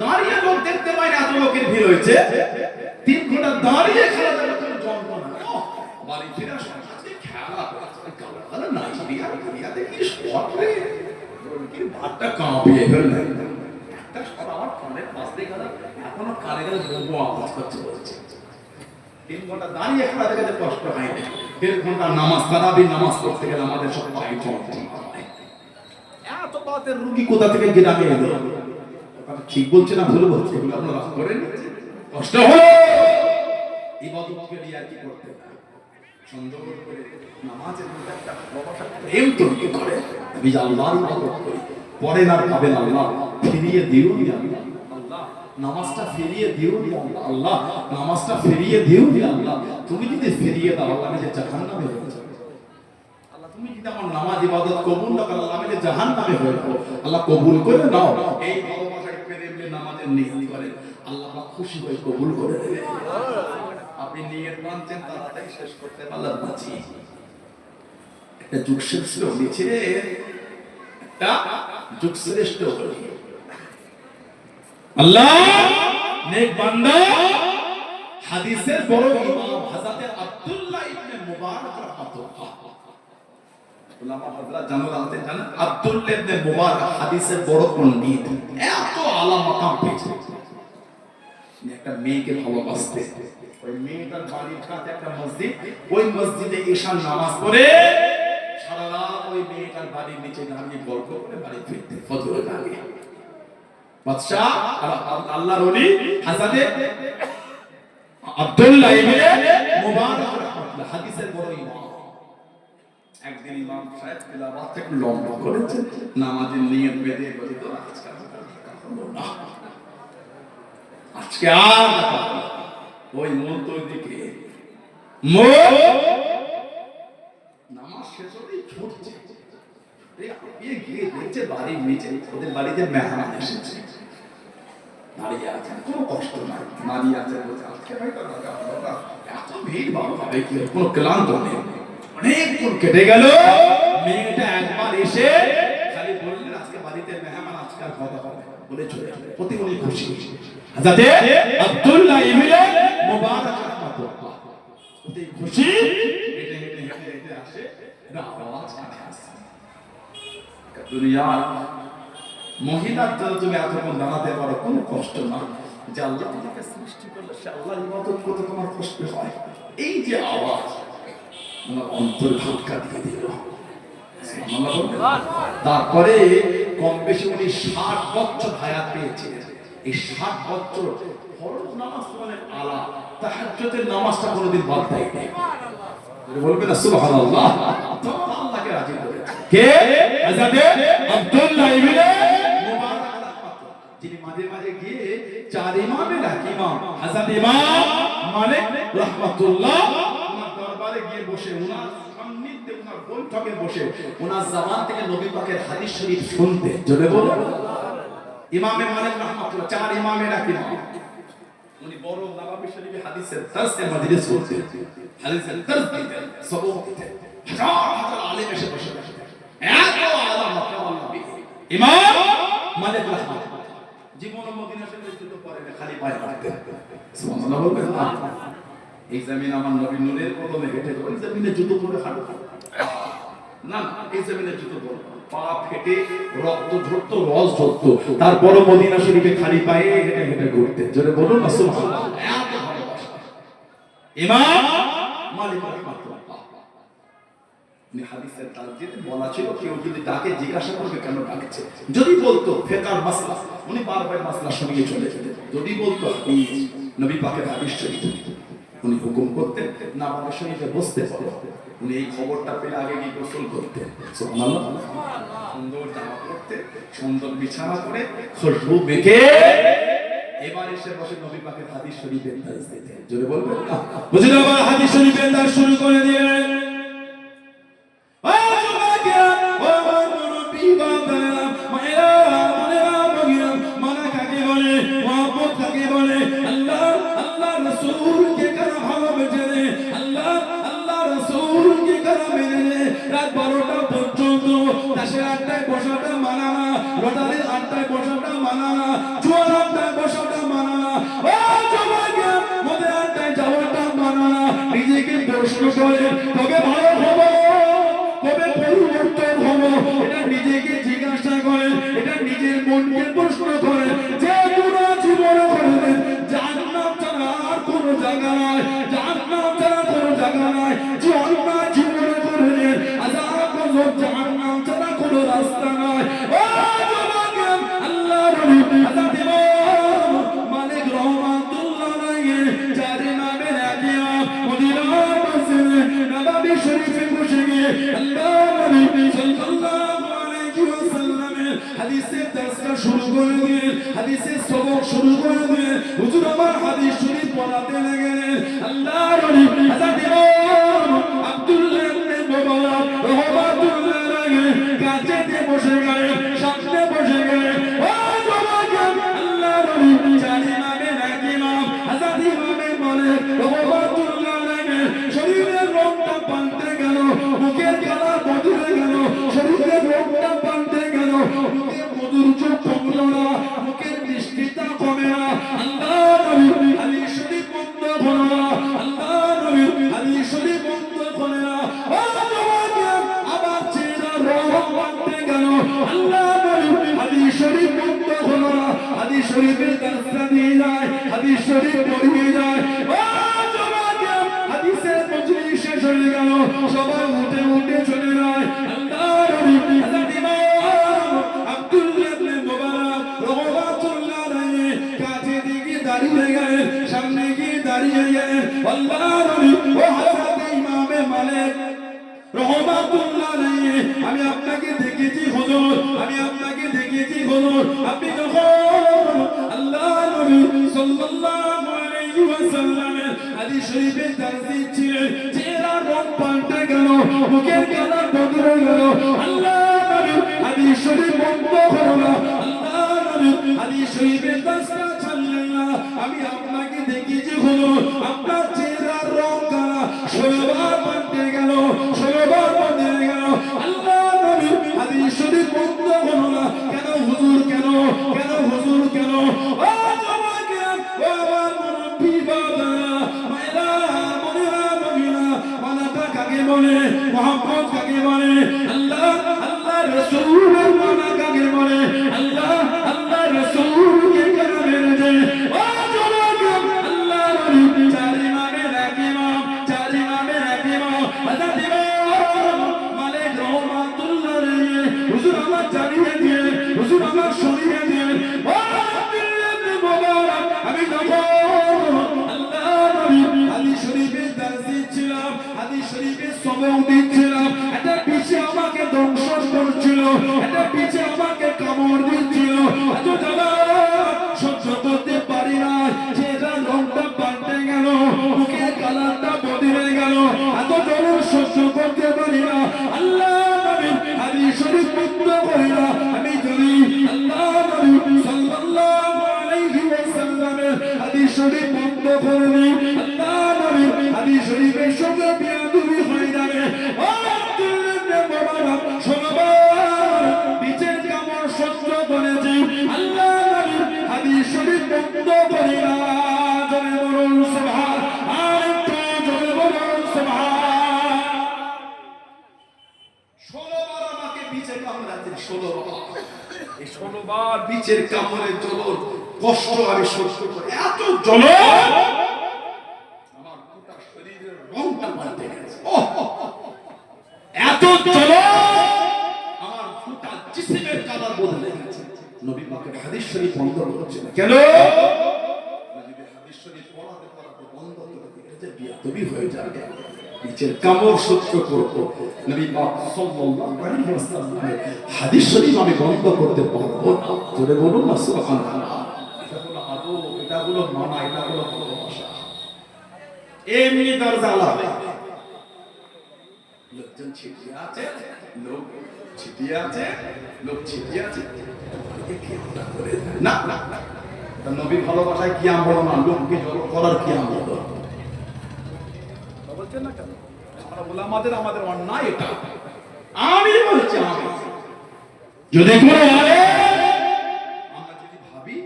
দাঁড়িয়ে লোক দেখতে পায় না, এত লোকের ভিড় হয়েছে। 3 ঘন্টা দাঁড়িয়ে খেলা দেখতে যন্ত্রণা, বাড়ি ফিরে আসে খেলা খেলা নাই, বিয়াতে কি শর্টে কি ভাতটা কাঁপিয়ে ফেললেন। একটা শট আমার কানের পাশ দিয়ে গেল, এখনো কানে গেলে বউ আওয়াজ করছে, বলছে 3 ঘন্টা দাঁড়িয়ে খেলা দেখতে কষ্ট হয় না, 1.5 ঘন্টা নামাজ, তারাবির নামাজ পড়তে গেলে আমাদের সব পায়ে যন্ত্রণা হয়। এত বাতের রুগী কোথা থেকে গ্রামে এলো? ঠিক বলছে না ভুল বলছে? এগুলো আপনারা রাগ করেন, কষ্ট হলো। ইবাদতকে নিয়ে আর কি করতে হয়, সুন্দর করে নামাজের মধ্যে একটা ভালোবাসা, প্রেম তৈরি করে। আমি আল্লাহর ইবাদত করি, পরে না ভাবেন আল্লাহ ফিরিয়ে দিও নি, আল্লাহ নামাজটা ফিরিয়ে দিও নি, আল্লাহ নামাজটা ফিরিয়ে দিও নি, আল্লাহ তুমি যদি ফিরিয়ে দাও, আল্লাহ আমি যে জাহান্নামে হয়ে যাব, আল্লাহ তুমি যদি আমার নামাজ ইবাদত কবুল না করো, আমি যে জাহান্নামে হয়ে যাব, আল্লাহ কবুল করে নাও। এই ভালোবাসায় প্রেমে নামাজের নিয়ত করেন, আল্লাহ খুশি হয়ে কবুল করে দেবে। আপনি নিয়ত আলেম তাড়াতাড়ি শেষ করতে পারলাম না জি। একটা যুগশ্রেষ্ঠ নিচে একটা যুগশ্রেষ্ঠ আল্লাহ নেক বান্দা হাদিসের বড় ইমাম হযরত আব্দুল্লাহ ইবনে মুবারক রাহমাতুল্লাহ উলামা হযরত জানেন আব্দুল্লাহ ইবনে মুবারক হাদিসের বড় পণ্ডিত এত আলা মাকাম পেয়েছে একটা মেয়েকে ভালোবাসতে ওই মেয়েটার বাড়ির কাছে একটা মসজিদ ওই মসজিদে ঈশার নামাজ পড়ে সারা রাত ওই মেয়েটার বাড়ির নিচে দাঁড়িয়ে গল্প করে বাড়ি ফিরতে ফজরের আগে বাদশা আল্লাহর ওলি হযরত আব্দুল্লাহ ইবনে মুবারক রাহমাতুল্লাহ হাদিসের বড় ইমাম একদিন ইমাম সাহেব তেলাওয়াত একটু লম্বা করেছে নামাজের নিয়ত বেঁধে বলিত আজকে আর ওই মন্ত্র দিকে নামাজ শেষ হলেই ছুটছে গিয়ে দেখছে বাড়ির নিচে ওদের বাড়িতে মেহমান এসেছে দাঁড়িয়ে আছেন কোনো কষ্ট নাই দাঁড়িয়ে আছেন বলছে আজকে হয়তো এত ভিড় বাবা হবে কি কোনো ক্লান্ত নেই অনেকক্ষণ কেটে গেল মেয়েটা একবার এসে খালি বললেন আজকে বাড়িতে মেহমান আজকে আর কথা হবে বলে চলে গেল প্রতি উনি খুশি হযরত আব্দুল্লাহ ইবনে মুবারক রাহমাতুল্লাহ প্রতি খুশি হেঁটে হেঁটে হেঁটে হেঁটে আসে না আওয়াজ কানে আসছে দুনিয়ার মহিলার জন্য তুমি এতক্ষণ দাঁড়াতে পারো কোনো কষ্ট না যে আল্লাহ তোমাকে সৃষ্টি করলো সে আল্লাহর ইবাদত করতে তোমার কষ্ট হয় এই যে আওয়াজ আমার অন্তর ধাক্কা দিয়ে দিল তারপরে কম বেশি উনি 60 বছর হায়াত পেয়েছিলেন এই 60 বছর ফরজ নামাজ মানে আলা তাহাজ্জুদের নামাজটা কোনোদিন বাদ দেয়নি বলবে না সুবহানাল্লাহ তখন আল্লাহকে রাজি করেছে কে হযরত আব্দুল্লাহ ইবনে মুবারক রাহমাতুল্লাহ যিনি মাঝে মাঝে গিয়ে চার ইমামের এক ইমাম হযরত ইমাম মালিক রাহমাতুল্লাহ ওনার দরবারে গিয়ে বসে ওনার সান্নিধ্যে ওনার বৈঠকে বসে ওনার জবান থেকে নবী পাকের হাদিস শরীফ শুনতে জোরে বলো ইমামে মালিক রাহমাতুল্লাহ চার ইমামের এক ইমাম উনি বড় নববী শরীফে হাদিসের দারসে মজলিস করতেন হাদিসের দারস দিতেন সবক দিতেন হাজার হাজার আলেম এসে বসে এত আলাম মাকাম ইমাম মালিক রাহমাতুল্লাহ জীবন মদিনা শরীফে যুদ্ধ করেন খালি পায়ে হাঁটতেন সুবহানাল্লাহ বলবেন না এই জমিন আমার নবী নূরের কদমে হেঁটে ওই জমিনে যুদ্ধ করে হাঁটতো না এই জমিনে যুদ্ধ করে পা ফেটে রক্ত ঝরতো রস ঝরতো তারপর মদিনা শরীফে খালি পায়ে হেঁটে হেঁটে ঘুরতে জোরে বলুন না সুবহানাল্লাহ এত ভালোবাসা ইমাম মালিক রাহমাতুল্লাহ উনি হাদিসের তারজিতে বলা ছিল কেউ যদি তাকে জিজ্ঞাসা করবে কেন ডাকছে যদি বলতো ফিকর মাসলা উনি বারবার মাসলা শুনিয়ে চলে যেতেন যদি বলতো হাদিস নবী পাকের হাদিস শরীফ উনি হুকুম করতেন নামাজ শরীফে বসতে উনি এই খবরটা পেলে আগে গিয়ে গোসল করতেন সুবহানাল্লাহ সুন্দর জামা পরতে সুন্দর বিছানা করে খুশবু মেখে এবার এসে বসে নবী পাকের হাদিস শরীফের দার্স দিতেন জোরে বলবেন না বুঝলেন আবার হাদিস শরীফের দার্স শুরু করে দিলেন নিজেকে প্রশ্ন করে তবে ভালো হবো কবে পরিবর্তন হবো এটা নিজেকে জিজ্ঞাসা করে এটা নিজের মনকে প্রশ্ন করে যে গুনাহ জীবনে করবেন জান্নাত ছাড়া আর কোনো জায়গা নাই জান্নাত ছাড়া কোনো জায়গা নাই যে অন্যায় জীবনে করবেন আযাব গজব জাহান্নাম ছাড়া কোনো রাস্তা নাই ও জবান আল্লাহর নবী হযরত ইমাম মালিক রাহমাতুল্লাহ আলাইহি চার ইমামের এক ইমাম মদিনার মসজিদে নববী শরীফে বসে গিয়ে আল্লাহর নবী সাল্লাল্লাহু আলাইহি ওয়াসাল্লামের হাদিসের দার্সটা শুরু করে দিলেন হাদিসের সবক শুরু করে দিলেন হুজুর আমার হাদিস শরীফ পড়াতে লাগলেন আল্লাহর নবী হযরত ইমাম আব্দুল্লাহ ইবনে মুবারক রাহমাতুল্লাহ আলাইহি কাছে বসে গেলেন সামনে বসে গেলেন ও জওয়ান আল্লাহর নবী চার ইমামের এক ইমাম হযরত ইমামে মালিক রাহমাতুল্লাহ আলাইহি সবাই উঠে উঠে চলে যায়। আল্লাহর নবী হযরত ইমাম আব্দুল্লাহ ইবনে মুবারক রাহমাতুল্লাহ আলাইহি কাছে দিকে দাঁড়িয়ে গেলেন, সামনে গিয়ে দাঁড়িয়ে গেলেন। আল্লাহর নবী ও হযরত ইমামে মালিক রাহমাতুল্লাহ আলাইহি, আমি আপনাকে দেখেছি হুজুর, আমি আপনাকে দেখেছি হুজুর, আপনি যখন আল্লাহর নবী সাল্লাল্লাহু আলাইহি ওয়াসাল্লামের হাদিস শরীফে দর্শ দিচ্ছিলেন, চেহারার রং পাল্টে গেল, মুখের কালার বদলে গেল। আল্লাহর নবী হাদিস শরীফ বন্ধ হলো না, আল্লাহর নবী হাদিস শরীফে দর্শটা ছাড়লেন না। আমি আপনাকে দেখেছি হুজুর, আপনার চেহারার রং কালা 16 বার পাল্টে গেল, 16 বার বদলে গেল। আল্লাহর নবী হাদিস শরীফ বন্ধ হলো না। কেন হুজুর, কেন কেন হুজুর, কেন? ও জওয়ান, ও আমার মুরব্বি বাবারা, মায়েরা, বোনেরা, নবীরা, মানাটা কাকে বলে, মুহাব্বত কাকে বলে, আল্লাহ আল্লাহ রাসূলের মানা কাকে বলে, আল্লাহ আল্লাহ রাসূলকে কেন মেরেছে? ও জওয়ান, আল্লাহ নবী চার ইমামের এক ইমাম, চার ইমামের এক ইমাম হযরত ইমাম মালিক রাহমাতুল্লাহ আলাইহি হুজুর আমার জানিয়ে দিয়ে, হুজুর আমার শুনিয়ে দিয়ে, ও আব্দুল্লাহ ইবনে মুবারক, আমি যখন আল্লাহর নবী হাদিস শরীফে দর্শ দিচ্ছিলাম, হাদিস শরীফে সবক দিচ্ছিলাম, এটা পিছে আমাকে দংশন করছিল, এটা পিছে আমাকে কামড় দিচ্ছিল। এত জ্বালা সহ্য করতে পারি না, চেহারা রংটা পাল্টে গেল, মুখের কালারটা বদলে গেল, এত জ্বালা সহ্য করতে পারি না। আল্লাহর নবী হাদিস শরীফ বন্ধ করি না, আমি যদি আল্লাহর নবী সাল্লাল্লাহু আলাইহি ওয়াসাল্লামের হাদিস শরীফ বন্ধ করে দিই, আল্লাহর নবী হাদিস শরীফের সঙ্গে বেয়াদবি হয়ে যাবে। ও আব্দুল্লাহ ইবনে মুবারক, 16 বার বিচের কামড় সহ্য করেছি, আল্লাহর নবী হাদিস শরীফ বন্ধ করি না। জোরে বলুন সুবহান, আর একটু জোরে বলুন সুবহান। 16 বার আমাকে বিচে কামড়াতে, 16 বার। এই 16 বার বিচের কামড়ের জ্বলন কষ্ট আমি সহ্য করি, এত জ্বলন আমার গোটা শরীরের রংটা পাল্টে গেছে। এত জ্বলন আমার গোটা জিসমের কালার বদলে গেছে। নবী পাকের হাদিস শরীফ বন্ধ করছে না কেন? যদি হাদিস শরীফ পড়াতে পড়াতে বন্ধ করে দিলে যে বিয়াদবি হয়ে যাবে, নিচের কামড় সহ্য করব। নবী পাক সাল্লাল্লাহু আলাইহি ওয়াসাল্লাম হাদিস শরীফ আমি বন্ধ করতে পারবো না। জোরে বলুন না সুবহানাল্লাহ। এটা হলো আদব, এটা হলো মানা, এটা হলো ভালোবাসা। এমনি দরজা আলাদা, লোকজন ছিটিয়ে আছে, লোক ছিটিয়ে আছে, লোক ছিটিয়ে আছে, না না না, নবীর ভালোবাসায় কি আমল না, লোককে জড়ো করার কি আমল বলছেন না কেন? আমরা বলে আমাদের অন্যায় এটা, আমি বলছি আমি যদি কোনো আমরা যদি ভাবি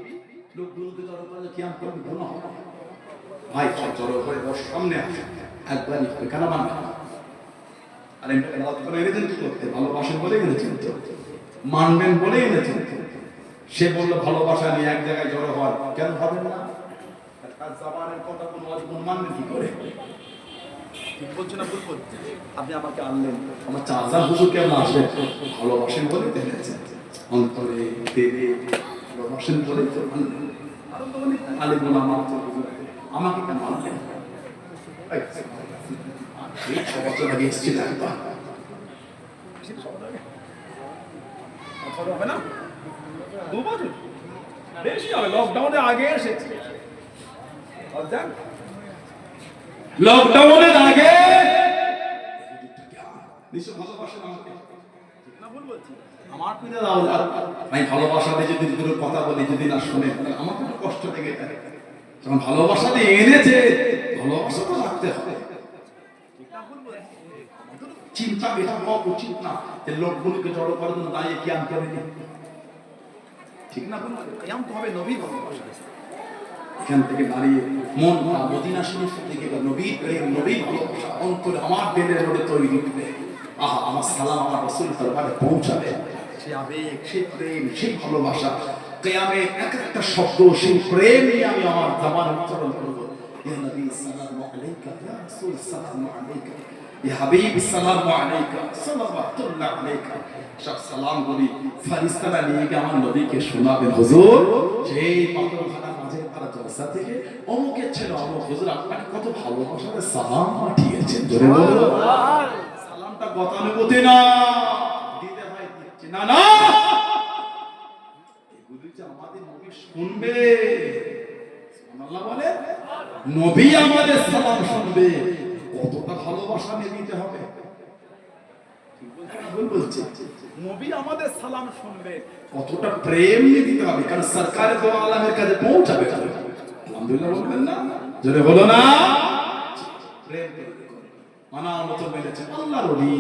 লোকগুলোকে জড়ো করলে কি আমল করবে, গুনাহ হবে। ভাই জড়ো হয়ে ওর সামনে আসে, একবারই হবে, কেন মানবে না? আরে এনেছেন কি করতে? ভালোবাসেন বলে এনেছেন, মানবেন বলে এনেছেন। সে বললো ভালোবাসা নিয়ে এক জায়গায় জড়ো হয়, কেন হবে না? তার জাবানের কথা কোনো অদ্ভুত মানবেন কি করে? ঠিক বলছেন না, ভুল বলছেন? আপনি আমাকে আনলেন, আমার চাচা হুজুর কেমন আসবে? ভালোবাসেন বলে এনেছেন, অন্তরে দেবে ভালোবাসেন বলে তো আনলেন। আরো তো অনেক আলেম ওলামা আমাকে কেন আনলেন? এই 6 বছর আগে এসেছিল একবার, হবে না 2 বছর বেশি হবে, লকডাউনের আগে এসেছে, লকডাউনের আগে। নিশ্চয় ভালোবাসেন আমাকে, না ভুল বলছি? আমার পিতা ভাই ভালোবাসা দিয়ে যদি দুটো কথা বলি, যদি না শুনে আমার খুব কষ্ট লেগে যায়। যখন ভালোবাসা দিয়ে এনেছে, ভালোবাসা তো রাখতে হবে। চিন্তা এটা হওয়া উচিত না যে লোকগুলোকে জড়ো করার জন্য দাঁড়িয়ে কি আনতে হবে, ঠিক না? এমন তো হবে নবী ভালোবাসা। এখান থেকে দাঁড়িয়ে মন মদিনা শরীফ থেকে নবীর প্রেম, নবীর ভালোবাসা অন্তরে আমার দিলের মধ্যে তৈরি হবে। আহা, আমার সালাম আমার রাসূল দরবারে পৌঁছাবে, সেই আবেগ, সেই প্রেম, সেই ভালোবাসা, কিয়ামের এক একটা শব্দ, সেই প্রেম নিয়ে আমি আমার জবান উচ্চারণ করব। ইয়া নবী সালামু আলাইকা, ইয়া রাসূল সালামু আলাইকা, ইয়া হাবিব সালামু আলাইকা সাল্লাল্লাহু আলাইকা সব সালাম বলি ফেরেশতারা নিয়ে গিয়ে আমার নবীকে শোনাবেন হুজুর সেই পাথরখানা মাঝে তারা জলসা থেকে অমুকের ছেলে অমুক হুজুর আপনাকে কত ভালোবাসার সালাম পাঠিয়েছেন জোরে বলো সালামটা গতানুগতি না দিতে হয় দিচ্ছি না না এগুলি যে আমাদের নবী শুনবে সুবহানাল্লাহ বলে নবী আমাদের সালাম শুনবে কতটা ভালোবাসা নিয়ে দিতে হবে নবী আমাদের সালাম শুনবে কতটা প্রেম নিয়ে দিতে হবে কারণ সরকারে দো আলমের কাছে পৌঁছাবে আলহামদুলিল্লাহ বলবেন না জোরে বলো না প্রেম মানার মতো মেলেছেন আল্লাহর ওলি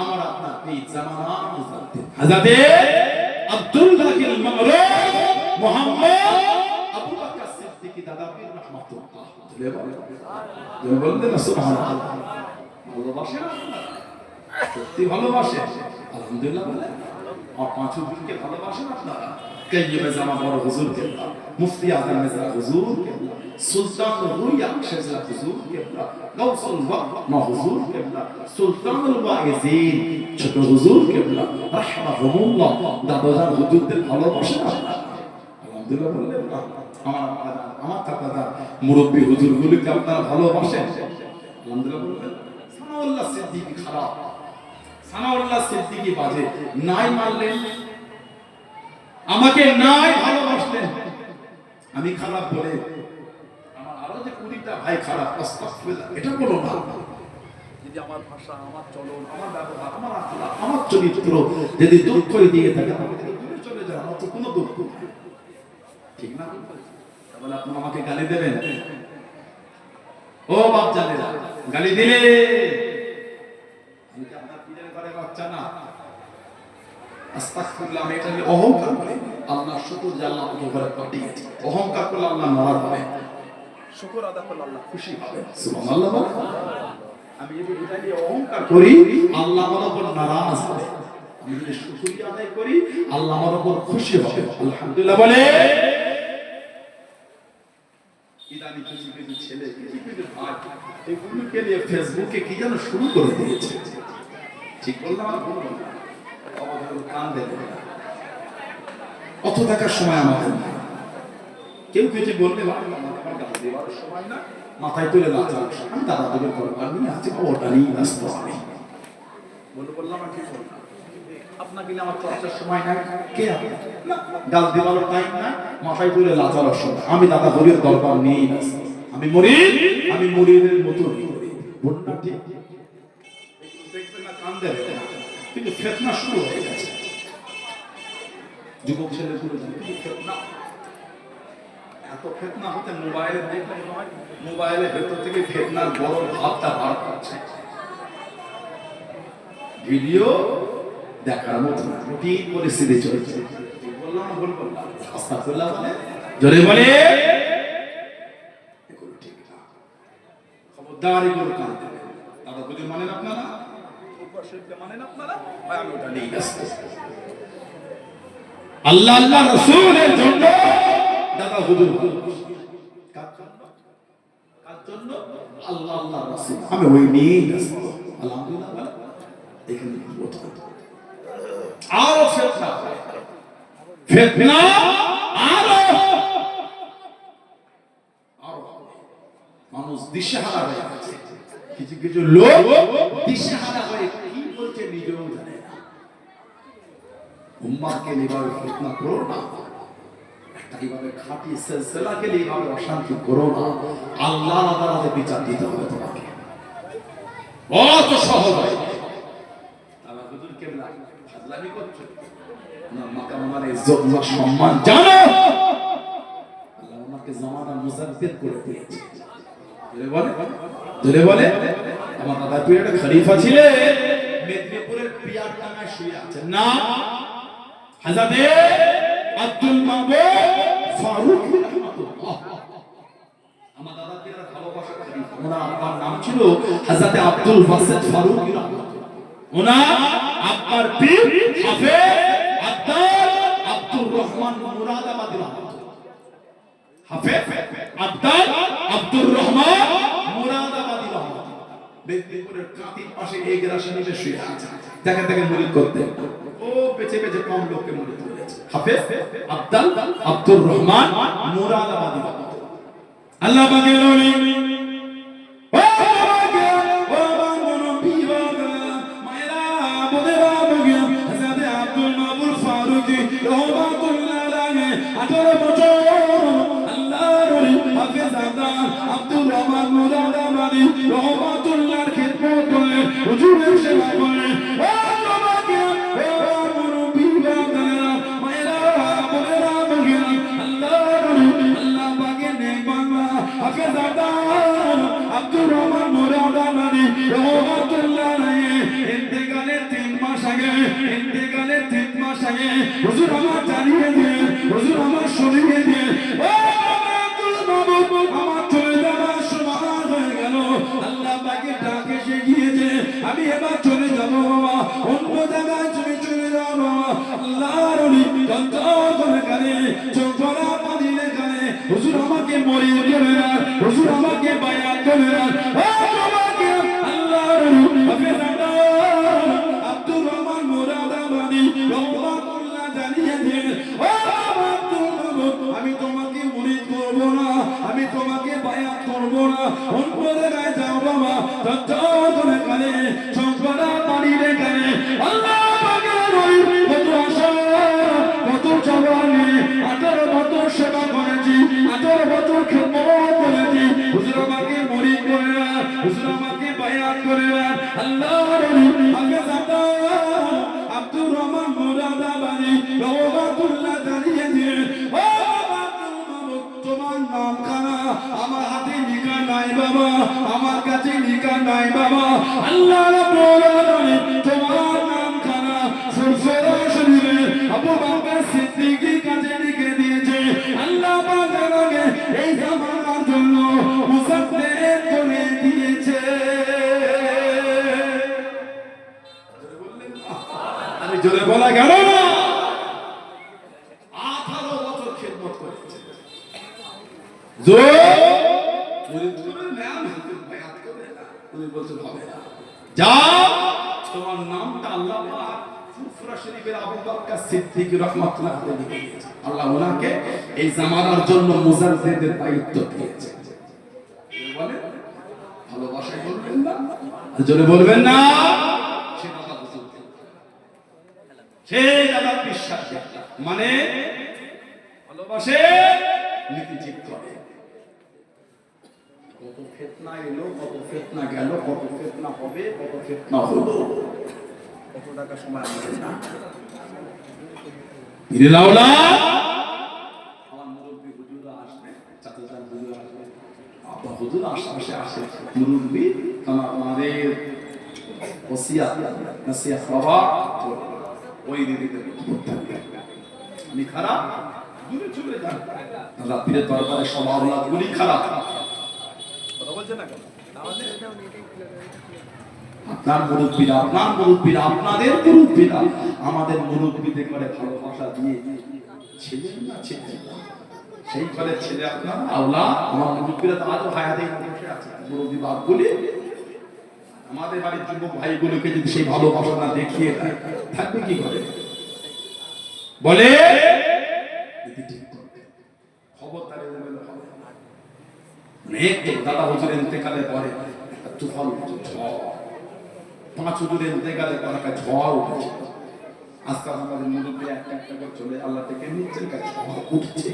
আমার আপনার পীর জামানা হযরতে আব্দুল্লাহ বিন মামরুন মুহাম্মদ আবু বকর সিদ্দিক দাদা পীর রাহমাতুল্লাহ জোরে বলবেন না সুবহানাল্লাহ ভালোবাসেন সত্যি ভালোবাসে আলহামদুলিল্লাহ বলে আর পাঁচ দিনকে ভালোবাসেন আপনারা কাইয়্যিমে জামা বড় হুজুর কেবলা মুফতি আজম মেজরা হুজুর কেবলা সুলতান রুইয়া শেজরা হুজুর কেবলা গাউসুল ওয়াক্ত মা হুজুর কেবলা সুলতানুল ওয়াইজিন ছোট হুজুর কেবলা রাহমাহুল্লাহ দাদাজান হুজুরদের ভালোবাসেন আপনারা আলহামদুলিল্লাহ বলে আমার কাকা মুরব্বি হুজুরগুলিকে আপনারা ভালোবাসেন আলহামদুলিল্লাহ বলবেন সানাউল্লাহ সিদ্দিকী খারাপ সানাউল্লাহ সিদ্দিকী বাজে নাই মানলেন আমাকে নাই ভালোবাসলেন আমি খারাপ বলে আমার আরো যে 20টা ভাই খারাপ আস্তাগফিরুল্লাহ এটা কোনো না যদি আমার ভাষা আমার চলন আমার ব্যবহার আমার আখলাক আমার চরিত্র যদি দুঃখ দিয়ে থাকে আমাকে দূরে চলে যায় আমার তো কোনো দুঃখ ঠিক না তাহলে আপনি আমাকে গালি দেবেন ও বাপ জানেরা গালি দিলে আমি কি আপনার পীরের ঘরে বাচ্চা না আস্তাগফিরুল্লাহ আমি এটা অহংকার করি আল্লাহ শুকর যে আল্লাহ আমাকে ঘরে পাঠিয়েছে অহংকার করলে আল্লাহ নারাজ হবে শুকর আদা করলে আল্লাহ খুশি হবে সুবহানাল্লাহ আমি যদি এটা নিয়ে অহংকার করি আল্লাহ আমার উপর নারাজ হবে আমি যদি শুকরিয়া আদায় করি আল্লাহ আমার উপর খুশি হবে আলহামদুলিল্লাহ বলে ইদানি কিছু কিছু ছেলে কিছু কিছু ভাই এগুলোকে নিয়ে ফেসবুকে কি যেন শুরু করে দিয়েছে ঠিক বললাম আর ভুল বললাম কান দেবে অত দেখার সময় আমাদের কেউ কিছু বললে সময় না মাথায় তুলে নাচার আমি দাদা তোকে করবার নিয়ে আছি ওটা নিয়ে ব্যস্ত আমি বললাম আর কি বললাম আপনাকে আমার চর্চার সময় নাই কে গাল দেওয়ার টাইম নাই মাথায় তুলে লাচার সময় আমি দাদা হরির দরবার নেই আমি মরিদের মতো বললাম ঠিক দেখবেন না কান দেবে কিন্তু ফেতনা শুরু হয়ে গেছে যুবক ছেলেগুলো ফেতনা এত ফেতনা হতে মোবাইলে দেখলে নয় মোবাইলের ভেতর থেকে ফেতনার বড় ভাবটা বার করছে ভিডিও দেখার মতো কি পরিস্থিতি চলছে বললাম ভুল বললাম আস্তাগফিরুল্লাহ বলে জোরে বলে এগুলো ঠিক না খবরদার এগুলো কান দেবে দাদা বুঝে মানেন আপনারা মানেন আপনারা ভাই আমি ওটা নেই আসতে আল্লাহ আল্লাহ রাসূলের জন্য দাদা হুজুর কার জন্য আল্লাহ আল্লাহ রাসূল আমি ওই নিয়ে আসতে আলহামদুলিল্লাহ এখানে আরো ফিতনা আরো মানুষ দিশেহারা হয়ে গেছে কিছু কিছু লোক দিশেহারা হয়ে কি বলছে নিজেও জানে না উম্মাহকে এইভাবে ফিতনা করো না এইভাবে খাঁটি সিলসিলাকে এইভাবে অশান্তি করো না আল্লাহর আদালতে বিচার দিতে হবে তোমাকে অত সহজ হয় তারা হুজুর কেবলা ফাজলামি করছে না মাকাম আমার ইজ্জত আর সম্মান জানো আল্লাহ ওনাকে জামানা মুজাদ্দিদ করে দিয়েছে ধরে বলে আমার দাদা পীর একটা খলিফা ছিলেন মেদিনীপুরের পিয়ার টাঙ্গায় শুয়ে আছেন না হযরতে আব্দুল মামুন ফারুক রাহমাতুল্লাহ আমার দাদা পীরের ভালোবাসা খলিফা ওনার নাম ছিল হযরতে আব্দুল বাসিত ফারুক রাহমাতুল্লাহ ওনার আব্বার পীর হাফেজ আব্দুর রহমান মুরাদাবাদী রাহমাতুল্লাহ হাফেজ আব্দুর রহমান মুরাদাবাদী রাহমাতুল্লাহ মেদিনীপুরের কাঁতির পাশে এই গ্রাসে নিচে শুয়ে আছে, দেখা দেখে মুরিদ করতে ও বেঁচে বেঁচে কম লোককে মুরিদ করেছে। হাফেজ আব্দুর রহমান মুরাদাবাদী আল্লাহ পাকের ওলি আব্দুল রহমান মুরাদাবাদী রহমাতুল্লাহর খিদমত করে হুজুরের সেবা করে। আব্দুর রহমান মুরাদাবাদী রহমাতুল্লাহ ইন্তেকালের 3 মাস আগে হুজুর আমার জানিয়ে দিয়ে, হুজুর আমার শুনিয়ে দিয়ে আমার চলে যাওয়ার সময় হয়ে গেল। আল্লাহ পাকের ডাক এসে গিয়েছে, আমি এবার চলে যাব বাবা, অন্য জায়গায় তুমি চলে যাও বাবা। আল্লাহর ওলি করে কানে চোখ ভরা পানি কানে হুজুর আমাকে মরিয়ে দেবে না, হুজুর আমাকে বায়াত দেবে না। আল্লাহর ওলি আব্দুর রহমান মুরাদাবাদী রহমাতুল্লাহ জানিয়ে দিয়ে, আমি তোমাকে মুরিদ করব না, আমি তোমাকে বায়াত করব না, অন্য জায়গায় যাও বাবা। করে কানে চোখ ভরা পানি কানে আল্লাহ পাকের ওলি কত আশা কত জওয়ানি 18 বছর সেবা করেছি, 18 বছর খিদমত করেছি। হুজুর আমাকে মুরিদ করে না, হুজুর আমাকে বায়াত করে না। আল্লাহর ওলি হাফেজ আব্দুর রহমান মুরাদাবাদী রহমাতুল্লাহ জানিয়ে দিয়ে, ও তোমার নাম খানা আমার হাতে লিখা নাই বাবা, আমার কাছে লিখা নাই বাবা। আল্লাহ রাব্বুল আলামিন তোমার নাম খানা ফুরফুরা শরীফে আবু বকর সিদ্দিকীর কাছে লিখে দিয়েছে। আল্লাহ পাক আমাকে এই জামানার জন্য মুসাদ্দেক করে দিয়েছে। আমি জোরে বলা গেল না, 18 বছর খিদমত করেছে। তোমার নামটা আল্লাহ ফুরফুরা শরীফের আবু বকর সিদ্দিক রাহমাতুল্লাহ আলাইহি লিখে দিয়েছে। আল্লাহ ওনাকে এই জামানার জন্য মুজাদ্দিদের দায়িত্ব দিয়েছে। বলে ভালোবাসায় বলবেন না, জোরে বলবেন না, সেই দাদা বিশ্বাস মানে ভালোবাসে নীতি ঠিক করে। কত ফিতনা এলো, কত ফিতনা গেল, কত ফিতনা হবে, কত ফিতনা হলো, কত টাকা সময় আমাদের না পীরে লাউলা আমার মুরব্বি হুজুররা আসবে, চাচাজান হুজুর আসবে, আব্বা হুজুর আশেপাশে আসে, মুরব্বি আমাদের ওসিয়াত নসিহত বাবা ওই দিদিতে আমি খারাপ দূরে চলে যান, রাত্রির দরবারে সব আওলাদগুলি খারাপ। কথা বলছেন না কেন? আপনার মুরব্বিরা, আপনাদের মুরব্বিরা আমাদের মুরব্বিদের করে ভালোবাসা দিয়ে ছেলে না ছেলে, সেই করে ছেলে আপনার আওলা। আমার মুরব্বিরা তো আজও হায়াতে বসে আছে, মুরব্বি বাপগুলি আমাদের বাড়ির যুবক ভাইগুলোকে যদি সেই ভালোবাসা না দেখিয়ে থাকবে কি করে? বলে খবরদারি অনেক দাদা হুজুর ইন্তেকালের পরে তুফান উঠেছে, 5 হুজুরের ইন্তেকালের পর একটা ঝড় উঠেছে। আজকাল আমাদের মুরব্বী একটা একটা করে চলে আল্লাহ থেকে নিচের কাছে উঠছে,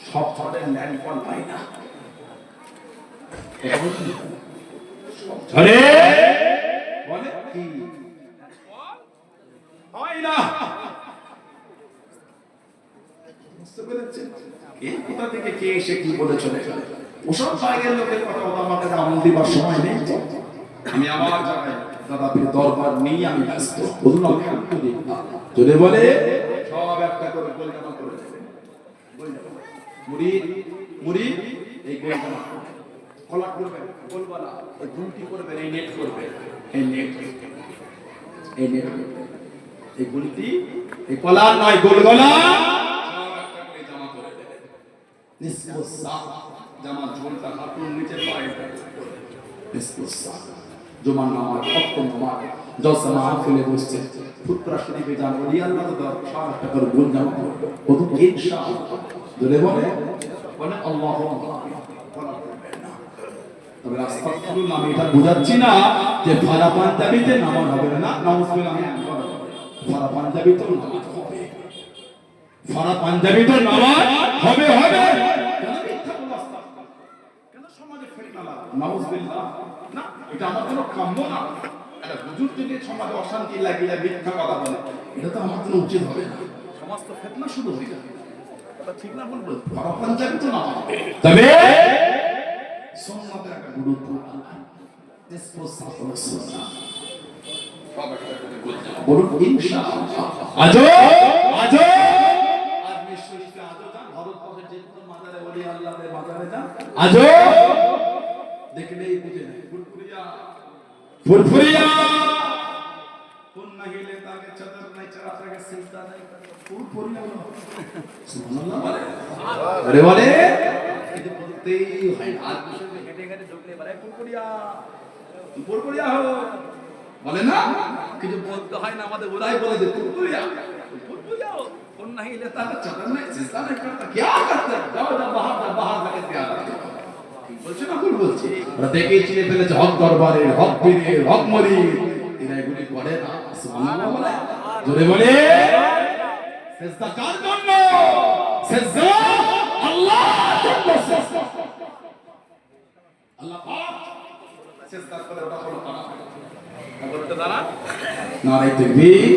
সব ঝড়ের ল্যান্ডফল পায় না। ঝড়ে বলে কি হয় না, বুঝতে পেরেছেন? এই কোথা থেকে কে এসে কি বলে চলে গেল, ওসব বাইরের লোকের কথা আমাকে আমল দিবার সময় নেই। আমি আমার জায়গায় দাদা পীর দরবার নিয়ে আমি ব্যস্ত। বলুন আলহামদুলিল্লাহ। যদি বলে সব একটা করে গোল জামা করে দেবেন, মুরিদ মুরিদ এই গোল জামা কলা করবেন, গোলবালা ওই ঘুমটি করবেন, এই নেট করবেন, এই নেট এই নেট করবেন, এই গুলটি এই কলা নয় গোলগলা সব একটা করে জামা করে দেবেন। নিসফ সাফ জামা ঝোলটা হাঁটুর নিচে পায়ে জুমার নামাজ, ওয়াক্তের নামাজ, জলসা মাহফিলে বসছে, ফুটরা শরীফে যান, ওলি আল্লাহ তো 1000 টাকার গুণ জমা করবে। কত ইনশাআল্লাহ ধরে বলে আল্লাহু আকবার। তবে আস্তাগফিরুল্লাহ, আমি এটা বুঝাচ্ছি না যে ফারা পাঞ্জাবিতে নামাজ হবে না, নাউজুবিল্লাহ, আমি একবার ফারা পাঞ্জাবিতে নামাজ হবে, ফারা পাঞ্জাবিতে নামাজ হবে হবে। কেন মিথ্যা বলা আস্তাগফিরুল্লাহ? কেন সমাজে ফিতনা লাগা? নাউজুবিল্লাহ, না এটা আমার জন্য কাম্য না। এটা হুজুর যদি সমাজে অশান্তি লাগিয়ে মিথ্যা কথা বলে, এটা তো আমার জন্য উচিত হবে না। সমাজ তো ফিতনা শুরু হয়ে যাবে, এটা ঠিক না বলবো। ফারা পাঞ্জাবিতে নামাজ হবে, তবে সুন্নাতের একটা গুরুত্ব বলুন ইনশাআল্লাহ। আজো আজো আজমি শরীফে আজো যান, হযরত পাকের যে কোন মাজারে ওলি আল্লাহদের মাজারে যান, আজো দেখলেই বুঝে নেয় ফুরফুরিয়া ফুরফুরিয়া কোন নাহিলে তাকে চাদর নাই, চারা তাকে সিজদা নাই, ফুরফুরিয়া সুবহানাল্লাহ বলে, আরে বলে এটা বলতেই হয় না। আর বিষয়ে হেঁটে হেঁটে ঢুকলে বলে ফুরফুরিয়া ফুরফুরিয়া হো বলে না, কিছু বলতে হয় না, আমাদের ওরাই বলে যে ফুরফুরিয়া ফুরফুরিয়া হো, কোন নাহিলে তাকে চাদর নাই, সিজদা নাই করতা, কি করতা, যাও যাও বাহার লাগে দিয়া বলছে না, ভুল বলছে। ওরা দেখেই চিনে ফেলেছে হক দরবারে, হক পীরে, হক মরি, এরা এগুলি করে না। সুবহানাল্লাহ বলে, জোরে বলে সিজদা কার জন্য? সিজদা আল্লাহর জন্য। সিজদা আল্লাহ পাক সিজদা করে ওটা হলো তারা বলতে দাঁড়া নারে তাকবীর।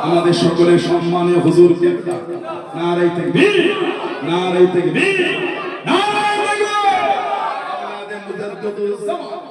আমাদের সকলের সম্মানীয় হুজুর কেবলা, নারে তাকবীর, নারে তাকবীর, নারে তাকবীর। আওলাদে মুজাদ্দিদুজ জামান।